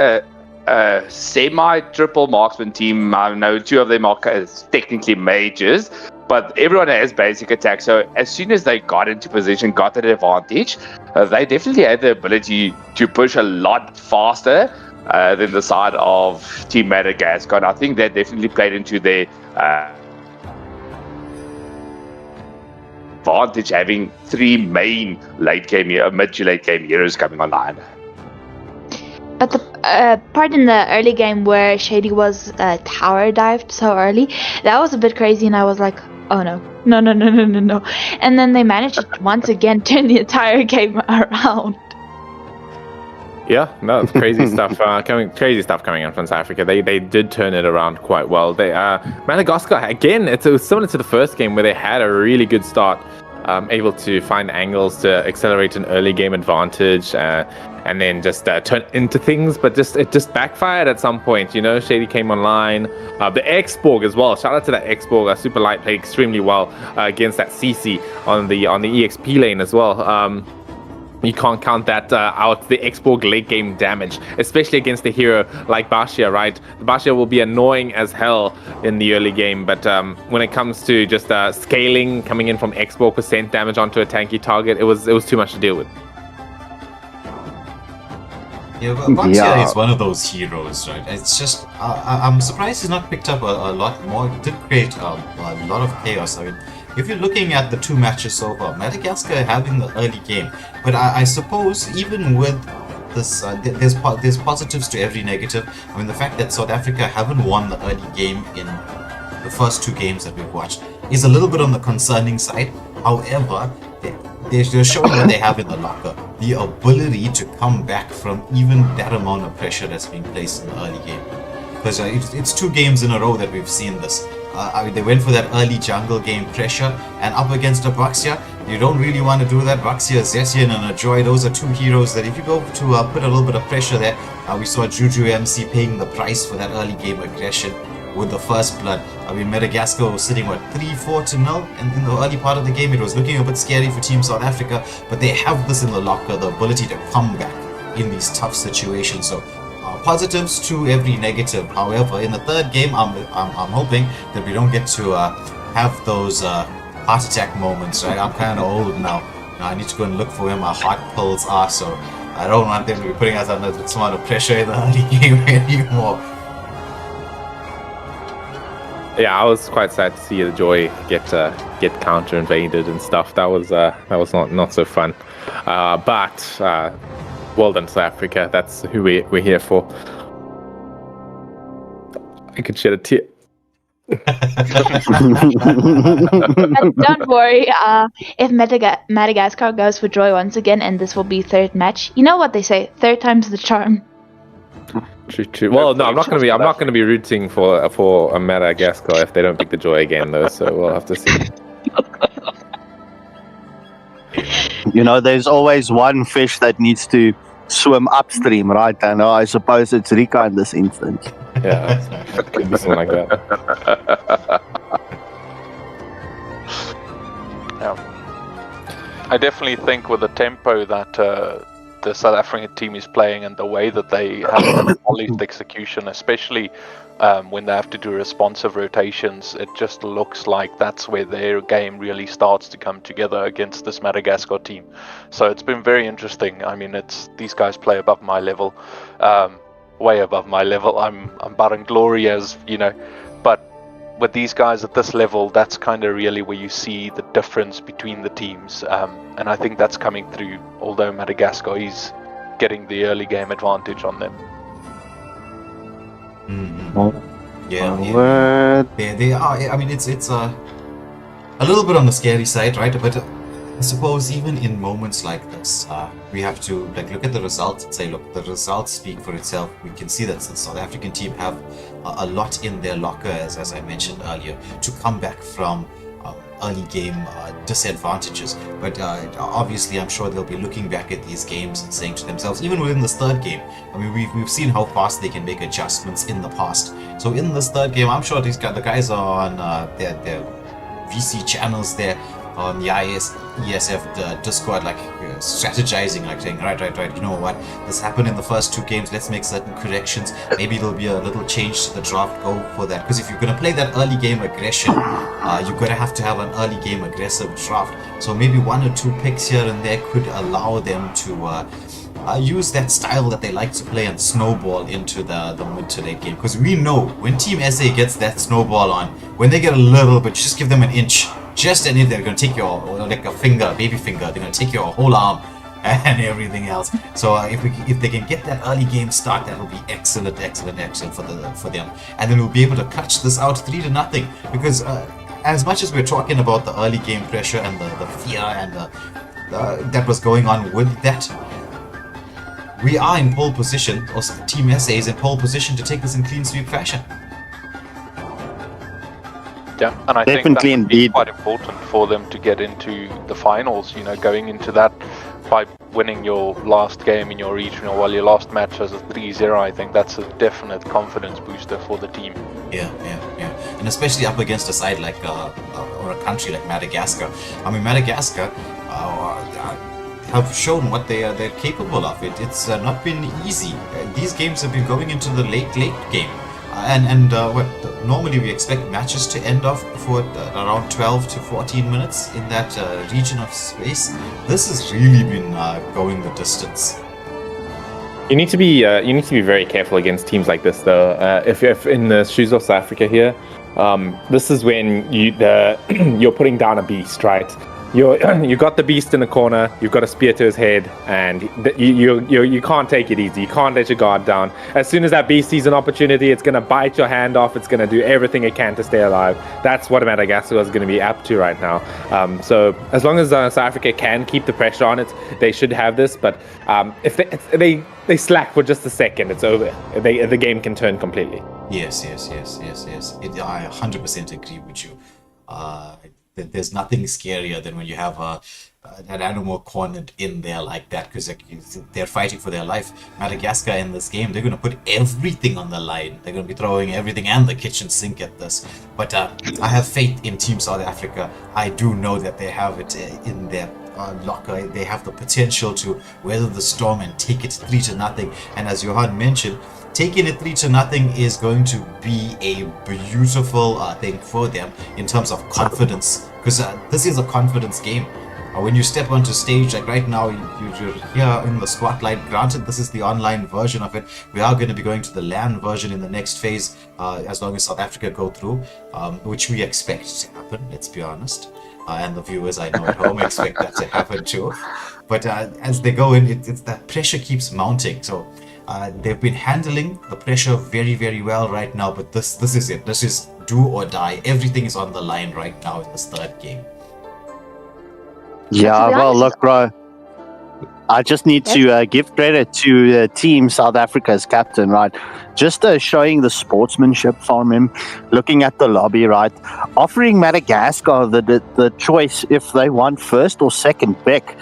a semi-triple marksman team. I know 2 of them are technically mages, but everyone has basic attack. So as soon as they got into position, got that advantage, they definitely had the ability to push a lot faster than the side of Team Madagascar. And I think that definitely played into their advantage, having 3 main mid to late game heroes coming online. But the part in the early game where Shady was tower dived so early, that was a bit crazy, and I was like, oh no. And then they managed to once again turn the entire game around. Yeah, no, it's crazy stuff. Crazy stuff coming in from South Africa. They did turn it around quite well. They Madagascar again. It was similar to the first game where they had a really good start, able to find angles to accelerate an early game advantage, and then just turn into things. But it just backfired at some point. You know, Shady came online. The Xborg as well. Shout out to that Xborg. Super Light played extremely well against that CC on the EXP lane as well. You can't count that out, the Xborg late game damage, especially against a hero like Bashir, right? Bashir will be annoying as hell in the early game, but when it comes to just scaling, coming in from Xborg % damage onto a tanky target, it was too much to deal with. Yeah, but Bashir is one of those heroes, right? It's just, I'm surprised he's not picked up a lot more. It did create a lot of chaos. I mean, if you're looking at the two matches so far, Madagascar having the early game, but I suppose even with this, there's positives to every negative. I mean, the fact that South Africa haven't won the early game in the first two games that we've watched is a little bit on the concerning side. However, they're showing what they have in the locker, the ability to come back from even that amount of pressure that's being placed in the early game. Because it's 2 games in a row that we've seen this. They went for that early jungle game pressure, and up against a Baxia, you don't really want to do that. Baxia, Zetian, and Ajoy, those are 2 heroes that if you go to put a little bit of pressure there, we saw Juju MC paying the price for that early game aggression with the first blood. I mean, Madagascar was sitting, 3-4-0 in the early part of the game. It was looking a bit scary for Team South Africa, but they have this in the locker, the ability to come back in these tough situations. So positives to every negative. However, in the third game, I'm hoping that we don't get to have those heart attack moments, right? I'm kind of old now. I need to go and look for where my heart pills are, so I don't want them to be putting us under some amount of pressure in the early game anymore. Yeah, I was quite sad to see the Joy get counter invaded and stuff. That was not so fun. But well done, South Africa. That's who we're here for. I could shed a tear. But don't worry, if Madagascar goes for Joy once again, and this will be third match, you know what they say, third time's the charm. True. Well, no, I'm not going to be rooting for a Madagascar if they don't pick the Joy again, though. So we'll have to see. You know, there's always one fish that needs to swim upstream, right? And I suppose it's Rika in this instance. Yeah, it could be something like that. Yeah. I definitely think with the tempo that the South African team is playing and the way that they have polished execution, especially when they have to do responsive rotations, it just looks like that's where their game really starts to come together against this Madagascar team. So it's been very interesting. I mean, these guys play above my level, way above my level. I'm barring glory, as you know, but with these guys at this level, that's kind of really where you see the difference between the teams, and I think that's coming through. Although Madagascar is getting the early game advantage on them. Mm-hmm. Yeah. They are. I mean, it's a little bit on the scary side, right? But I suppose even in moments like this, we have to look at the results and say, look, the results speak for itself. We can see that the South African team have a lot in their locker, as I mentioned earlier, to come back from early game disadvantages. But obviously, I'm sure they'll be looking back at these games and saying to themselves, even within this third game, I mean, we've seen how fast they can make adjustments in the past. So in this third game, I'm sure the guys are on their VC channels there, on the IESF Discord, strategizing, saying, right, you know what, this happened in the first 2 games, let's make certain corrections, maybe there'll be a little change to the draft, go for that, because if you're going to play that early game aggression, you're going to have an early game aggressive draft, so maybe 1 or 2 picks here and there could allow them to use that style that they like to play and snowball into the mid to late game, because we know when Team SA gets that snowball on, when they get a little bit, just give them an inch, just an inch, they're going to take your, like a finger, baby finger, they're going to take your whole arm and everything else. So if they can get that early game start, that will be excellent for them, and then we'll be able to clutch this out 3-0, because as much as we're talking about the early game pressure and the fear and that was going on with that, we are in pole position, or Team SA is in pole position to take this in clean sweep fashion. Yeah, and I think that would be quite important for them to get into the finals, going into that by winning your last game in your regional, while your last match was a 3-0, I think that's a definite confidence booster for the team. Yeah. And especially up against a side like, or a country like Madagascar. I mean, Madagascar have shown what they're capable of. It's not been easy. These games have been going into the late game. Normally we expect matches to end off for around 12 to 14 minutes in that region of space. This has really been going the distance. You need to be very careful against teams like this, though. If in the shoes of South Africa here, this is when you're putting down a beast, right? You got the beast in the corner. You've got a spear to his head, and you can't take it easy. You can't let your guard down. As soon as that beast sees an opportunity, it's gonna bite your hand off. It's gonna do everything it can to stay alive. That's what Madagascar is gonna be up to right now. So as long as South Africa can keep the pressure on it, they should have this. But if they slack for just a second, it's over. The game can turn completely. Yes. I 100% agree with you. There's nothing scarier than when you have an animal cornered in there like that, because they're fighting for their life. Madagascar in this game, they're going to put everything on the line. They're going to be throwing everything and the kitchen sink at this. But I have faith in Team South Africa. I do know that they have it in their locker. They have the potential to weather the storm and take it 3-0. And as Johan mentioned, taking it 3-0 is going to be a beautiful thing for them in terms of confidence, because this is a confidence game. When you step onto stage, like right now, you're here in the spotlight. Granted, this is the online version of it. We are going to be going to the LAN version in the next phase, as long as South Africa go through, which we expect to happen, let's be honest. And the viewers I know at home expect that to happen too. But as they go in, it's that pressure keeps mounting. So they've been handling the pressure very, very well right now, but this is it. This is do or die. Everything is on the line right now in this third game. Yeah, well, look, bro. I just need to give credit to Team South Africa's captain, right? Just showing the sportsmanship from him, looking at the lobby, right? Offering Madagascar the choice if they want first or second pick.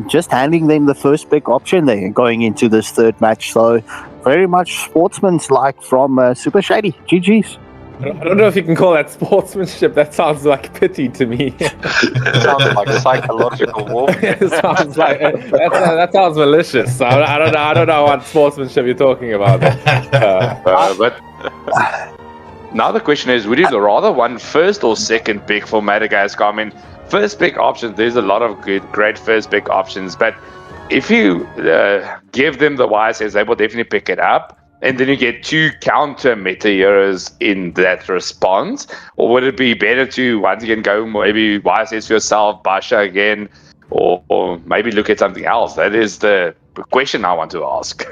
Just handing them the first pick option there going into this third match. So very much sportsmanlike from Super Shady. GG's. I don't know if you can call that sportsmanship. That sounds like pity to me. It sounds like psychological warfare. It sounds like that sounds malicious. So I don't know what sportsmanship you're talking about. But now the question is, would you rather want first or second pick for Madagascar? I mean, first pick options, there's a lot of great first pick options, but if you give them the IESF, they will definitely pick it up. And then you get 2 counter meta heroes in that response? Or would it be better to once again go maybe IESF for yourself, Basha again, or maybe look at something else? That is the question I want to ask.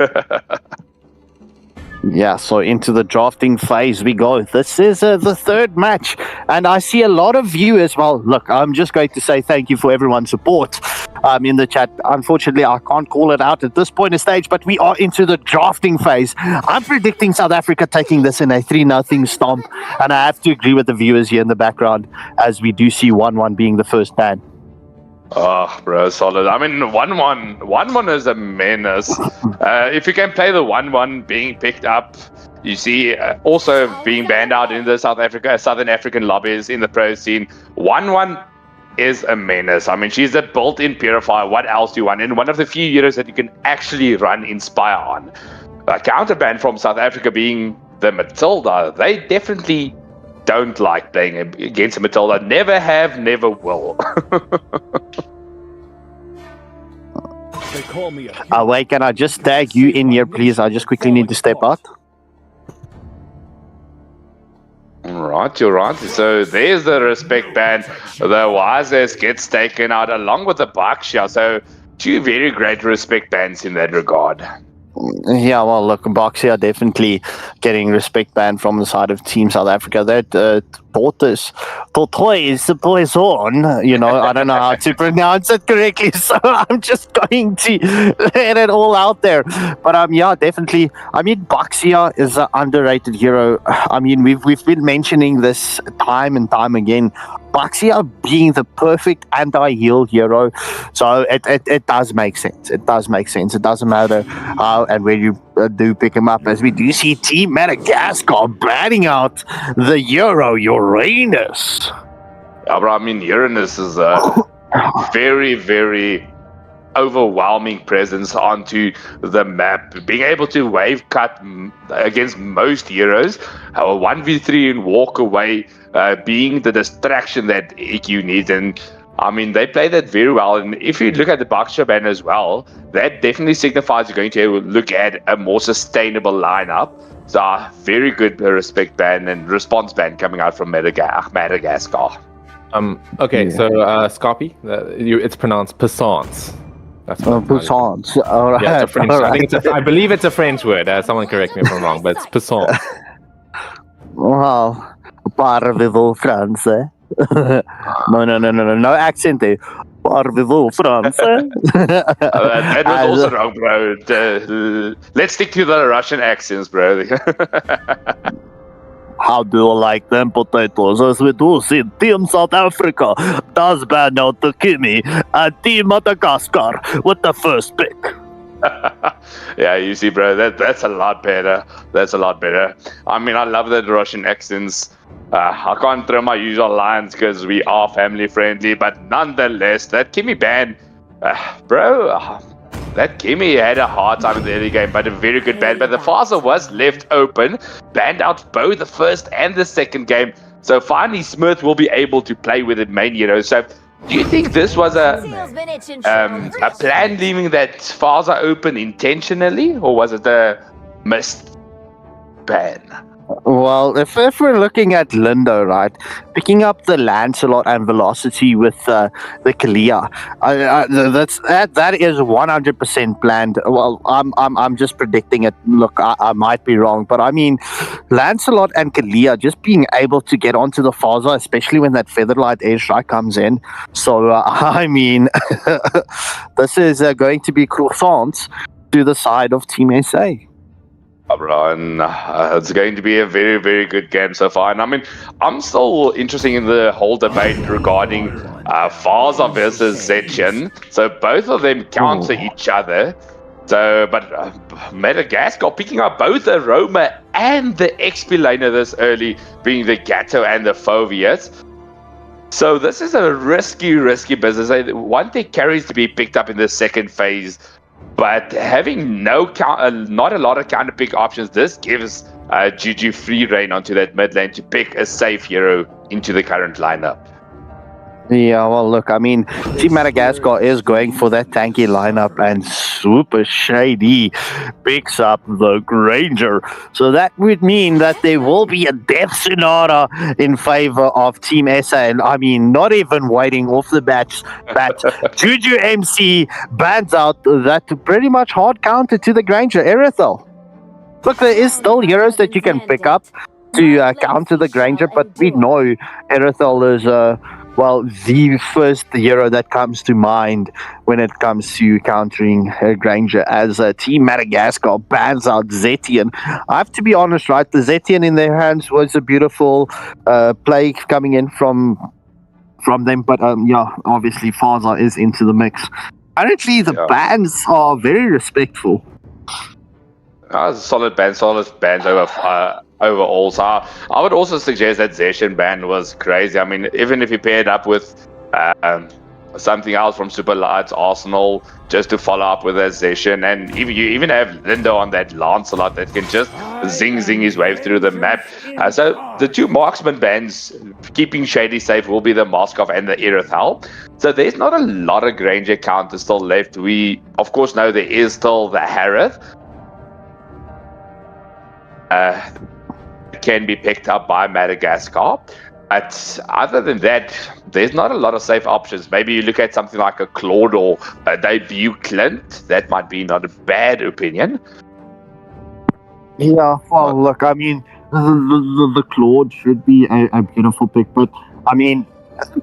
Yeah, so into the drafting phase we go. This is the third match, and I see a lot of viewers. Well, look, I'm just going to say thank you for everyone's support in the chat. Unfortunately, I can't call it out at this point in stage, but we are into the drafting phase. I'm predicting South Africa taking this in a 3-0 stomp, and I have to agree with the viewers here in the background, as we do see 1-1 being the first ban. Oh, bro, solid. I mean, 1-1 is a menace. If you can play the 1-1 being picked up, you see also being banned out in the Southern African lobbies in the pro scene. 1-1 is a menace. I mean, she's a built-in purifier. What else do you want? And one of the few heroes that you can actually run Inspire on. A counterban from South Africa being the Matilda, they definitely don't like playing against a Matilda. Never have, never will. They call me Wait, can I just tag you in here, please? I just quickly need to step out. Right, you're right. So there's the respect ban. The IESF gets taken out along with the Baksha. So 2 very great respect bans in that regard. Yeah, well, look, Boxy are definitely getting respect banned from the side of Team South Africa. That tortoise, poison, you know, I don't know how to pronounce it correctly, so I'm just going to let it all out there. But yeah, definitely. I mean, Baxia is an underrated hero. I mean, we've been mentioning this time and time again. Baxia being the perfect anti-heal hero, so it does make sense. It does make sense. It doesn't matter how and where you do pick him up, as we do see Team Madagascar batting out the hero Uranus. Yeah, but I mean, Uranus is a very, very overwhelming presence onto the map. Being able to wave cut against most heroes, 1v3 and walk away, being the distraction that EQ needs. And I mean, they play that very well. And if you look at the Boxer ban as well, that definitely signifies you're going to look at a more sustainable lineup. So, very good respect ban and response ban coming out from Madagascar. Okay, so Scarpy, it's pronounced Passance. That's what Passance. All right. Yeah, it's a French. All right. I believe it's a French word. Someone correct me if I'm wrong, but it's Passance. Well, parlez-vous français? No accent there. Parlez-vous français? That was also wrong, bro. Let's stick to the Russian accents, bro. How do you like them potatoes? As we do see, Team South Africa does ban out the Kimi and Team Madagascar with the first pick. Yeah, you see, bro, that's a lot better. That's a lot better. I mean, I love the Russian accents. I can't throw my usual lines because we are family friendly, but nonetheless, that Kimi ban, bro, that Kimi had a hard time in the early game, but a very good ban. But the Faza was left open, banned out both the first and the second game. So finally, Smith will be able to play with the main hero. So do you think this was a plan leaving that Faza open intentionally, or was it a missed ban? Well, if we're looking at Lindo, right, picking up the Lancelot and Velocity with the Kalia, that is 100% planned. Well, I'm just predicting it. Look, I might be wrong, but I mean, Lancelot and Kalia just being able to get onto the Faza, especially when that Featherlight airstrike comes in. So I mean, this is going to be croissants to the side of Team SA. And it's going to be a very, very good game so far. And I mean, I'm still interested in the whole debate regarding Faza versus Zetchen. So both of them counter each other. So, but Madagascar picking up both the Roma and the XP laner this early, being the Gatto and the Fovius. So this is a risky business. I want their carries to be picked up in the second phase. But having not a lot of counter pick options, this gives GG free reign onto that mid lane to pick a safe hero into the current lineup. Yeah, well, look, I mean, Team Madagascar is going for that tanky lineup, and Super Shady picks up the Granger. So that would mean that there will be a death scenario in favor of Team SA. And I mean, not even waiting off the bat, Juju MC bans out that pretty much hard counter to the Granger. Erithel. Look, there is still heroes that you can pick up to counter the Granger, but we know Erithel is well, the first hero that comes to mind when it comes to countering Granger, as Team Madagascar bans out Zetian. I have to be honest, right? The Zetian in their hands was a beautiful play coming in from them, but yeah, obviously Faza is into the mix. Apparently, the bans are very respectful. Solid bans overall. So I would also suggest that Zeshin ban was crazy. I mean, even if you pair it up with something else from Super Lights Arsenal, just to follow up with that Zeshin, and you even have Lindo on that Lancelot that can just zing his way through the map. So the two marksman bans keeping Shady safe will be the Moskov and the Erithal. So there's not a lot of Granger counters still left. We of course know there is still the Harith. Can be picked up by Madagascar, but other than that, there's not a lot of safe options. Maybe you look at something like a Claude or a debut Clint. That might be not a bad opinion. Yeah, well, look, I mean, the Claude should be a beautiful pick, but I mean,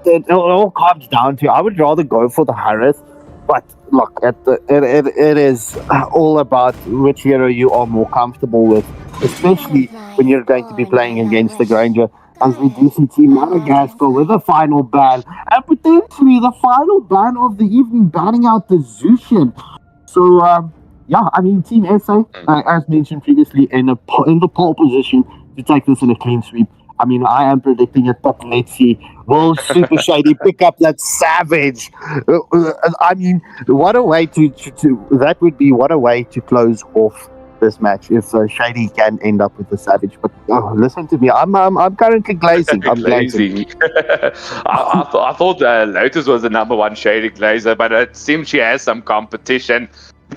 it all comes down to, I would rather go for the Harith. But look, it is all about which hero you are more comfortable with, especially when you're going to be playing against the Granger. As we do see Team Madagascar with a final ban, and potentially the final ban of the evening, banning out the Zushin. So, yeah, I mean, Team SA, as mentioned previously, in the pole position to take this in a clean sweep. I mean, I am predicting it, but let's see. Will Super Shady pick up that Savage? I mean, what a way to that would be, what a way to close off this match if Shady can end up with the Savage. But listen to me, I'm currently glazing. I'm glazing. I thought Lotus was the number one Shady glazer, but it seems she has some competition.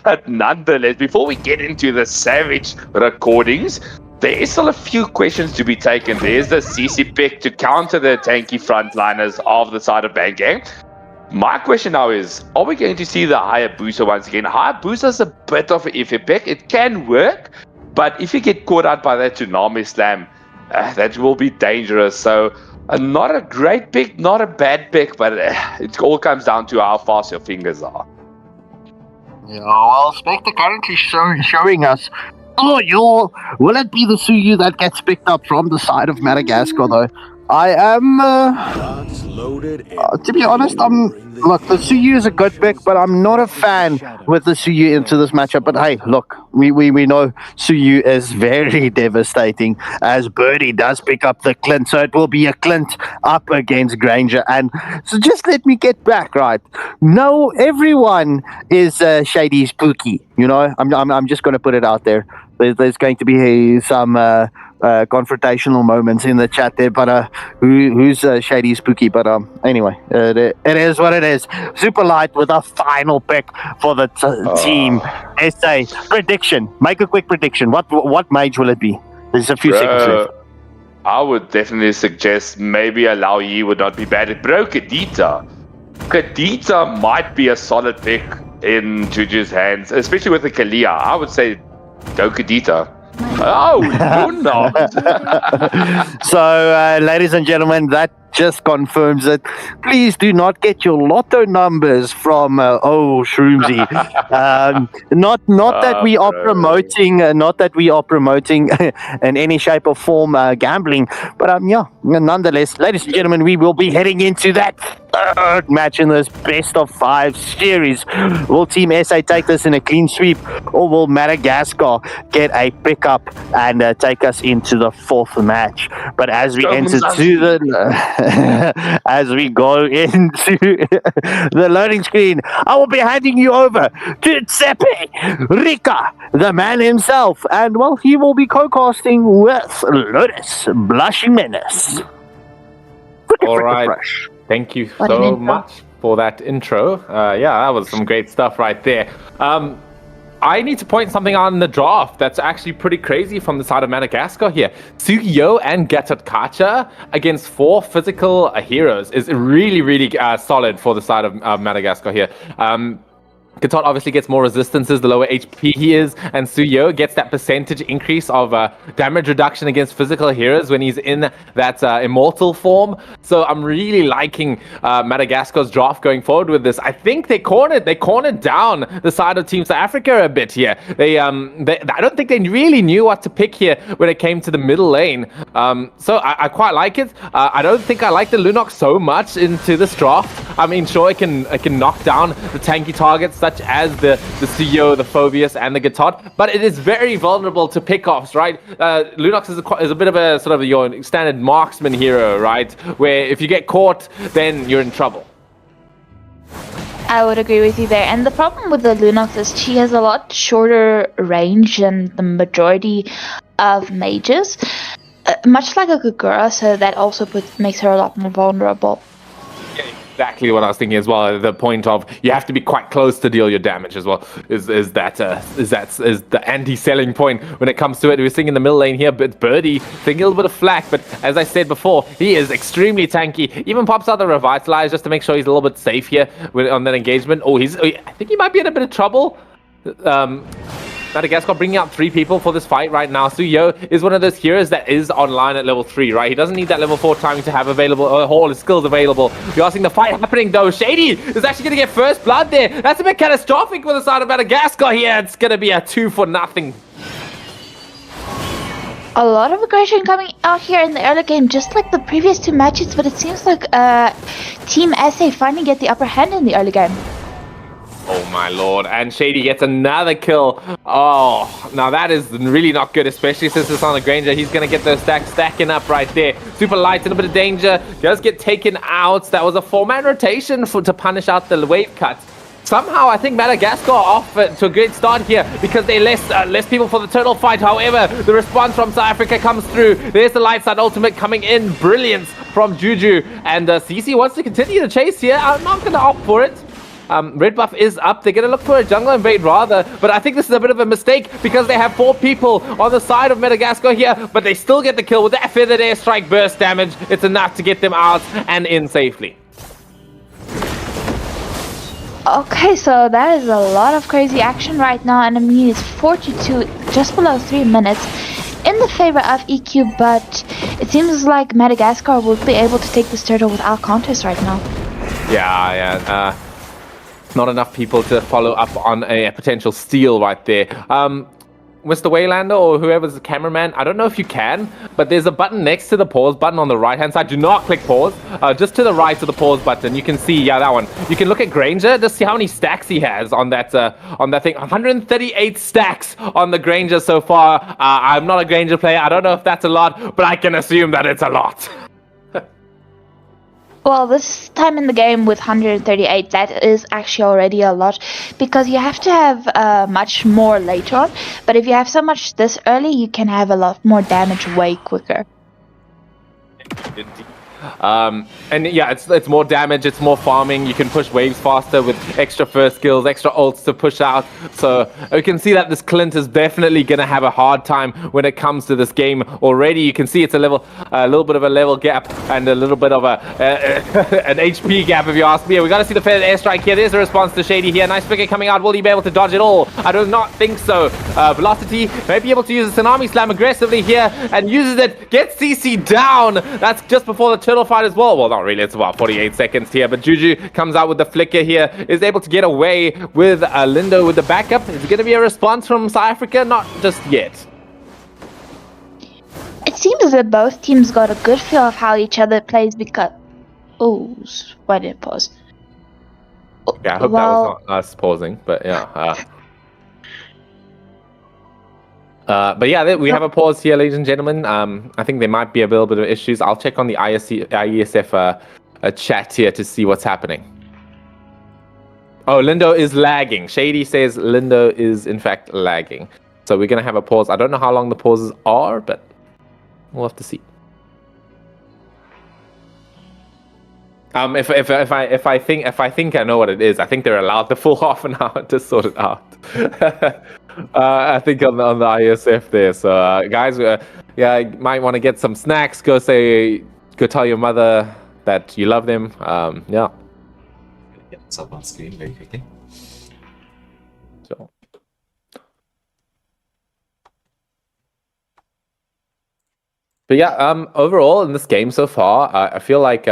But nonetheless, before we get into the Savage recordings, there is still a few questions to be taken. There's the CC pick to counter the tanky frontliners of the side of Bangang. My question now is, are we going to see the Hayabusa once again? Hayabusa is a bit of an iffy pick. It can work, but if you get caught out by that Tsunami Slam, that will be dangerous. So not a great pick, not a bad pick, but it all comes down to how fast your fingers are. Yeah, well, Spectre currently showing us. Will it be the Suyu that gets picked up from the side of Madagascar, though? I am, to be honest, look, the Suyu is a good pick, but I'm not a fan with the Suyu into this matchup. But hey, look, we know Suyu is very devastating as Birdie does pick up the Clint, so it will be a Clint up against Granger. And so just let me get back, right? No, everyone is Shady Spooky, you know? I'm just going to put it out there. There's going to be some confrontational moments in the chat there, but who's Shady Spooky? But anyway, it is what it is. Super Light with a final pick for the team. SA prediction. Make a quick prediction. What mage will it be? There's a few seconds left. I would definitely suggest maybe a Lao Yi would not be bad. Bro, Kadita might be a solid pick in Juju's hands, especially with the Kalia. I would say go Kadita. Oh, you're not. So, ladies and gentlemen, that just confirms it. Please do not get your lotto numbers from Shroomsy. Not that we are promoting, not that we are promoting in any shape or form gambling, but nonetheless, ladies and gentlemen, we will be heading into that third match in this best of 5 series. Will Team SA take this in a clean sweep, or will Madagascar get a pickup and take us into the 4th match? But as we enter to the as we go into the loading screen, I will be handing you over to Tsepe Rika, the man himself, and well, he will be co-casting with Lotus Blushing Menace. All right. Thank you so much for that intro. That was some great stuff right there. I need to point something out in the draft that's actually pretty crazy from the side of Madagascar here. Sugiyo and Gatatkacha against 4 physical heroes is really, really solid for the side of Madagascar here. Gatot obviously gets more resistances the lower HP he is, and Suyo gets that percentage increase of damage reduction against physical heroes when he's in that immortal form. So I'm really liking Madagascar's draft going forward with this. I think they cornered down the side of Team South Africa a bit here. I don't think they really knew what to pick here when it came to the middle lane. So I quite like it. I don't think I like the Lunox so much into this draft. I mean, sure, it can knock down the tanky targets such as the CEO, the Phobius, and the Gatot, but it is very vulnerable to pickoffs, right? Lunox is a bit of a sort of your standard marksman hero, right? Where if you get caught, then you're in trouble. I would agree with you there. And the problem with the Lunox is she has a lot shorter range than the majority of mages, much like a Kagura, so that also makes her a lot more vulnerable. Exactly what I was thinking as well. The point of you have to be quite close to deal your damage as well is the anti-selling point when it comes to it. We're seeing in the middle lane here, but Birdie taking a little bit of flack. But as I said before, he is extremely tanky. Even pops out the Revitalize just to make sure he's a little bit safe here on that engagement. I think he might be in a bit of trouble. Madagascar bringing out 3 people for this fight right now. Suyo is one of those heroes that is online at level 3, right? He doesn't need that level 4 timing to have available, all his skills available. We are seeing the fight happening though. Shady is actually going to get first blood there. That's a bit catastrophic for the side of Madagascar here. It's going to be a 2-0. A lot of aggression coming out here in the early game, just like the previous 2 matches, but it seems like Team SA finally get the upper hand in the early game. Oh my lord, and Shady gets another kill. Oh, now that is really not good, especially since it's on the Granger. He's going to get those stacks stacking up right there. Super Light in a bit of danger. Does get taken out. That was a 4-man rotation to punish out the wave cut. somehow I think Madagascar are off to a great start here because they're less people for the turtle fight. However, the response from South Africa comes through. There's the light side ultimate coming in. Brilliance from Juju. And CC wants to continue the chase here. I'm not going to opt for it. Red buff is up. They're going to look for a jungle invade rather. But I think this is a bit of a mistake because they have 4 people on the side of Madagascar here. But they still get the kill with that feathered airstrike burst damage. It's enough to get them out and in safely. Okay, so that is a lot of crazy action right now, and I mean it's 42, just below 3 minutes, in the favor of EQ, but it seems like Madagascar will be able to take this turtle without contest right now. Yeah, not enough people to follow up on a potential steal right there. Mr. Waylander or whoever's the cameraman, I don't know if you can, but there's a button next to the pause button on the right-hand side. Do not click pause. Just to the right of the pause button, you can see, that one. You can look at Granger, just see how many stacks he has on that thing. 138 stacks on the Granger so far. I'm not a Granger player. I don't know if that's a lot, but I can assume that it's a lot. Well, this time in the game with 138, that is actually already a lot, because you have to have much more later on, but if you have so much this early, you can have a lot more damage way quicker. And yeah, it's more damage, it's more farming. You can push waves faster with extra first skills, extra ults to push out. So you can see that this Clint is definitely going to have a hard time when it comes to this game. Already you can see it's a little bit of a level gap and a little bit of an HP gap, if you ask me. We got to see the feathered airstrike here. There's a response to Shady here. Nice figure coming out. Will he be able to dodge it all? I do not think so. Velocity may be able to use a Tsunami Slam aggressively here and uses it. Gets CC down. That's just before the turtle fight as well. Well, not really. It's about 48 seconds here, but Juju comes out with the flicker here, is able to get away with Lindo with the backup. Is it going to be a response from South Africa? Not just yet. It seems that both teams got a good feel of how each other plays because... Oh, why did it pause? Yeah, I hope that was not us pausing, but yeah. But yeah, we have a pause here, ladies and gentlemen. I think there might be a little bit of issues. I'll check on the IESF chat here to see what's happening. Oh, Lindo is lagging. Shady says Lindo is in fact lagging. So we're going to have a pause. I don't know how long the pauses are, but we'll have to see. If I think I know what it is, I think they're allowed the full half an hour to sort it out. I think on the IESF there. So guys, yeah, you might want to get some snacks. Go tell your mother that you love them. Yeah. Get this up on screen very quickly. So. But yeah, overall in this game so far, I feel like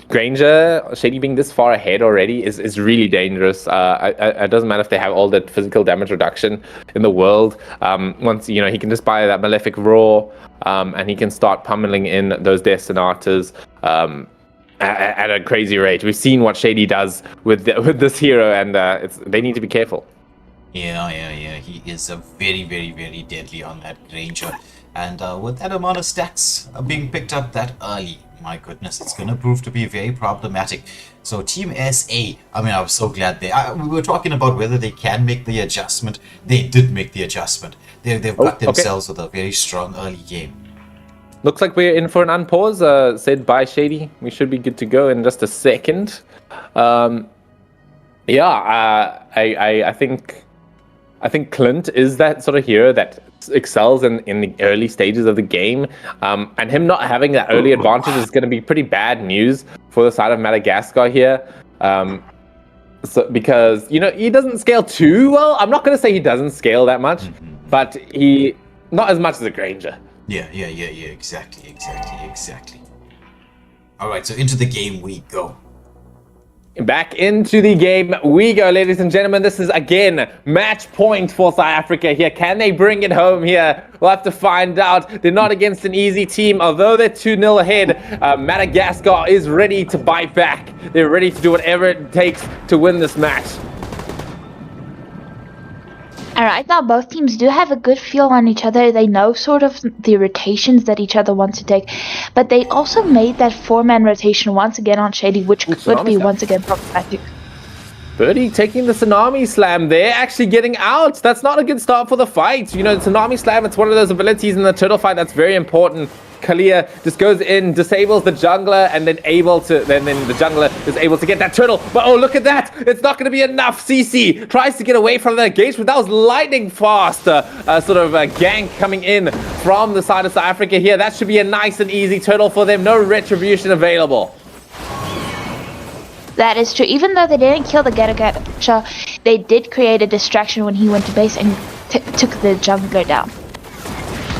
Granger, Shady being this far ahead already is really dangerous. It doesn't matter if they have all the physical damage reduction in the world. Once, he can just buy that Malefic Roar, and he can start pummeling in those Death Sonatas at a crazy rate. We've seen what Shady does with this hero, and they need to be careful. Yeah. He is very, very, very deadly on that Granger. And with that amount of stacks being picked up that early, my goodness, it's going to prove to be very problematic. So Team SA, I mean, I'm so glad we were talking about whether they can make the adjustment. They did make the adjustment. They've got themselves with a very strong early game. Looks like we're in for an unpause, said by Shady. We should be good to go in just a second. I think Clint is that sort of hero that excels in the early stages of the game, and him not having that early advantage is going to be pretty bad news for the side of Madagascar here. Because he doesn't scale too well. I'm not going to say he doesn't scale that much, but he not as much as a Granger. Yeah, exactly. All right, so into the game we go. Back into the game we go, ladies and gentlemen. This is, again, match point for South Africa here. Can they bring it home here? We'll have to find out. They're not against an easy team. Although they're 2-0 ahead, Madagascar is ready to bite back. They're ready to do whatever it takes to win this match. And right now, both teams do have a good feel on each other. They know sort of the rotations that each other wants to take. But they also made that 4-man rotation once again on Shady, which could be once again problematic. Birdie taking the Tsunami Slam there, actually getting out. That's not a good start for the fight. You know, Tsunami Slam, it's one of those abilities in the turtle fight that's very important. Kalia just goes in, disables the jungler, and then the jungler is able to get that turtle. But oh, look at that! It's not going to be enough. CC tries to get away from the engagement. That was lightning fast. Sort of a gank coming in from the side of South Africa here. That should be a nice and easy turtle for them. No retribution available. That is true. Even though they didn't kill the Getagasha, they did create a distraction when he went to base and took the jungler down.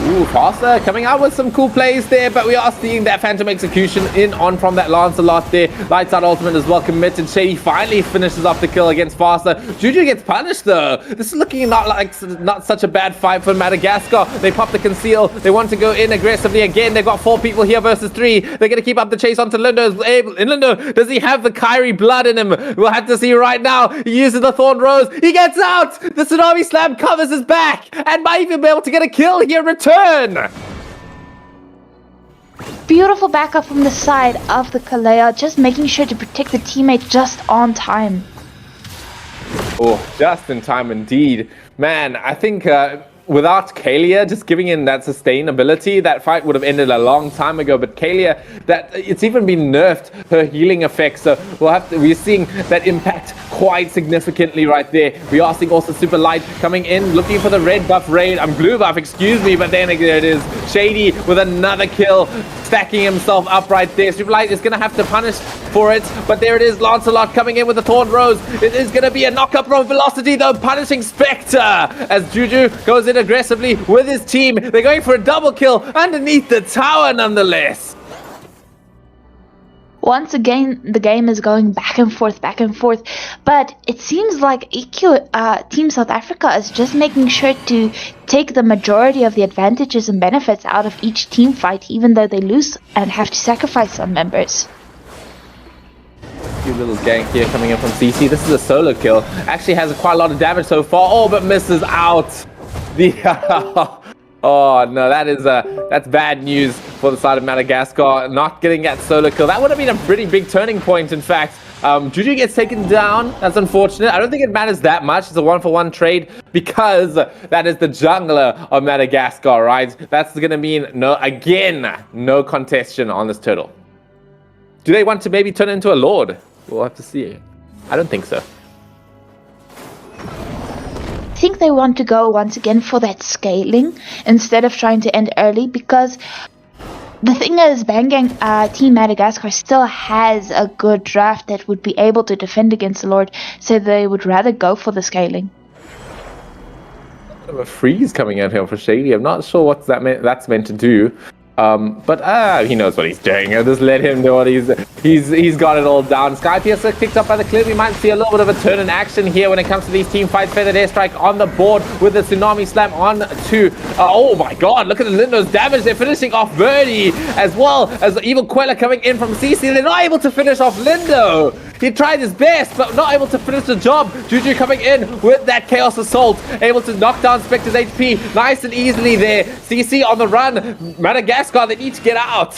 Ooh, Faster coming out with some cool plays there, but we are seeing that Phantom Execution in on from that Lancelot there. Lights out ultimate as well committed. Shady finally finishes off the kill against Faster. Juju gets punished though. This is looking not such a bad fight for Madagascar. They pop the conceal. They want to go in aggressively again. They've got 4 people here versus 3. They're going to keep up the chase onto Lindo. Lindo, does he have the Kyrie blood in him? We'll have to see right now. He uses the Thorn Rose. He gets out. The Tsunami Slam covers his back and might even be able to get a kill here in return. Beautiful backup from the side of the Kalea, just making sure to protect the teammate just on time. Oh, just in time indeed. Man, I think without Kalia just giving in that sustainability, that fight would have ended a long time ago. But Kalia, it's even been nerfed, her healing effect. So we're seeing that impact quite significantly right there. We are seeing also Super Light coming in, looking for the red buff raid. Blue buff, excuse me, but then there it is. Shady with another kill, stacking himself up right there. Super Light is going to have to punish for it, but there it is. Lancelot coming in with the Thorn Rose. It is going to be a knockup from Velocity though, punishing Spectre as Juju goes in aggressively with his team. They're going for a double kill underneath the tower nonetheless. Once again, the game is going back and forth, but it seems like Team South Africa is just making sure to take the majority of the advantages and benefits out of each team fight, even though they lose and have to sacrifice some members. Cute little gank here coming in from CC. This is a solo kill. Actually has quite a lot of damage so far. Oh, but misses out. Oh no, that's bad news for the side of Madagascar. Not getting that solo kill. That would have been a pretty big turning point, in fact. Juju gets taken down. That's unfortunate. I don't think it matters that much. It's a 1-for-1 trade because that is the jungler of Madagascar, right? That's going to mean no contestation on this turtle. Do they want to maybe turn into a lord? We'll have to see. I don't think so. I think they want to go once again for that scaling instead of trying to end early, because the thing is, Team Madagascar still has a good draft that would be able to defend against the Lord, so they would rather go for the scaling. A freeze coming out here for Shady. I'm not sure what that's meant to do. But he knows what he's doing. I'll just let him know what he's got it all down. Skypiercer picked up by the clip. We might see a little bit of a turn in action here when it comes to these team fights. Feathered Airstrike on the board with the Tsunami Slam on to oh my god, look at the Lindo's damage. They're finishing off Birdie as well as Evil Queller coming in from CC. They're not able to finish off Lindo. He tried his best, but not able to finish the job. Juju coming in with that Chaos Assault, able to knock down Spectre's HP nice and easily there. CC on the run. Madagascar, they need to get out.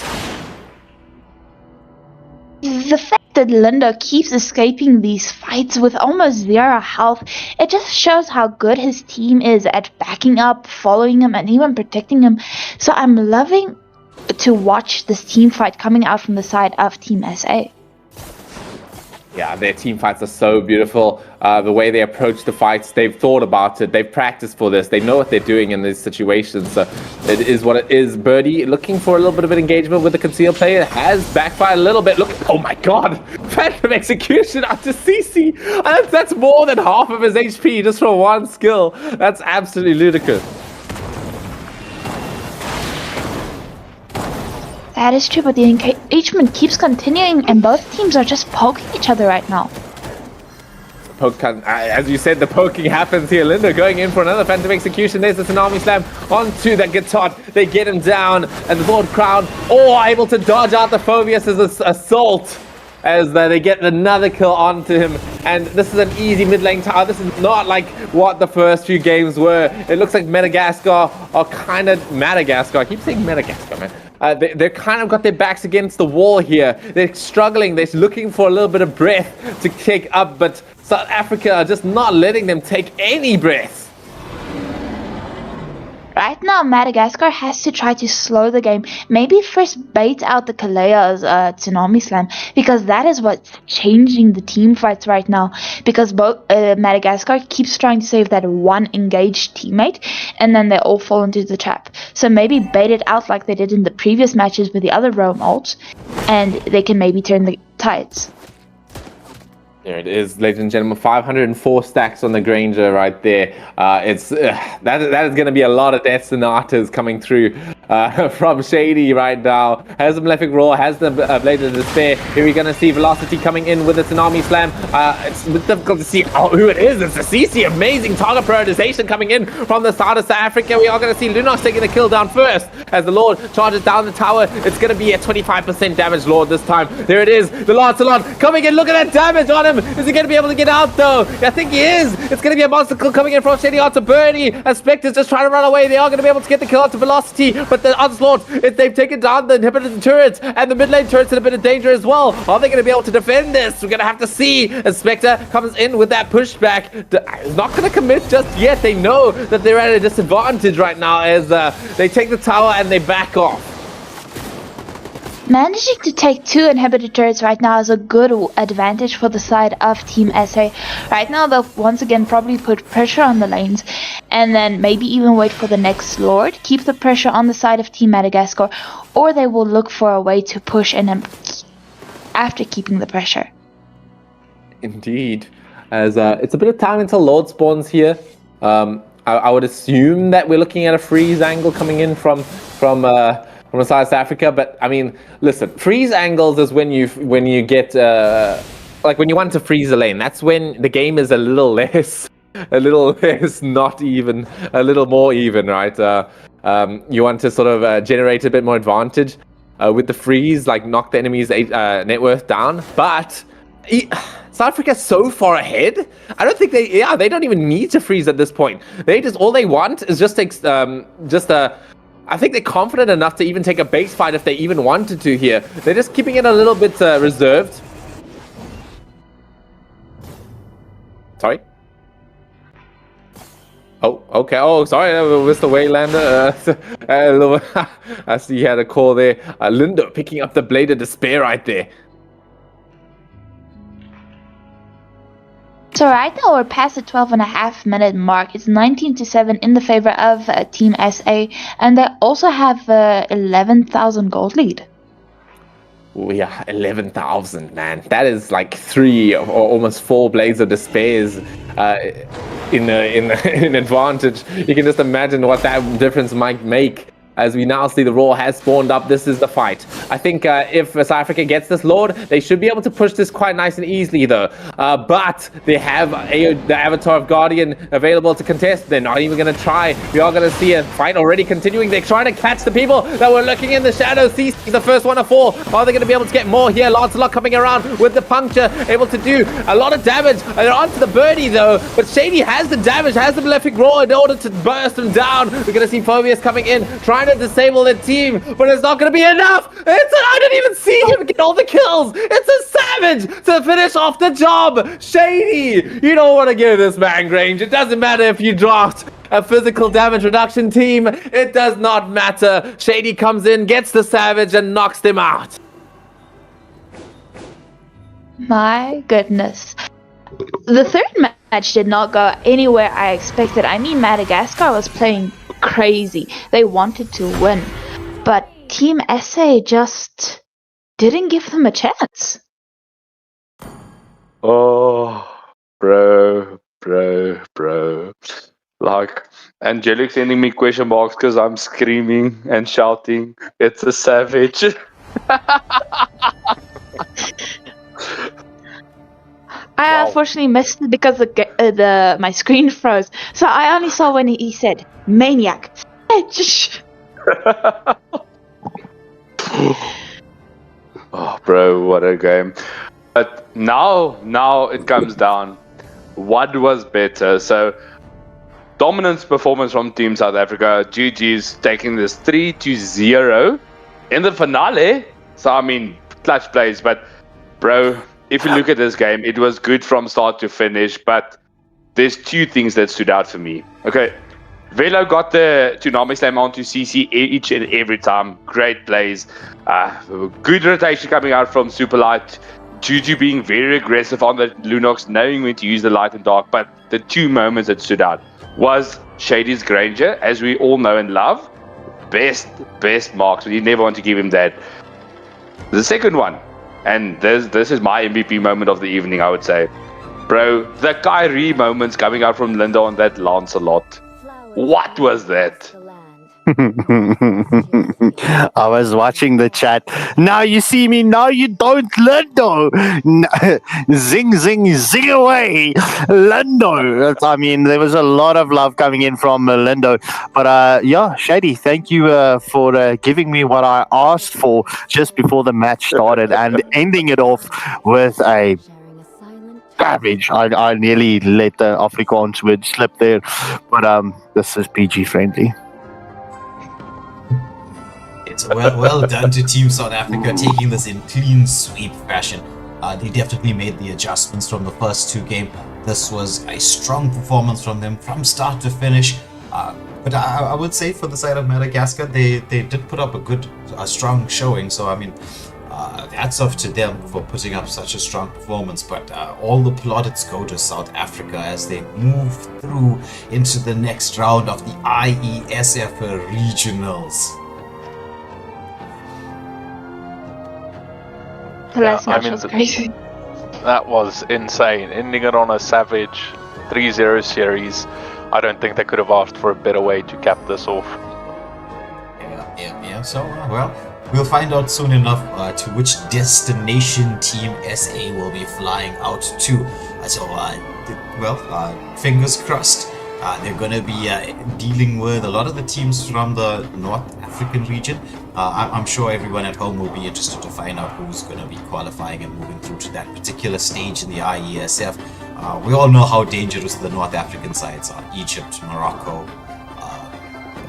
The fact that Lindo keeps escaping these fights with almost 0 health, it just shows how good his team is at backing up, following him, and even protecting him. So I'm loving to watch this team fight coming out from the side of Team SA. Yeah, their team fights are so beautiful. The way they approach the fights, they've thought about it. They've practiced for this. They know what they're doing in these situations. So it is what it is. Birdie looking for a little bit of an engagement with the concealed player. Has backfired a little bit. Look, oh my god. Phantom Execution after CC. That's more than half of his HP just for one skill. That's absolutely ludicrous. That is true, but the engagement keeps continuing and both teams are just poking each other right now. As you said, the poking happens here. Lindo going in for another Phantom Execution. There's the Tsunami Slam onto that guitar. They get him down, and the Lord Crown, able to dodge out the Phobius' assault as they get another kill onto him. And this is an easy mid lane tower. This is not like what the first few games were. It looks like Madagascar are kind of Madagascar. I keep saying Madagascar, man. They're kind of got their backs against the wall here. They're struggling. They're looking for a little bit of breath to kick up, but South Africa are just not letting them take any breath. Right now, Madagascar has to try to slow the game. Maybe first bait out the Kalea's Tsunami Slam, because that is what's changing the team fights right now. Because both Madagascar keeps trying to save that one engaged teammate, and then they all fall into the trap. So maybe bait it out like they did in the previous matches with the other Rome ults, and they can maybe turn the tides. There it is, ladies and gentlemen, 504 stacks on the Granger right there. That is going to be a lot of death sonatas coming through from Shady right now. Has the Malefic Roar, has the Blade of Despair. Here we're going to see Velocity coming in with the Tsunami Slam. It's difficult to see who it is. It's the CC, amazing target prioritization coming in from the side of South Africa. We are going to see Lunox taking the kill down first as the Lord charges down the tower. It's going to be a 25% damage Lord this time. There it is, the Lancelot coming in. Look at that damage on him. Is he going to be able to get out though? I think he is. It's going to be a monster kill coming in from Shady onto Birdie. And Spectre's just trying to run away. They are going to be able to get the kill onto Velocity, but the Onslaught, they've taken down the inhibitor turrets, and the mid lane turrets in a bit of danger as well. Are they going to be able to defend this? We're going to have to see as Spectre comes in with that pushback. Is not going to commit just yet. They know that they're at a disadvantage right now as they take the tower and they back off. Managing to take 2 inhibitor turrets right now is a good advantage for the side of Team SA. Right now they'll once again probably put pressure on the lanes and then maybe even wait for the next Lord, keep the pressure on the side of Team Madagascar, or they will look for a way to push and after keeping the pressure. Indeed, as it's a bit of time until Lord spawns here. I would assume that we're looking at a freeze angle coming in from South Africa, but I mean, listen, freeze angles is when you get like when you want to freeze a lane. That's when the game is a little less not even, a little more even, right? You want to sort of generate a bit more advantage with the freeze, like knock the enemy's net worth down. But South Africa's so far ahead. I don't think they don't even need to freeze at this point. All they want is just I think they're confident enough to even take a base fight if they even wanted to here. They're just keeping it a little bit reserved. Sorry? Oh, okay. Oh, sorry, Mr. Waylander. I see you had a call there. Lindo picking up the Blade of Despair right there. So right now we're past the 12.5-minute mark. It's 19-7 in the favor of Team SA, and they also have 11,000 gold lead. Oh yeah, 11,000, man. That is like 3 or almost 4 Blades of Despairs in advantage. You can just imagine what that difference might make. As we now see the Roar has spawned up, this is the fight. I think if South Africa gets this Lord, they should be able to push this quite nice and easily though. But they have the Avatar of Guardian available to contest. They're not even going to try. We are going to see a fight already continuing. They're trying to catch the people that were lurking in the shadows. CC is the first one of 4. Are they going to be able to get more here? Lancelot coming around with the puncture, able to do a lot of damage. They're onto the Birdie though, but Shady has the damage, has the Malefic Roar in order to burst them down. We're going to see Phobius coming in, trying to disable the team, but it's not going to be enough. I didn't even see him get all the kills. It's a Savage to finish off the job. Shady, you don't want to give this man Grange. It doesn't matter if you draft a physical damage reduction team. It does not matter. Shady comes in, gets the Savage, and knocks them out. My goodness. The third match did not go anywhere I expected. I mean, Madagascar was playing crazy. They wanted to win, but Team SA just didn't give them a chance. Oh, bro. Like, Angelic sending me question marks because I'm screaming and shouting, it's a Savage. I unfortunately missed it because my screen froze. So I only saw when he said, Maniac. Oh, bro, what a game. But now it comes down. What was better? So, dominance performance from Team South Africa. GG's taking this 3-0 in the finale. So, I mean, clutch plays. But, bro, if you look at this game, it was good from start to finish, but there's two things that stood out for me. Okay, Velo got the Tsunami Slam onto CC each and every time. Great plays. Good rotation coming out from Super Light. Juju being very aggressive on the Lunox, knowing when to use the light and dark. But the two moments that stood out was Shady's Granger, as we all know and love. Best marks, but you never want to give him that. The second one, and this is my MVP moment of the evening, I would say. Bro, the Kyrie moments coming out from Linda on that Lancelot. What was that? I was watching the chat. Now you see me, now you don't, Lindo. Zing, zing, zing away, Lindo. I mean, there was a lot of love coming in from Lindo. But yeah, Shady, thank you for giving me what I asked for just before the match started and ending it off with a garbage. I nearly let the Afrikaans word slip there, but this is PG friendly. It's well done to Team South Africa taking this in clean sweep fashion. They definitely made the adjustments from the first two games. This was a strong performance from them from start to finish. But I would say for the side of Madagascar, they did put up a strong showing. So I mean, hats off to them for putting up such a strong performance. But all the plaudits go to South Africa as they move through into the next round of the IESF regionals. The last match was crazy. That was insane. Ending it on a savage 3-0 series. I don't think they could have asked for a better way to cap this off. Yeah. So, well, we'll find out soon enough to which destination Team SA will be flying out to. Fingers crossed. They're going to be dealing with a lot of the teams from the North African region. I'm sure everyone at home will be interested to find out who's going to be qualifying and moving through to that particular stage in the IESF. We all know how dangerous the North African sides are. Egypt, Morocco,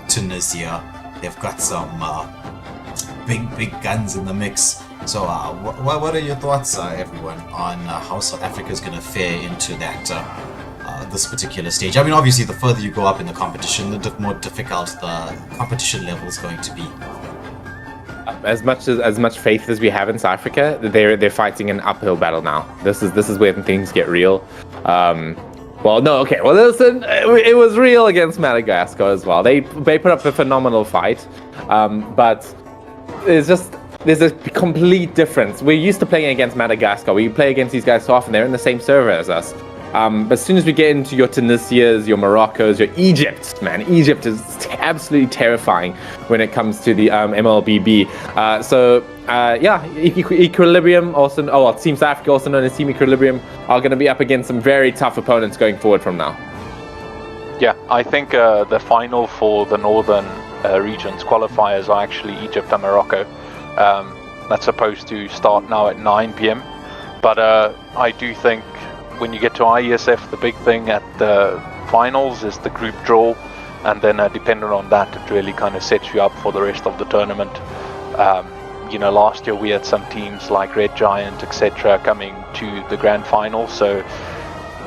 Tunisia. They've got some big guns in the mix. So what are your thoughts, everyone, on how South Africa is going to fare into that this particular stage? I mean, obviously, the further you go up in the competition, the more difficult the competition level is going to be. As much faith as we have in South Africa, they're fighting an uphill battle now. This is where things get real. Listen, it was real against Madagascar as well. They put up a phenomenal fight, but there's a complete difference. We're used to playing against Madagascar. We play against these guys so often. They're in the same server as us. But as soon as we get into your Tunisias, your Moroccos, your Egypt, man, Egypt is absolutely terrifying when it comes to the Mlbb. Equilibrium, Team South Africa, also known as Team Equilibrium, are going to be up against some very tough opponents going forward from now. Yeah, I think the final for the northern regions qualifiers are actually Egypt and Morocco. That's supposed to start now at 9 p.m. But I do think when you get to IESF, the big thing at the finals is the group draw, and then depending on that, it really kind of sets you up for the rest of the tournament. Last year we had some teams like Red Giant, etc., coming to the grand final, so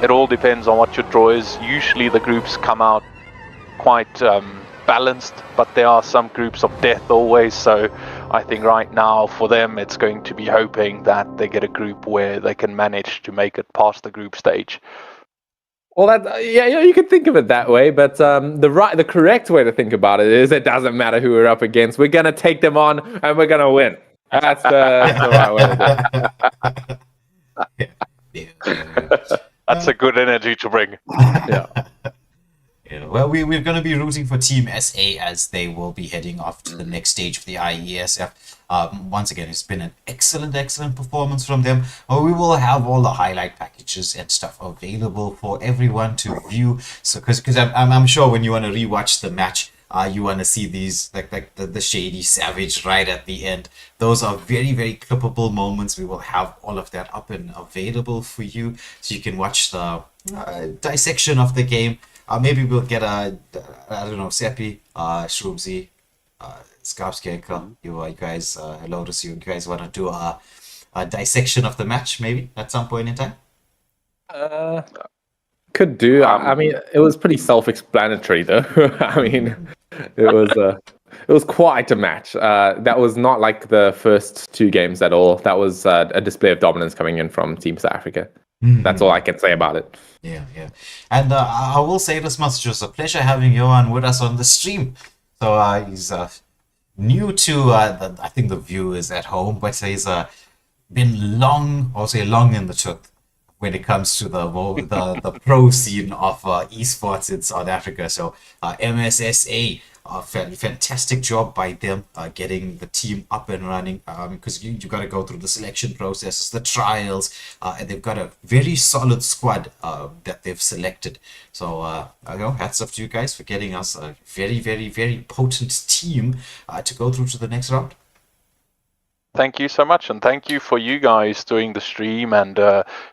it all depends on what your draw is. Usually the groups come out quite balanced, but there are some groups of death always, so I think right now for them it's going to be hoping that they get a group where they can manage to make it past the group stage. Well, you could think of it that way, but the correct way to think about it is it doesn't matter who we're up against. We're gonna take them on and we're gonna win. That's the right way to do it. That's a good energy to bring. Yeah. Yeah, well, we're going to be rooting for Team SA as they will be heading off to the next stage of the IESF. Once again, it's been an excellent performance from them. We will have all the highlight packages and stuff available for everyone to view. So, because I'm sure when you want to rewatch the match, you want to see these like the shady savage right at the end. Those are very, very clippable moments. We will have all of that up and available for you, so you can watch the dissection of the game. Maybe we'll get Seppi, Shroomsy, Scarpscaker. You guys, hello to you. You guys want to do a dissection of the match, maybe at some point in time? Could do. I mean, it was pretty self-explanatory, though. I mean, it was quite a match. That was not like the first two games at all. That was a display of dominance coming in from Team South Africa. That's all I can say about it. Yeah. And I will say this much: it was a pleasure having Johan with us on the stream. So he's new to I think the viewers at home, but he's been long in the tooth when it comes to the pro scene of esports in South Africa. So MSSA, fantastic job by them getting the team up and running, because you got to go through the selection processes, the trials, and they've got a very solid squad that they've selected. So hats off to you guys for getting us a very, very, very potent team to go through to the next round. Thank you so much, and thank you for you guys doing the stream and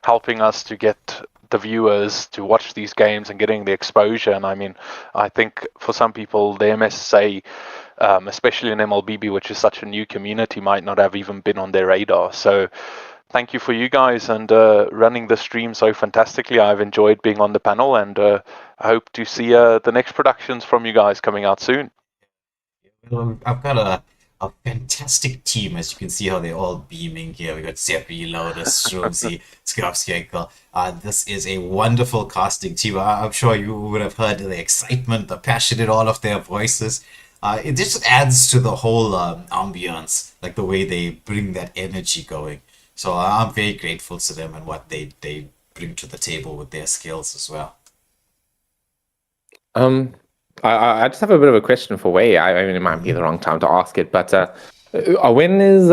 helping us to get the viewers to watch these games and getting the exposure. And I mean, I think for some people, the MSSA, especially in Mlbb, which is such a new community, might not have even been on their radar. So thank you for you guys and running the stream so fantastically. I've enjoyed being on the panel, and I hope to see the next productions from you guys coming out soon. Well, I've got a fantastic team, as you can see how they're all beaming here. We got Seppi, Lotus, Stromsy, Skrapskekel. This is a wonderful casting team. I'm sure you would have heard the excitement, the passion in all of their voices. It just adds to the whole ambience, like the way they bring that energy going. So I'm very grateful to them and what they bring to the table with their skills as well. I just have a bit of a question for Wei. I mean, it might be the wrong time to ask it, but when is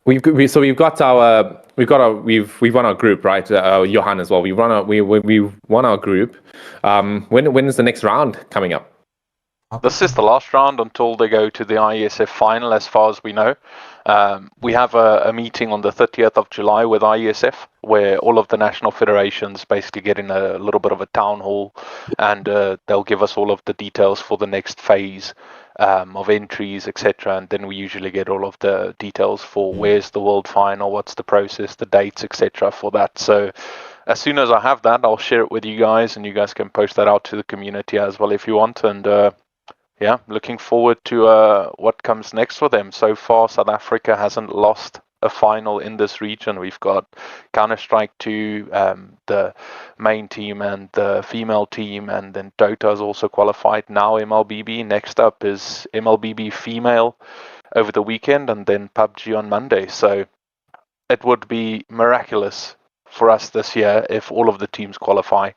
we've won our group, right? Johan as well. We've won our group. When is the next round coming up? This is the last round until they go to the IESF final, as far as we know. We have a meeting on the 30th of July with IESF, where all of the national federations basically get in a little bit of a town hall, and they'll give us all of the details for the next phase of entries, etc. And then we usually get all of the details for where's the world final, what's the process, the dates, etc. for that. So as soon as I have that, I'll share it with you guys, and you guys can post that out to the community as well if you want. And yeah, looking forward to what comes next for them. So far, South Africa hasn't lost a final in this region. We've got Counter-Strike 2, the main team and the female team, and then Dota is also qualified. Now Mlbb. Next up is Mlbb female over the weekend, and then PUBG on Monday. So it would be miraculous for us this year if all of the teams qualify.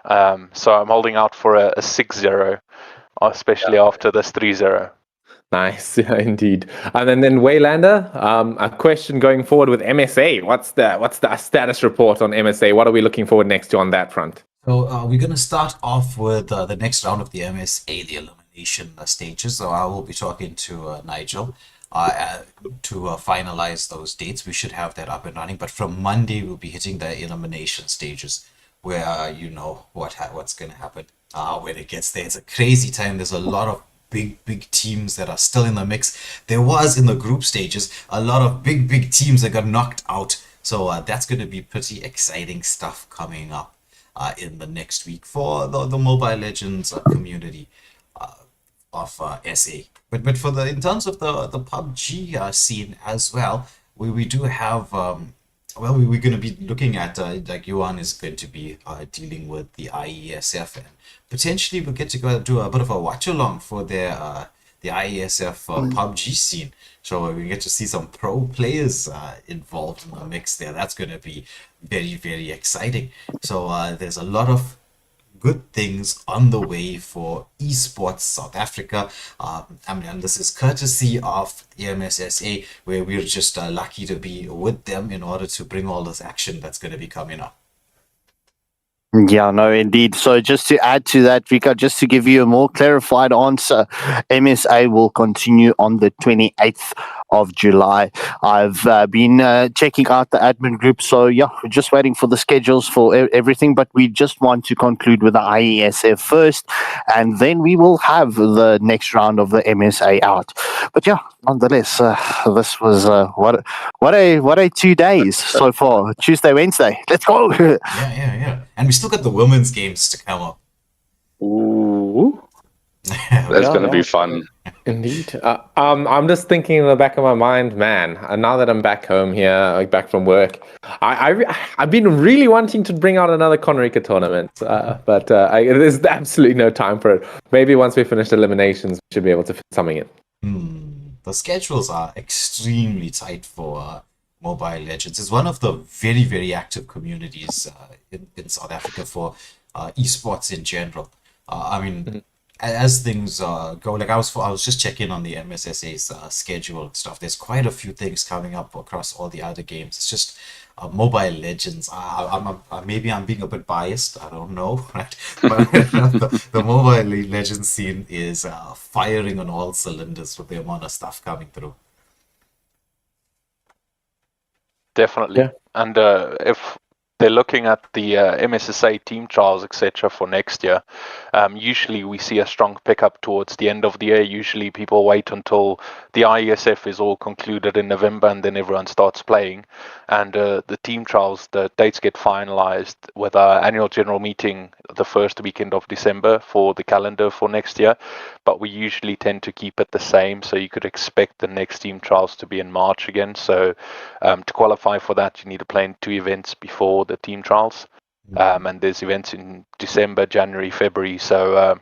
So I'm holding out for a 6-0. Especially after this 3-0. Nice, yeah, indeed. And then Waylander, a question going forward with MSA. What's the status report on MSA? What are we looking forward next to on that front? So we're going to start off with the next round of the MSA, the elimination stages. So I will be talking to Nigel to finalize those dates. We should have that up and running. But from Monday, we'll be hitting the elimination stages, where you know what's going to happen when it gets there. It's a crazy time. There's a lot of big teams that are still in the mix. There was in the group stages a lot of big teams that got knocked out. So that's going to be pretty exciting stuff coming up in the next week for the Mobile Legends community of SA. But for in terms of the PUBG scene as well, we do have. Well, we're going to be looking at, like Johan is going to be dealing with the IESF, and potentially we'll get to go do a bit of a watch along for the IESF PUBG scene. So we get to see some pro players involved in the mix there. That's going to be very, very exciting. So there's a lot of good things on the way for esports South Africa. And this is courtesy of the MSSA, where we're just lucky to be with them in order to bring all this action that's going to be coming up. Yeah, no, indeed. So just to add to that, Vika, just to give you a more clarified answer, MSA will continue on the 28th of July. I've been checking out the admin group, so yeah, we're just waiting for the schedules for everything, but we just want to conclude with the IESF first, and then we will have the next round of the MSA out. But yeah, nonetheless, this was what a 2 days so far. Tuesday, Wednesday, let's go. Yeah. And we still got the women's games to come up. Ooh, that's going to be fun. Indeed. I'm just thinking in the back of my mind, man, now that I'm back home here, like back from work, I've been really wanting to bring out another Conrica tournament, but there's absolutely no time for it. Maybe once we finish eliminations, we should be able to fit something in. The schedules are extremely tight for Mobile Legends. It's one of the very, very active communities in South Africa for esports in general. As things go, like I was just checking on the MSSA's schedule and stuff. There's quite a few things coming up across all the other games. It's just Mobile Legends. Maybe I'm being a bit biased. I don't know, right? But the Mobile Legends scene is firing on all cylinders with the amount of stuff coming through. Definitely. Yeah. And if they're looking at the MSSA team trials, etc., for next year, usually we see a strong pickup towards the end of the year. Usually people wait until the IESF is all concluded in November and then everyone starts playing. And the team trials, the dates get finalized with our annual general meeting the first weekend of December for the calendar for next year. But we usually tend to keep it the same. So you could expect the next team trials to be in March again. So to qualify for that, you need to play in 2 events before the team trials. And there's events in December, January, February. So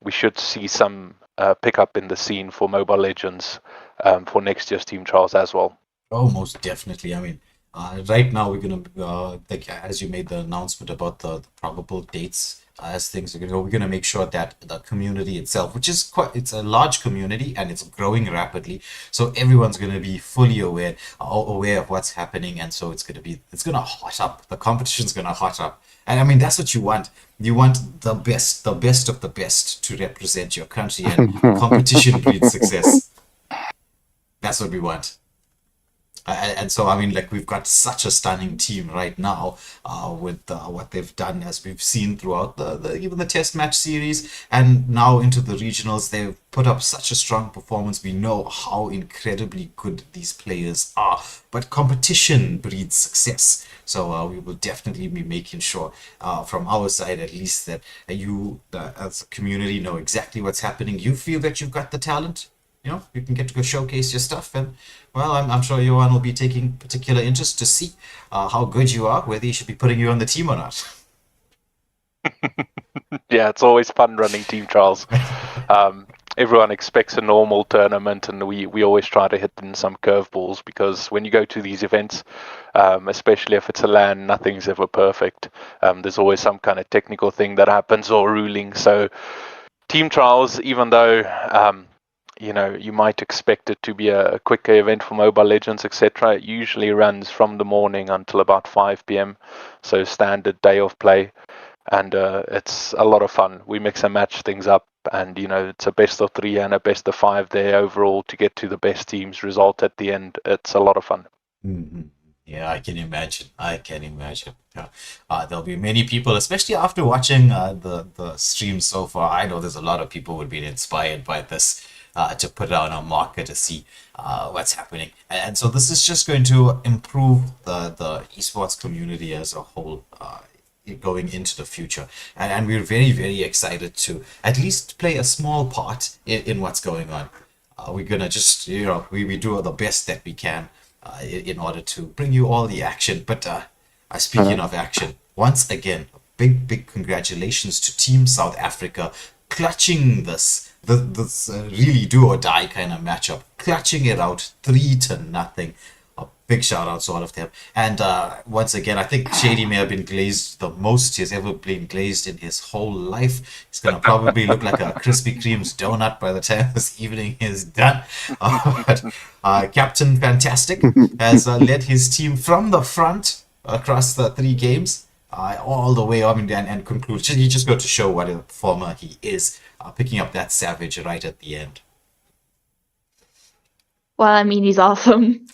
we should see some pickup in the scene for Mobile Legends for next year's team trials as well. Oh, most definitely. Right now we're gonna as you made the announcement about the probable dates as things are gonna go, we're gonna make sure that the community itself, which is it's a large community and it's growing rapidly, so everyone's gonna be fully aware of what's happening, and so it's gonna hot up. The competition's gonna hot up, and that's what you want. You want the best of the best to represent your country, and competition breeds success. That's what we want. And so we've got such a stunning team right now with what they've done, as we've seen throughout even the test match series, and now into the regionals. They've put up such a strong performance. We know how incredibly good these players are, but competition breeds success. So we will definitely be making sure from our side at least that you as a community know exactly what's happening. You feel that you've got the talent, you can get to go showcase your stuff, and well, I'm sure Johan will be taking particular interest to see how good you are, whether he should be putting you on the team or not. Yeah, it's always fun running team trials. Everyone expects a normal tournament, and we always try to hit in some curveballs, because when you go to these events, especially if it's a LAN, nothing's ever perfect. There's always some kind of technical thing that happens or ruling. So team trials, even though you might expect it to be a quicker event for Mobile Legends, etc., it usually runs from the morning until about 5 p.m. So standard day of play. And it's a lot of fun. We mix and match things up, and it's a best of 3 and a best of 5 there overall to get to the best team's result at the end. It's a lot of fun. Mm-hmm. Yeah, I can imagine. Yeah. There'll be many people, especially after watching the stream so far. I know there's a lot of people who've been inspired by this to put it on our market to see what's happening. And so this is just going to improve the esports community as a whole going into the future. And we're very, very excited to at least play a small part in what's going on. We're going to just, we do the best that we can in order to bring you all the action. But speaking of action, once again, big congratulations to Team South Africa clutching this really do or die kind of matchup, clutching it out 3-0. A big shout out to all of them. And once again, I think Shady may have been glazed the most he's ever been glazed in his whole life. He's going to probably look like a Krispy Kreme's donut by the time this evening is done. But Captain Fantastic has led his team from the front across the 3 games. All the way up and conclude. He just got to show what a performer he is, picking up that savage right at the end. Well, I mean, he's awesome.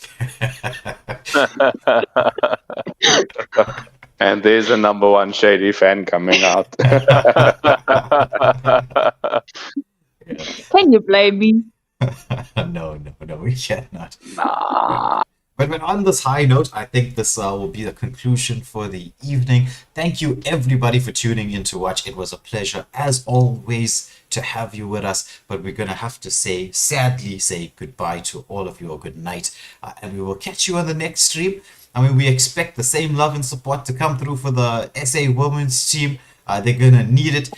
And there's a number one shady fan coming out. Can you blame me? No, we cannot. Nah. But on this high note, I think this will be the conclusion for the evening. Thank you, everybody, for tuning in to watch. It was a pleasure, as always, to have you with us. But we're going to have to sadly say goodbye to all of you, or good night. And we will catch you on the next stream. I mean, we expect the same love and support to come through for the SA women's team. They're going to need it.